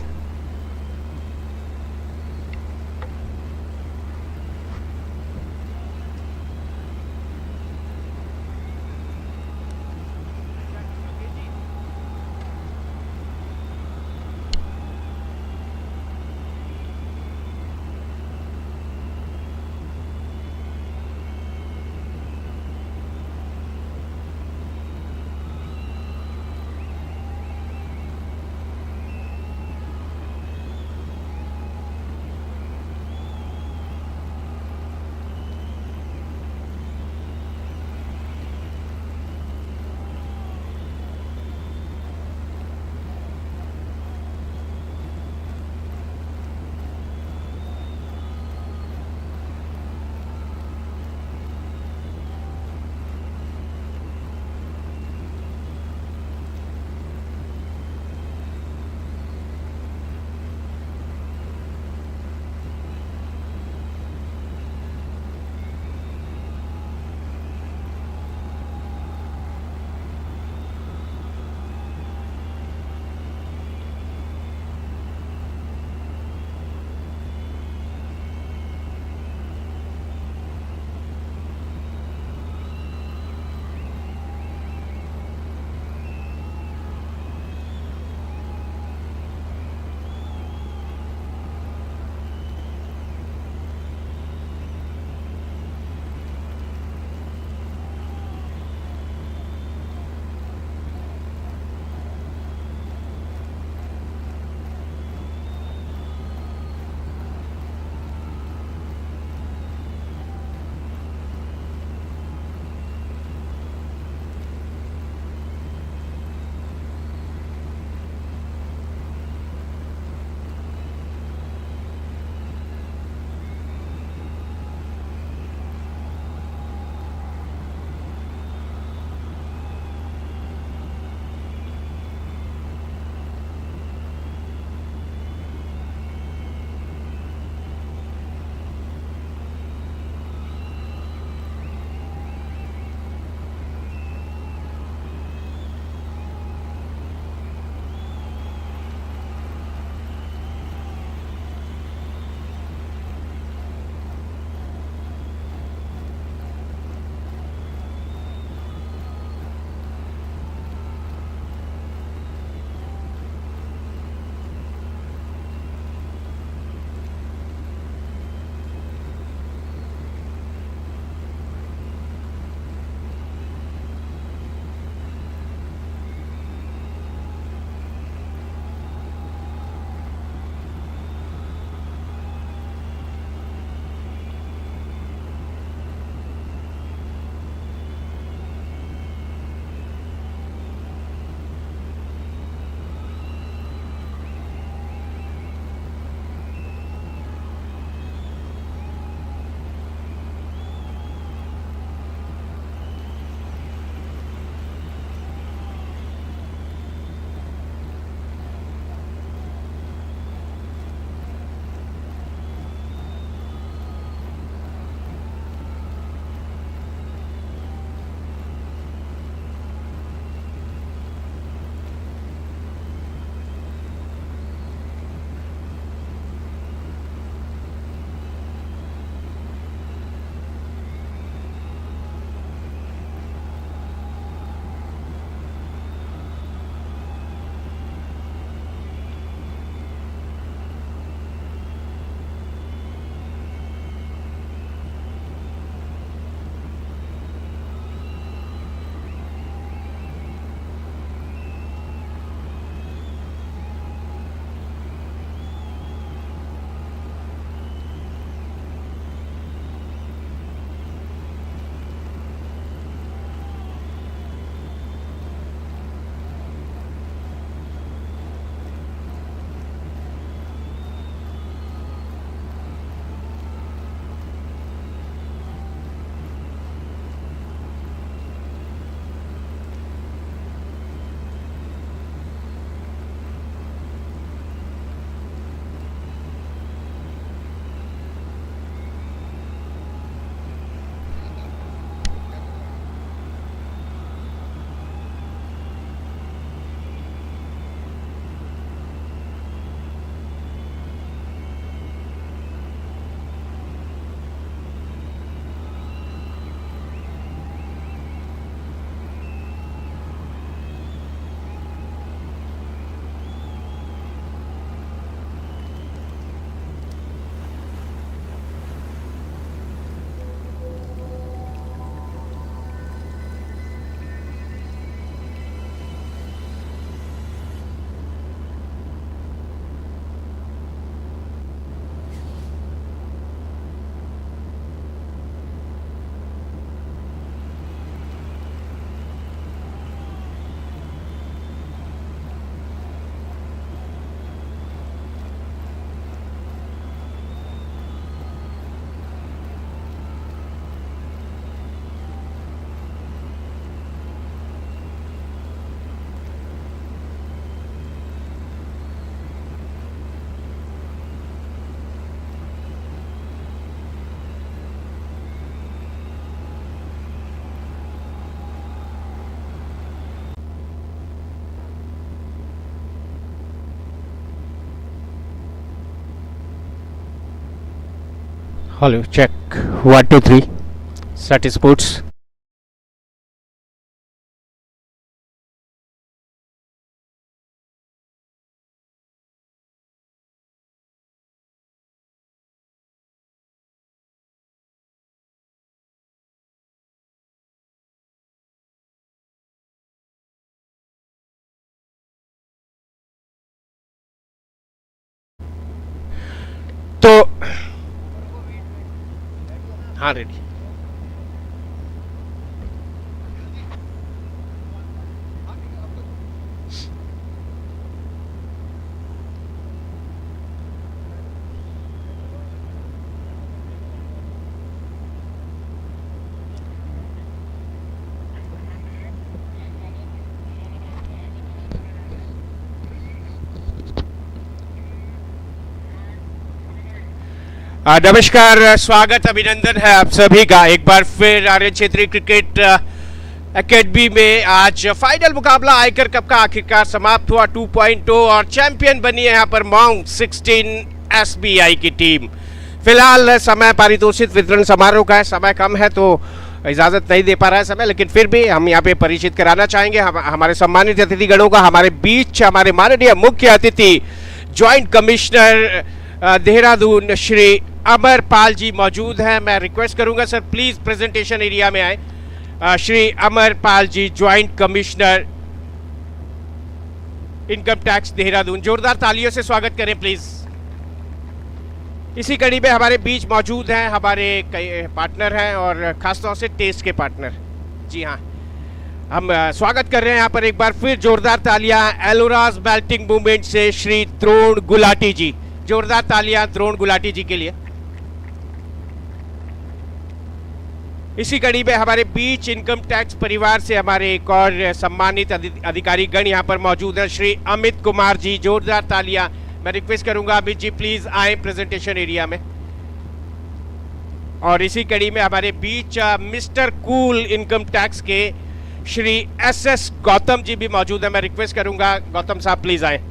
Hello, check 1 2 3. Set sports. तो हाँ रेडी। नमस्कार, स्वागत अभिनंदन है आप सभी का एक बार फिर आर्यन क्षेत्रीय क्रिकेट एकेडमी में। आज फाइनल मुकाबला आयकर कप का आखिरकार समाप्त हुआ 2.0 और चैंपियन बनी है यहाँ पर माउंट 16 एसबीआई की टीम। फिलहाल समय पारितोषिक वितरण समारोह का है, समय कम है तो इजाज़त नहीं दे पा रहा है समय, लेकिन फिर भी हम यहाँ पे परिचित कराना चाहेंगे हमारे सम्मानित अतिथिगणों का। हमारे बीच हमारे माननीय मुख्य अतिथि ज्वाइंट कमिश्नर देहरादून श्री अमरपाल जी मौजूद हैं। मैं रिक्वेस्ट करूंगा सर प्लीज प्रेजेंटेशन एरिया में आए। Shri Amarpal ji, joint commissioner income tax Dehradun, जोरदार तालियों से स्वागत करें प्लीज। इसी कड़ी में हमारे बीच मौजूद हैं हमारे कई पार्टनर हैं और खासतौर से टेस्ट के पार्टनर। जी हाँ, हम स्वागत कर रहे हैं यहाँ पर एक बार फिर जोरदार तालियां एलोराज बैटिंग मूवमेंट से श्री द्रोण गुलाटी जी। जोरदार तालियां द्रोण गुलाटी जी के लिए। इसी कड़ी में हमारे बीच इनकम टैक्स परिवार से हमारे एक और सम्मानित अधिकारी गण यहाँ पर मौजूद हैं श्री अमित कुमार जी। जोरदार तालियां। मैं रिक्वेस्ट करूंगा अमित जी प्लीज आए प्रेजेंटेशन एरिया में। और इसी कड़ी में हमारे बीच मिस्टर कूल इनकम टैक्स के श्री SS गौतम जी भी मौजूद है। मैं रिक्वेस्ट करूंगा गौतम साहब प्लीज आए।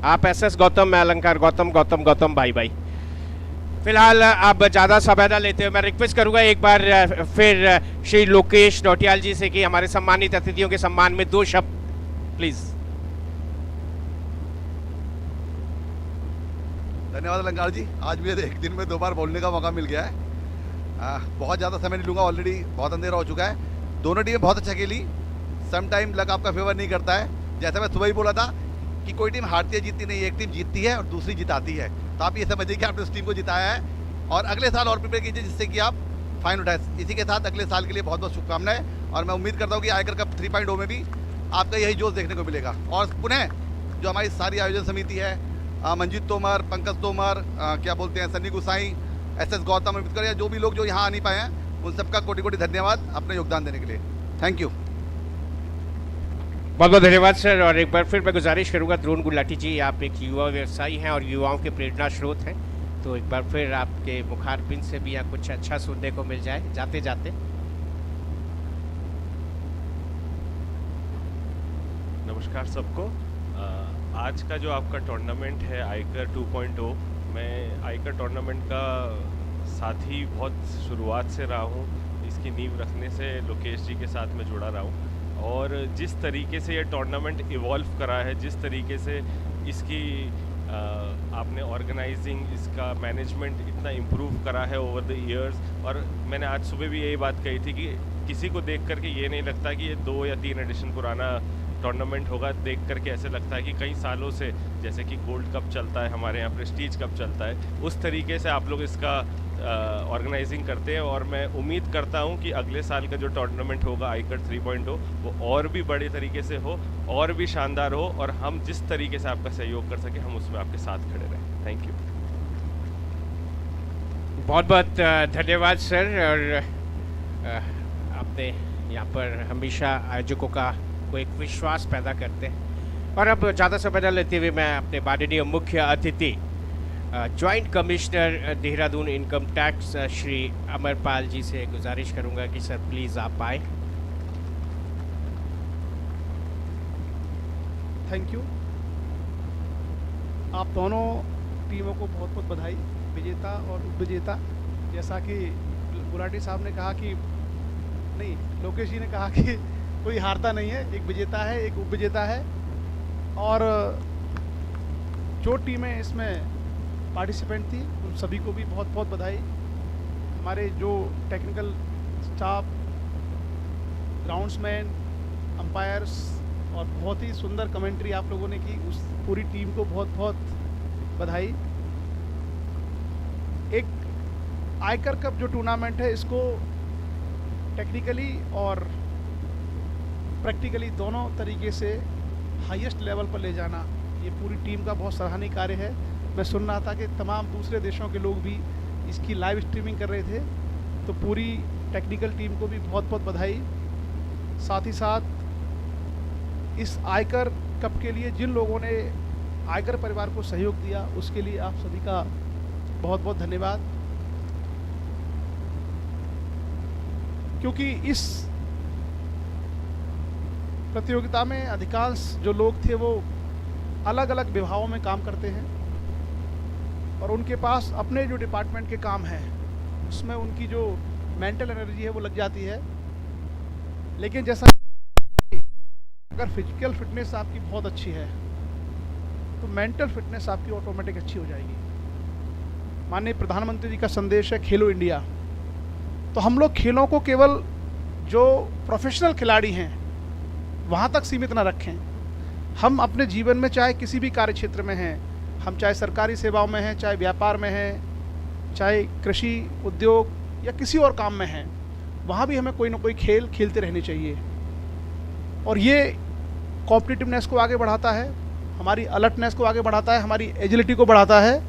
आप SS गौतम, मैं अलंकार गौतम, गौतम गौतम भाई भाई। फिलहाल अब ज़्यादा समय न लेते हुए मैं रिक्वेस्ट करूंगा एक बार फिर श्री लोकेश नौटियाल जी से कि हमारे सम्मानित अतिथियों के सम्मान में 2 शब्द प्लीज। धन्यवाद अलंकार जी, आज मुझे एक दिन में 2 बार बोलने का मौका मिल गया है। बहुत ज़्यादा समय नहीं लूँगा, ऑलरेडी बहुत अंधेरा हो चुका है। दोनों टीमें बहुत अच्छा खेली। सम टाइम लक आपका फेवर नहीं करता है। जैसा मैं सुबह ही बोला था कि कोई टीम हारती है जीतती नहीं, एक टीम जीतती है और दूसरी जिताती है। तो आप ये समझिए कि आपने उस टीम को जिताया है और अगले साल और प्रिपेयर कीजिए जिससे कि आप फाइन उठाए। इसी के साथ अगले साल के लिए बहुत बहुत शुभकामनाएं और मैं उम्मीद करता हूँ कि आयकर कप 3.0 में भी आपका यही जोश देखने को मिलेगा। और पुनः जो हमारी सारी आयोजन समिति है, मंजीत तोमर, पंकज तोमर, क्या बोलते हैं, सन्नी गुसाई, SS गौतम, अमित कर, या जो भी लोग जो यहाँ आ नहीं पाए हैं उन सबका कोटि कोटि धन्यवाद अपना योगदान देने के लिए। Thank you. बहुत बहुत धन्यवाद सर। और एक बार फिर मैं गुजारिश करूंगा द्रोण गुलाटी जी, आप एक युवा व्यवसायी हैं और युवाओं के प्रेरणा स्रोत हैं, तो एक बार फिर आपके मुखारबिंद से भी यहाँ कुछ अच्छा सुनने को मिल जाए जाते जाते। नमस्कार सबको। आज का जो आपका टूर्नामेंट है आयकर 2.0, मैं आयकर टूर्नामेंट का साथी बहुत शुरुआत से रहा हूँ। इसकी नींव रखने से लोकेश जी के साथ में जुड़ा रहा हूँ और जिस तरीके से ये टूर्नामेंट इवॉल्व करा है, जिस तरीके से इसकी आपने ऑर्गेनाइजिंग, इसका मैनेजमेंट इतना इम्प्रूव करा है ओवर द इयर्स। और मैंने आज सुबह भी यही बात कही थी कि किसी को देख करके ये नहीं लगता कि ये 2 या 3 एडिशन पुराना टूर्नामेंट होगा। देख करके ऐसे लगता है कि कई सालों से, जैसे कि गोल्ड कप चलता है हमारे यहाँ, प्रेस्टीज कप चलता है, उस तरीके से आप लोग इसका ऑर्गेनाइजिंग करते हैं। और मैं उम्मीद करता हूं कि अगले साल का जो टूर्नामेंट होगा आयकर 3.0 वो और भी बड़े तरीके से हो, और भी शानदार हो, और हम जिस तरीके से आपका सहयोग कर सके हम उसमें आपके साथ खड़े रहें। Thank you. बहुत बहुत धन्यवाद सर। और आपने यहाँ पर हमेशा आयोजकों का को एक विश्वास पैदा करते हैं। और अब ज़्यादा समय न लेते हुए मैं अपने माननीय मुख्य अतिथि joint commissioner Dehradun income tax Shri Amarpal ji से गुजारिश करूंगा कि सर प्लीज़ आप आए। Thank you. आप दोनों टीमों को बहुत बहुत बधाई। विजेता और उपविजेता। जैसा कि गुलाटी साहब ने कहा कि नहीं, लोकेश जी ने कहा कि कोई हारता नहीं है, एक विजेता है एक उपविजेता है। और जो टीमें इसमें पार्टिसिपेंट थी उन सभी को भी बहुत बहुत बधाई। हमारे जो टेक्निकल स्टाफ, ग्राउंड्समैन, अंपायर्स और बहुत ही सुंदर कमेंट्री आप लोगों ने की, उस पूरी टीम को बहुत बहुत बधाई। एक आयकर कप जो टूर्नामेंट है इसको टेक्निकली और प्रैक्टिकली दोनों तरीके से हाईएस्ट लेवल पर ले जाना, ये पूरी टीम का बहुत सराहनीय कार्य है। मैं सुन रहा था कि तमाम दूसरे देशों के लोग भी इसकी लाइव स्ट्रीमिंग कर रहे थे, तो पूरी टेक्निकल टीम को भी बहुत बहुत बधाई। साथ ही साथ इस आयकर कप के लिए जिन लोगों ने आयकर परिवार को सहयोग दिया उसके लिए आप सभी का बहुत बहुत धन्यवाद। क्योंकि इस प्रतियोगिता में अधिकांश जो लोग थे वो अलग अलग विभागों में काम करते हैं और उनके पास अपने जो डिपार्टमेंट के काम हैं उसमें उनकी जो मेंटल एनर्जी है वो लग जाती है। लेकिन जैसा अगर फिजिकल फिटनेस आपकी बहुत अच्छी है तो मेंटल फिटनेस आपकी ऑटोमेटिक अच्छी हो जाएगी। माननीय प्रधानमंत्री जी का संदेश है खेलो इंडिया, तो हम लोग खेलों को केवल जो प्रोफेशनल खिलाड़ी हैं वहाँ तक सीमित ना रखें। हम अपने जीवन में चाहे किसी भी कार्य क्षेत्र में हैं, हम चाहे सरकारी सेवाओं में हैं, चाहे व्यापार में हैं, चाहे कृषि उद्योग या किसी और काम में हैं, वहाँ भी हमें कोई ना कोई खेल खेलते रहने चाहिए। और ये कॉम्पिटिटिवनेस को आगे बढ़ाता है, हमारी अलर्टनेस को आगे बढ़ाता है, हमारी एजिलिटी को बढ़ाता है।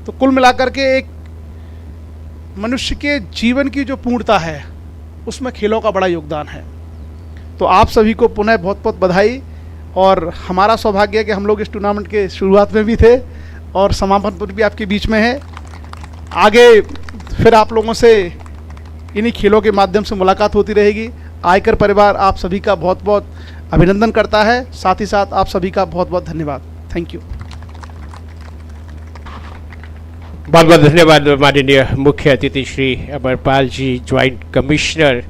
तो कुल मिलाकर के एक मनुष्य के जीवन की जो पूर्णता है उसमें खेलों का बड़ा योगदान है। तो आप सभी को पुनः बहुत बहुत बधाई। और हमारा सौभाग्य है कि हम लोग इस टूर्नामेंट के शुरुआत में भी थे और समापन पर भी आपके बीच में है। आगे फिर आप लोगों से इन्हीं खेलों के माध्यम से मुलाकात होती रहेगी। आयकर परिवार आप सभी का बहुत बहुत अभिनंदन करता है, साथ ही साथ आप सभी का बहुत बहुत धन्यवाद। Thank you. बहुत बहुत धन्यवाद माननीय मुख्य अतिथि Shri Amarpal ji, joint commissioner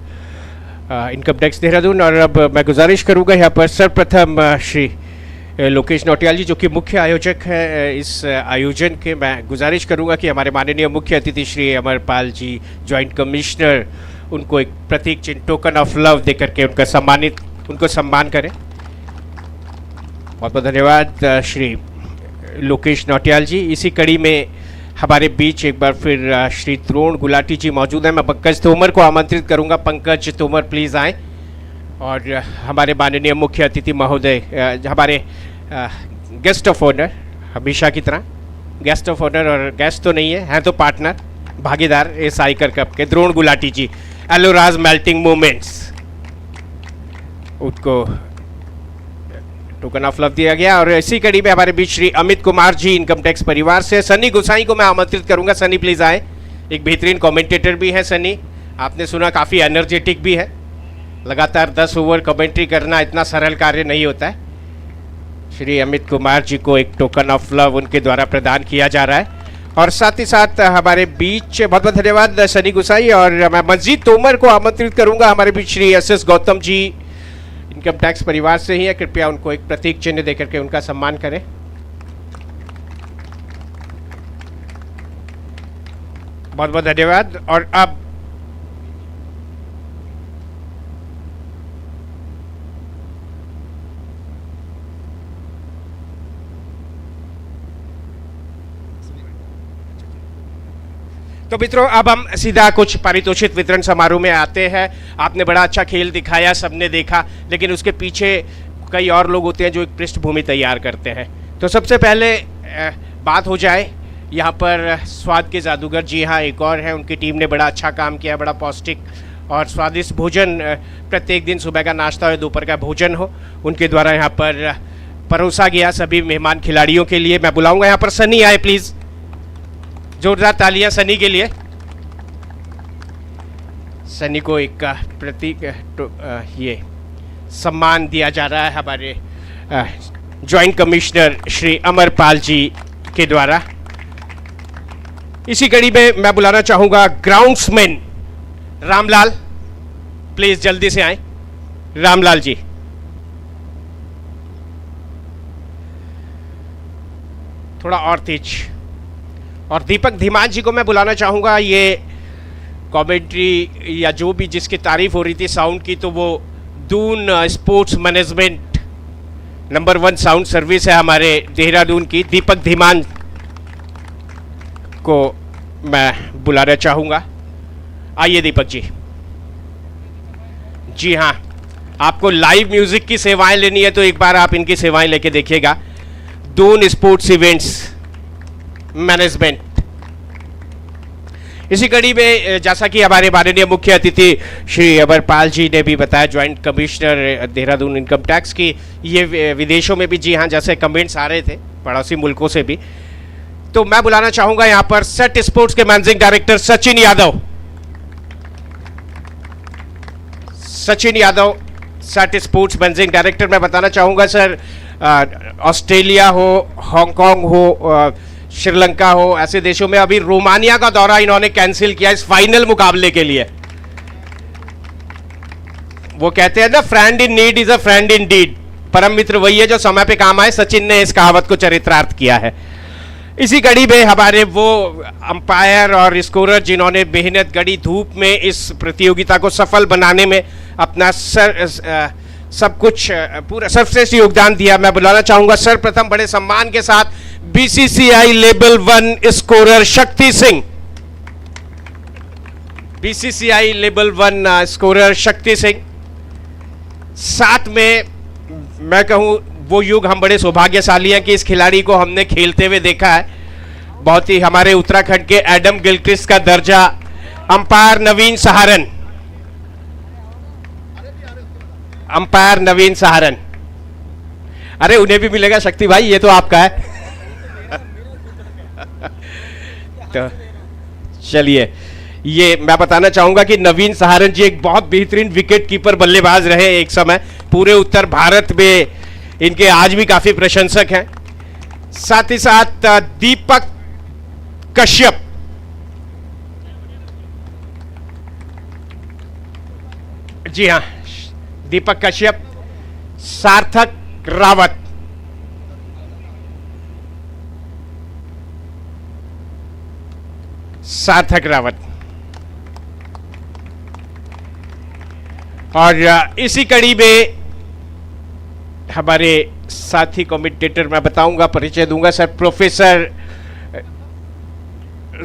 income tax Dehradun. और अब मैं गुजारिश करूंगा यहाँ पर सर्वप्रथम श्री लोकेश नौटियाल जी जो कि मुख्य आयोजक है इस आयोजन के, मैं गुजारिश करूंगा कि हमारे माननीय मुख्य अतिथि श्री अमरपाल जी, ज्वाइंट कमिश्नर, उनको एक प्रतीक चिन्ह, टोकन ऑफ लव दे करके उनको सम्मान करें। बहुत बहुत धन्यवाद श्री लोकेश नौटियाल जी। इसी कड़ी में हमारे बीच एक बार फिर श्री द्रोण गुलाटी जी मौजूद हैं। मैं पंकज तोमर को आमंत्रित करूंगा। पंकज तोमर प्लीज़ आएँ। और हमारे माननीय मुख्य अतिथि महोदय, हमारे गेस्ट ऑफ ऑनर, हमेशा की तरह गेस्ट ऑफ ऑनर, और गेस्ट तो नहीं है, हैं तो पार्टनर, भागीदार इस आयकर कप के, द्रोण गुलाटी जी, एलोराज मेल्टिंग मोमेंट्स, उनको टोकन ऑफ लव दिया गया। और इसी कड़ी में हमारे बीच श्री अमित कुमार जी, इनकम टैक्स परिवार से। सनी गुसाई को मैं आमंत्रित करूंगा। सनी प्लीज आए। एक बेहतरीन कमेंटेटर भी है सनी, आपने सुना काफ़ी एनर्जेटिक भी है। लगातार 10 ओवर कमेंट्री करना इतना सरल कार्य नहीं होता है। श्री अमित कुमार जी को एक टोकन ऑफ लव उनके द्वारा प्रदान किया जा रहा है। और साथ ही साथ हमारे बीच बहुत बहुत धन्यवाद सनी गुसाई। और मैं मजीद तोमर को आमंत्रित करूंगा। हमारे बीच Shri SS Gautam ji, income tax परिवार से ही है, कृपया उनको एक प्रतीक चिन्ह देकर के उनका सम्मान करें। बहुत बहुत धन्यवाद। और अब तो मित्रों, अब हम सीधा कुछ पारितोषिक वितरण समारोह में आते हैं। आपने बड़ा अच्छा खेल दिखाया, सबने देखा, लेकिन उसके पीछे कई और लोग होते हैं जो एक पृष्ठभूमि तैयार करते हैं। तो सबसे पहले बात हो जाए यहाँ पर स्वाद के जादूगर जी, हाँ एक और हैं, उनकी टीम ने बड़ा अच्छा काम किया। बड़ा पौष्टिक और स्वादिष्ट भोजन प्रत्येक दिन सुबह का नाश्ता हो, दोपहर का भोजन हो, उनके द्वारा यहाँ पर परोसा गया सभी मेहमान खिलाड़ियों के लिए। मैं बुलाऊंगा यहाँ पर सनी आए प्लीज़, जोरदार तालियां सनी के लिए। सनी को एक प्रतीक ये सम्मान दिया जा रहा है हमारे ज्वाइंट कमिश्नर श्री अमरपाल जी के द्वारा। इसी कड़ी में मैं बुलाना चाहूंगा ग्राउंड्समैन रामलाल, प्लीज जल्दी से आए रामलाल जी। थोड़ा और तेज। और दीपक धीमान जी को मैं बुलाना चाहूंगा। ये कमेंट्री या जो भी जिसकी तारीफ हो रही थी साउंड की, तो वो Doon sports management number 1 sound service है हमारे देहरादून की। दीपक धीमान को मैं बुलाना चाहूंगा। आइए दीपक जी। जी हाँ, आपको लाइव म्यूजिक की सेवाएं लेनी है तो एक बार आप इनकी सेवाएं लेके देखिएगा। Doon sports events management. इसी कड़ी में जैसा कि हमारे माननीय मुख्य अतिथि श्री अमरपाल जी ने भी बताया, joint commissioner Dehradun income tax की, ये विदेशों में भी जी हाँ जैसे कमेंट्स आ रहे थे पड़ोसी मुल्कों से भी, तो मैं बुलाना चाहूंगा यहाँ पर सेट स्पोर्ट्स के managing director Sachin Yadav. Sachin Yadav set sports managing director. मैं बताना चाहूंगा सर, ऑस्ट्रेलिया हो, हांगकांग हो, श्रीलंका हो, ऐसे देशों में अभी रोमानिया का दौरा इन्होंने कैंसिल किया इस फाइनल मुकाबले के लिए। वो कहते हैं ना, friend in need is a friend in deed. परम मित्र वही है जो समय पे काम आए। सचिन ने इस कहावत को चरितार्थ किया है। इसी कड़ी में हमारे वो अंपायर और स्कोरर जिन्होंने मेहनत गड़ी धूप में इस प्रतियोगिता को सफल बनाने में अपना सब कुछ पूरा सर्वश्रेष्ठ योगदान दिया, मैं बुलाना चाहूंगा सर्वप्रथम बड़े सम्मान के साथ BCCI level 1 scorer Shakti Singh. BCCI level 1 scorer Shakti Singh. साथ में मैं कहूं वो युग हम बड़े सौभाग्यशाली हैं कि इस खिलाड़ी को हमने खेलते हुए देखा है। बहुत ही हमारे उत्तराखंड के एडम गिलक्रिस्ट का दर्जा। अंपायर नवीन सहारन, अंपायर नवीन सहारन। अरे उन्हें भी मिलेगा शक्ति भाई, ये तो आपका है। तो चलिए, ये मैं बताना चाहूंगा कि नवीन सहारन जी एक बहुत बेहतरीन विकेट कीपर बल्लेबाज रहे एक समय। पूरे उत्तर भारत में इनके आज भी काफी प्रशंसक हैं। साथ ही साथ दीपक कश्यप, जी हाँ दीपक कश्यप। सार्थक रावत, सार्थक रावत। और इसी कड़ी में हमारे साथी कमेंटेटर मैं बताऊंगा, परिचय दूंगा sir, professor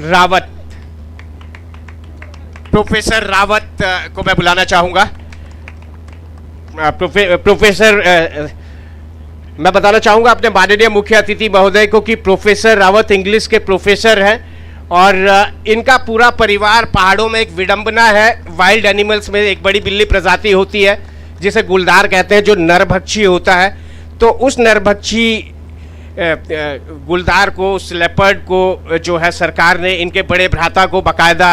Rawat. Professor Rawat को मैं बुलाना चाहूंगा। प्रोफेसर मैं बताना चाहूंगा अपने माननीय मुख्य अतिथि महोदय को कि प्रोफेसर रावत इंग्लिश के प्रोफेसर हैं और इनका पूरा परिवार पहाड़ों में एक विडंबना है। वाइल्ड एनिमल्स में एक बड़ी बिल्ली प्रजाति होती है जिसे गुलदार कहते हैं, जो नरभक्षी होता है। तो उस नरभक्षी गुलदार को, उस लेपर्ड को जो है सरकार ने इनके बड़े भ्राता को बाकायदा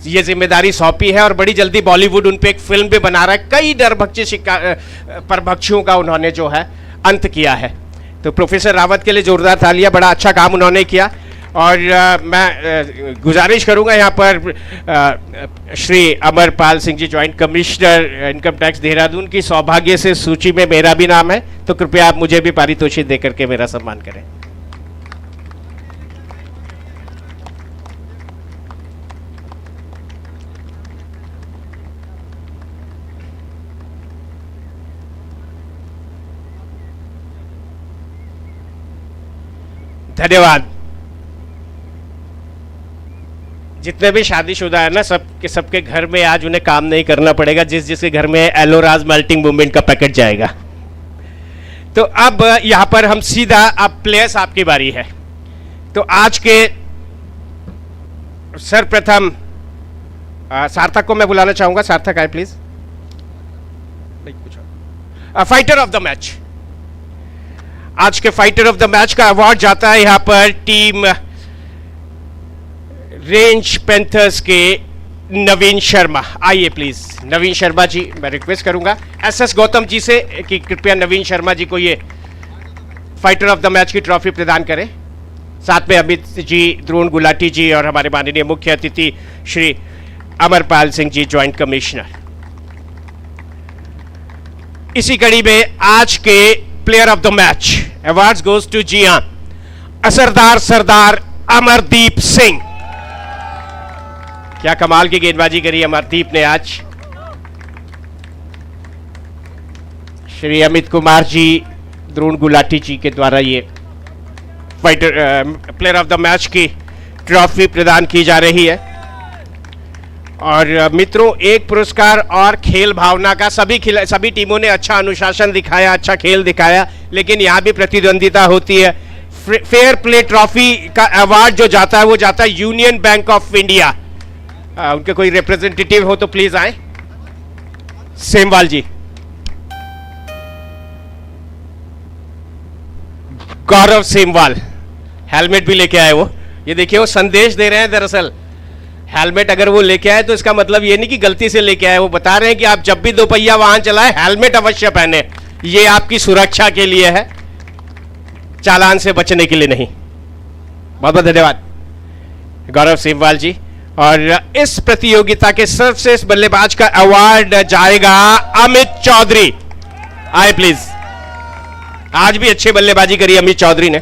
ये जिम्मेदारी सौंपी है और बड़ी जल्दी बॉलीवुड उन पे एक फिल्म भी बना रहा है। कई नरभक्षी परभक्षियों का उन्होंने जो है अंत किया है। तो प्रोफेसर रावत के लिए जोरदार तालियां, बड़ा अच्छा काम उन्होंने किया। और मैं गुजारिश करूंगा यहाँ पर Shri Amarpal Singh ji, joint commissioner income tax Dehradun की सौभाग्य से सूची में मेरा भी नाम है, तो कृपया आप मुझे भी पारितोषिक देकर के मेरा सम्मान करें। धन्यवाद। जितने भी शादीशुदा है ना, सबके घर में आज उन्हें काम नहीं करना पड़ेगा। जिसके घर में एलोराज मल्टिंग मूवमेंट का पैकेट जाएगा। तो अब यहां पर हम सीधा, अब प्लेयर्स आपकी बारी है। तो आज के सर्वप्रथम सार्थक को मैं बुलाना चाहूंगा। सार्थक आए please. Fighter of the match. आज के फाइटर ऑफ द मैच का अवार्ड जाता है यहां पर टीम रेंज पैंथर्स के नवीन शर्मा। आइए प्लीज नवीन शर्मा जी, मैं रिक्वेस्ट करूंगा एसएस गौतम जी से कि कृपया नवीन शर्मा जी को ये फाइटर ऑफ द मैच की ट्रॉफी प्रदान करें। साथ में अमित जी, द्रोण गुलाटी जी और हमारे माननीय मुख्य अतिथि श्री अमरपाल सिंह जी, ज्वाइंट कमिश्नर। इसी कड़ी में आज के player of the match awards goes to जी हां असरदार सरदार अमरदीप सिंह। क्या कमाल की गेंदबाजी करी अमरदीप ने आज। श्री अमित कुमार जी, द्रोण गुलाटी जी के द्वारा ये fighter player of the match की ट्रॉफी प्रदान की जा रही है। और मित्रों, एक पुरस्कार और खेल भावना का। सभी टीमों ने अच्छा अनुशासन दिखाया, अच्छा खेल दिखाया, लेकिन यहां भी प्रतिद्वंदिता होती है। फेयर प्ले ट्रॉफी का अवार्ड जो जाता है वो जाता है यूनियन बैंक ऑफ इंडिया। उनके कोई रिप्रेजेंटेटिव हो तो प्लीज आए। सेमवाल जी, गौरव सेमवाल, हेलमेट भी लेके आए वो। ये देखिए, वो संदेश दे रहे हैं। दरअसल हेलमेट अगर वो लेके आए तो इसका मतलब ये नहीं कि गलती से लेके आए, वो बता रहे हैं कि आप जब भी दोपहिया वाहन चलाएं हेलमेट अवश्य पहने, ये आपकी सुरक्षा के लिए है, चालान से बचने के लिए नहीं। बहुत बहुत धन्यवाद गौरव सेमवाल जी। और इस प्रतियोगिता के सर्वश्रेष्ठ बल्लेबाज का अवार्ड जाएगा अमित चौधरी। आए प्लीज। आज भी अच्छी बल्लेबाजी करी अमित चौधरी ने।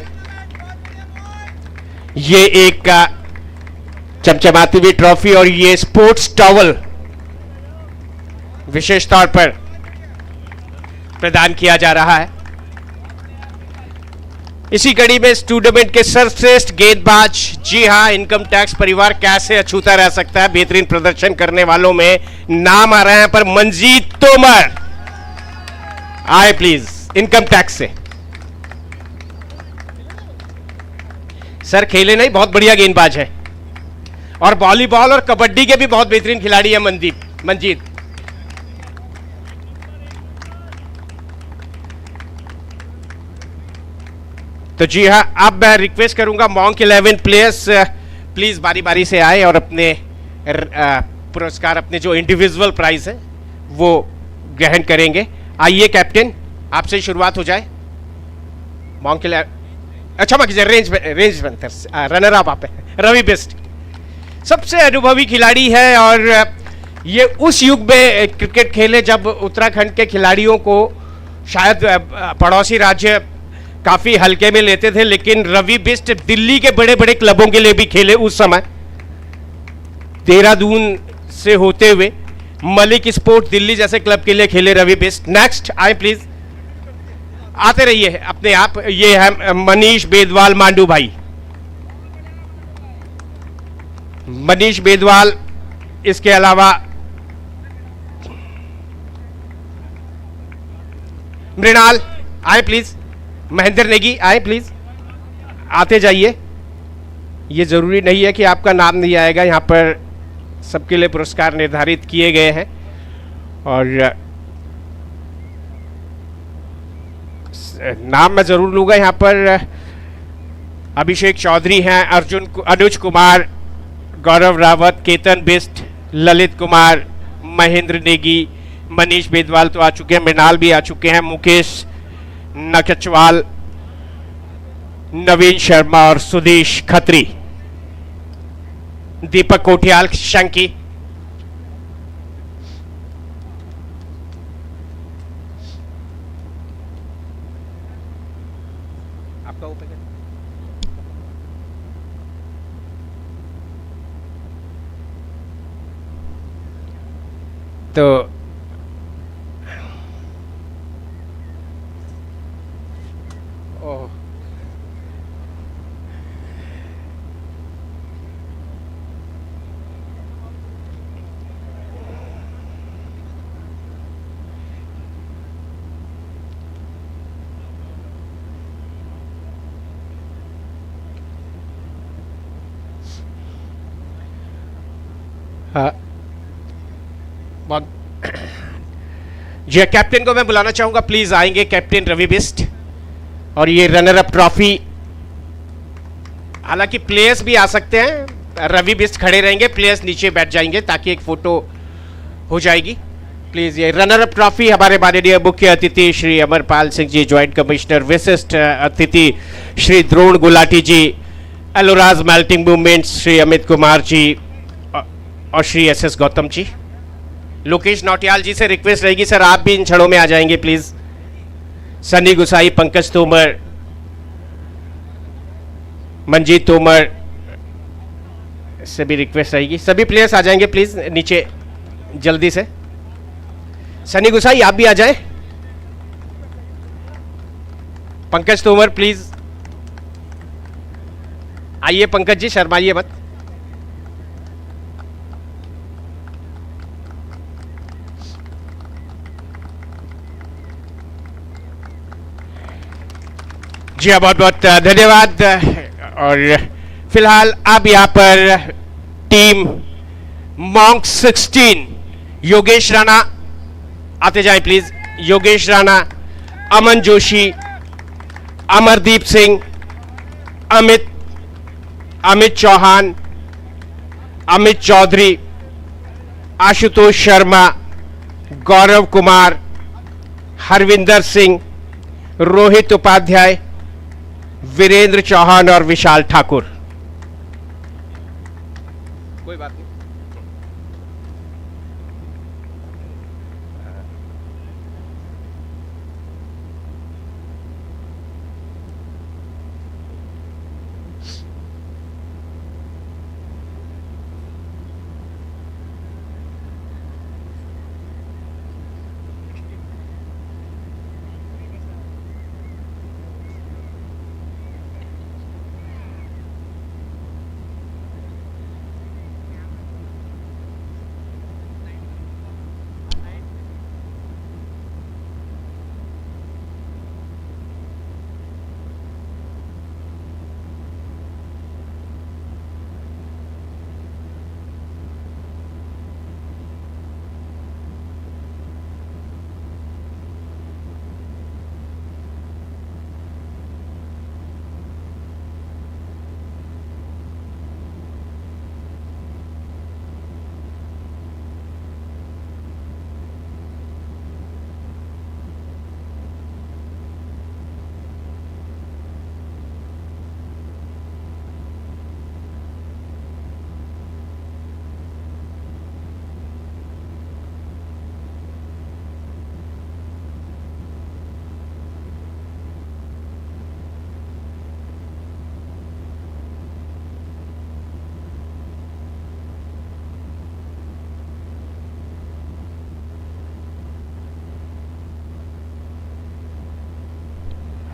ये एक चमचमाती हुई ट्रॉफी और ये स्पोर्ट्स टॉवल विशेष तौर पर प्रदान किया जा रहा है। इसी कड़ी में इस टूर्नामेंट के सर्वश्रेष्ठ गेंदबाज, जी हां, इनकम टैक्स परिवार कैसे अछूता रह सकता है। बेहतरीन प्रदर्शन करने वालों में नाम आ रहे हैं, पर मंजीत तोमर आए प्लीज, इनकम टैक्स से। सर खेले नहीं, बहुत बढ़िया गेंदबाज है और वॉलीबॉल और कबड्डी के भी बहुत बेहतरीन खिलाड़ी है मंजीत। तो जी हां, अब मैं रिक्वेस्ट करूंगा मॉन्क 11 प्लेयर्स प्लीज बारी बारी से आए और अपने पुरस्कार, अपने जो इंडिविजुअल प्राइज है वो ग्रहण करेंगे। आइए कैप्टन, आपसे शुरुआत हो जाए। मॉन्क 11, अच्छा कीजिए, रेंज पैंथर्स रनर अप आप रवि बिस्ट, सबसे अनुभवी खिलाड़ी है और ये उस युग में क्रिकेट खेले जब उत्तराखंड के खिलाड़ियों को शायद पड़ोसी राज्य काफी हल्के में लेते थे, लेकिन रवि बिस्ट दिल्ली के बड़े बड़े क्लबों के लिए भी खेले उस समय। देहरादून से होते हुए मलिक स्पोर्ट दिल्ली जैसे क्लब के लिए खेले रवि बिस्ट। नेक्स्ट आए प्लीज, आते रहिए अपने आप। ये है मनीष बेदवाल मांडू भाई। मनीष बेदवाल, इसके अलावा मृणाल आए प्लीज। महेंद्र नेगी आए प्लीज, आते जाइए। ये जरूरी नहीं है कि आपका नाम नहीं आएगा, यहाँ पर सबके लिए पुरस्कार निर्धारित किए गए हैं। और नाम मैं जरूर लूंगा। यहाँ पर अभिषेक चौधरी हैं, अनुज कुमार, गौरव रावत, केतन बिस्ट, ललित कुमार, महेंद्र नेगी, मनीष बेदवाल तो आ चुके हैं, मृणाल भी आ चुके हैं, मुकेश नकचवाल, नवीन शर्मा और सुदेश खत्री, दीपक कोठियाल शंकी। आपका ऊपर तो बहुत जी, कैप्टन को मैं बुलाना चाहूंगा, प्लीज आएंगे कैप्टन रवि बिस्ट। और ये रनर अप ट्रॉफी, हालांकि प्लेयर्स भी आ सकते हैं, रवि बिस्ट खड़े रहेंगे, प्लेयर्स नीचे बैठ जाएंगे ताकि एक फोटो हो जाएगी। प्लीज ये रनर अप ट्रॉफी हमारे माननीय मुख्य अतिथि श्री अमरपाल सिंह जी, ज्वाइंट कमिश्नर, विशिष्ट अतिथि श्री द्रोण गुलाटी जी, एलोराज मेल्टिंग मूवमेंट्स श्री अमित कुमार जी और श्री SS गौतम जी। लोकेश नौटियाल जी से रिक्वेस्ट रहेगी सर, आप भी इन क्षणों में आ जाएंगे प्लीज। सनी गुसाई, पंकज तोमर, मंजीत तोमर से भी रिक्वेस्ट रहेगी। सभी प्लेयर्स आ जाएंगे प्लीज नीचे जल्दी से। सनी गुसाई आप भी आ जाए। पंकज तोमर प्लीज आइए। पंकज जी शर्माइए मत। जी हाँ, बहुत बहुत धन्यवाद। और फिलहाल अब यहाँ पर टीम मॉन्क 16 योगेश राणा आते जाएं प्लीज। योगेश राणा, अमन जोशी, अमरदीप सिंह, अमित चौहान, अमित चौधरी, आशुतोष शर्मा, गौरव कुमार, हरविंदर सिंह, रोहित उपाध्याय, वीरेंद्र चौहान और विशाल ठाकुर। कोई बात नहीं।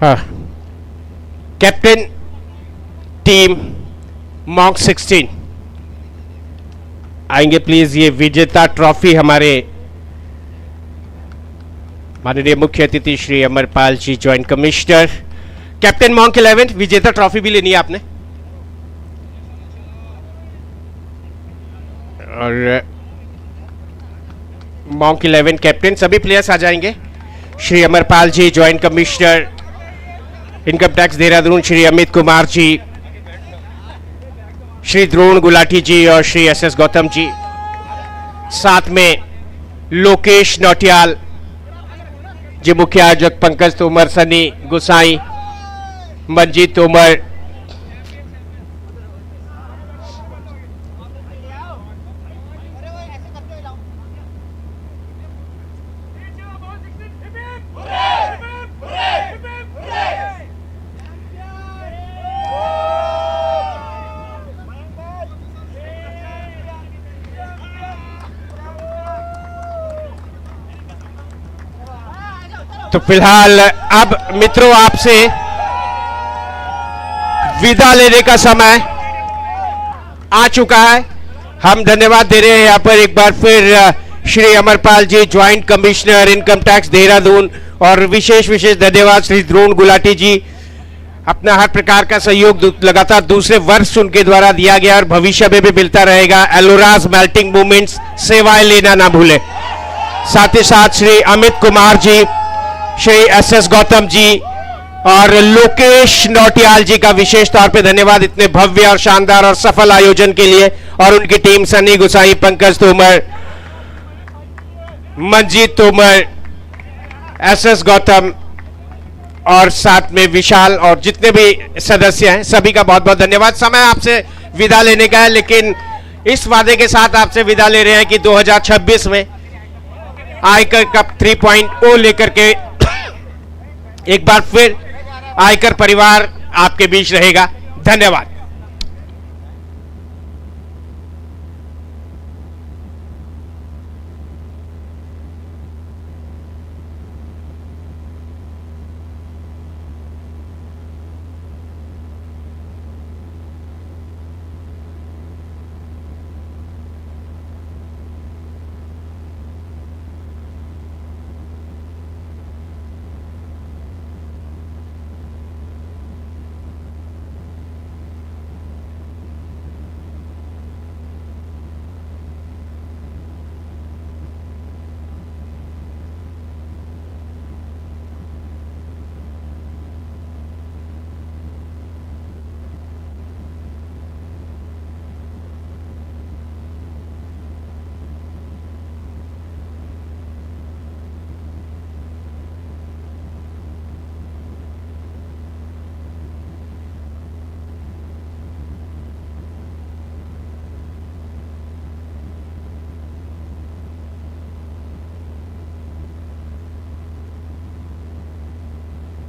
हाँ, कैप्टन टीम मॉन्क 16 आएंगे प्लीज। ये विजेता ट्रॉफी हमारे माननीय मुख्य अतिथि Shri Amarpal ji, joint commissioner. Captain Monk 11 विजेता ट्रॉफी भी लेनी है आपने। और मॉन्क 11 कैप्टन सभी प्लेयर्स आ जाएंगे। Shri Amarpal ji, joint commissioner income tax Dehradun, Shri Amit Kumar ji, Shri Dron Gulati ji और श्री SS गौतम जी, साथ में लोकेश नौटियाल जी, मुख्य आयोजक पंकज तोमर, सनी गुसाई, मंजीत तोमर, तो फिलहाल अब मित्रों आपसे विदा लेने का समय आ चुका है। हम धन्यवाद दे रहे हैं यहाँ पर एक बार फिर Shri Amarpal ji, joint commissioner income tax Dehradun, और विशेष धन्यवाद श्री द्रोण गुलाटी जी। अपना हर प्रकार का सहयोग लगातार दूसरे वर्ष उनके द्वारा दिया गया और भविष्य में भी मिलता रहेगा। एलोराज मेल्टिंग मूवमेंट्स सेवाएं लेना ना भूले। साथ ही साथ श्री अमित कुमार जी, श्री SS गौतम जी और लोकेश नौटियाल जी का विशेष तौर पे धन्यवाद इतने भव्य और शानदार और सफल आयोजन के लिए, और उनकी टीम सनी गुसाई, पंकज तोमर, मंजीत तोमर, SS गौतम, और साथ में विशाल और जितने भी सदस्य हैं सभी का बहुत बहुत धन्यवाद। समय आपसे विदा लेने का है, लेकिन इस वादे के साथ आपसे विदा ले रहे हैं कि 2026 में आयकर कप 3.0 लेकर के एक बार फिर आयकर परिवार आपके बीच रहेगा। धन्यवाद।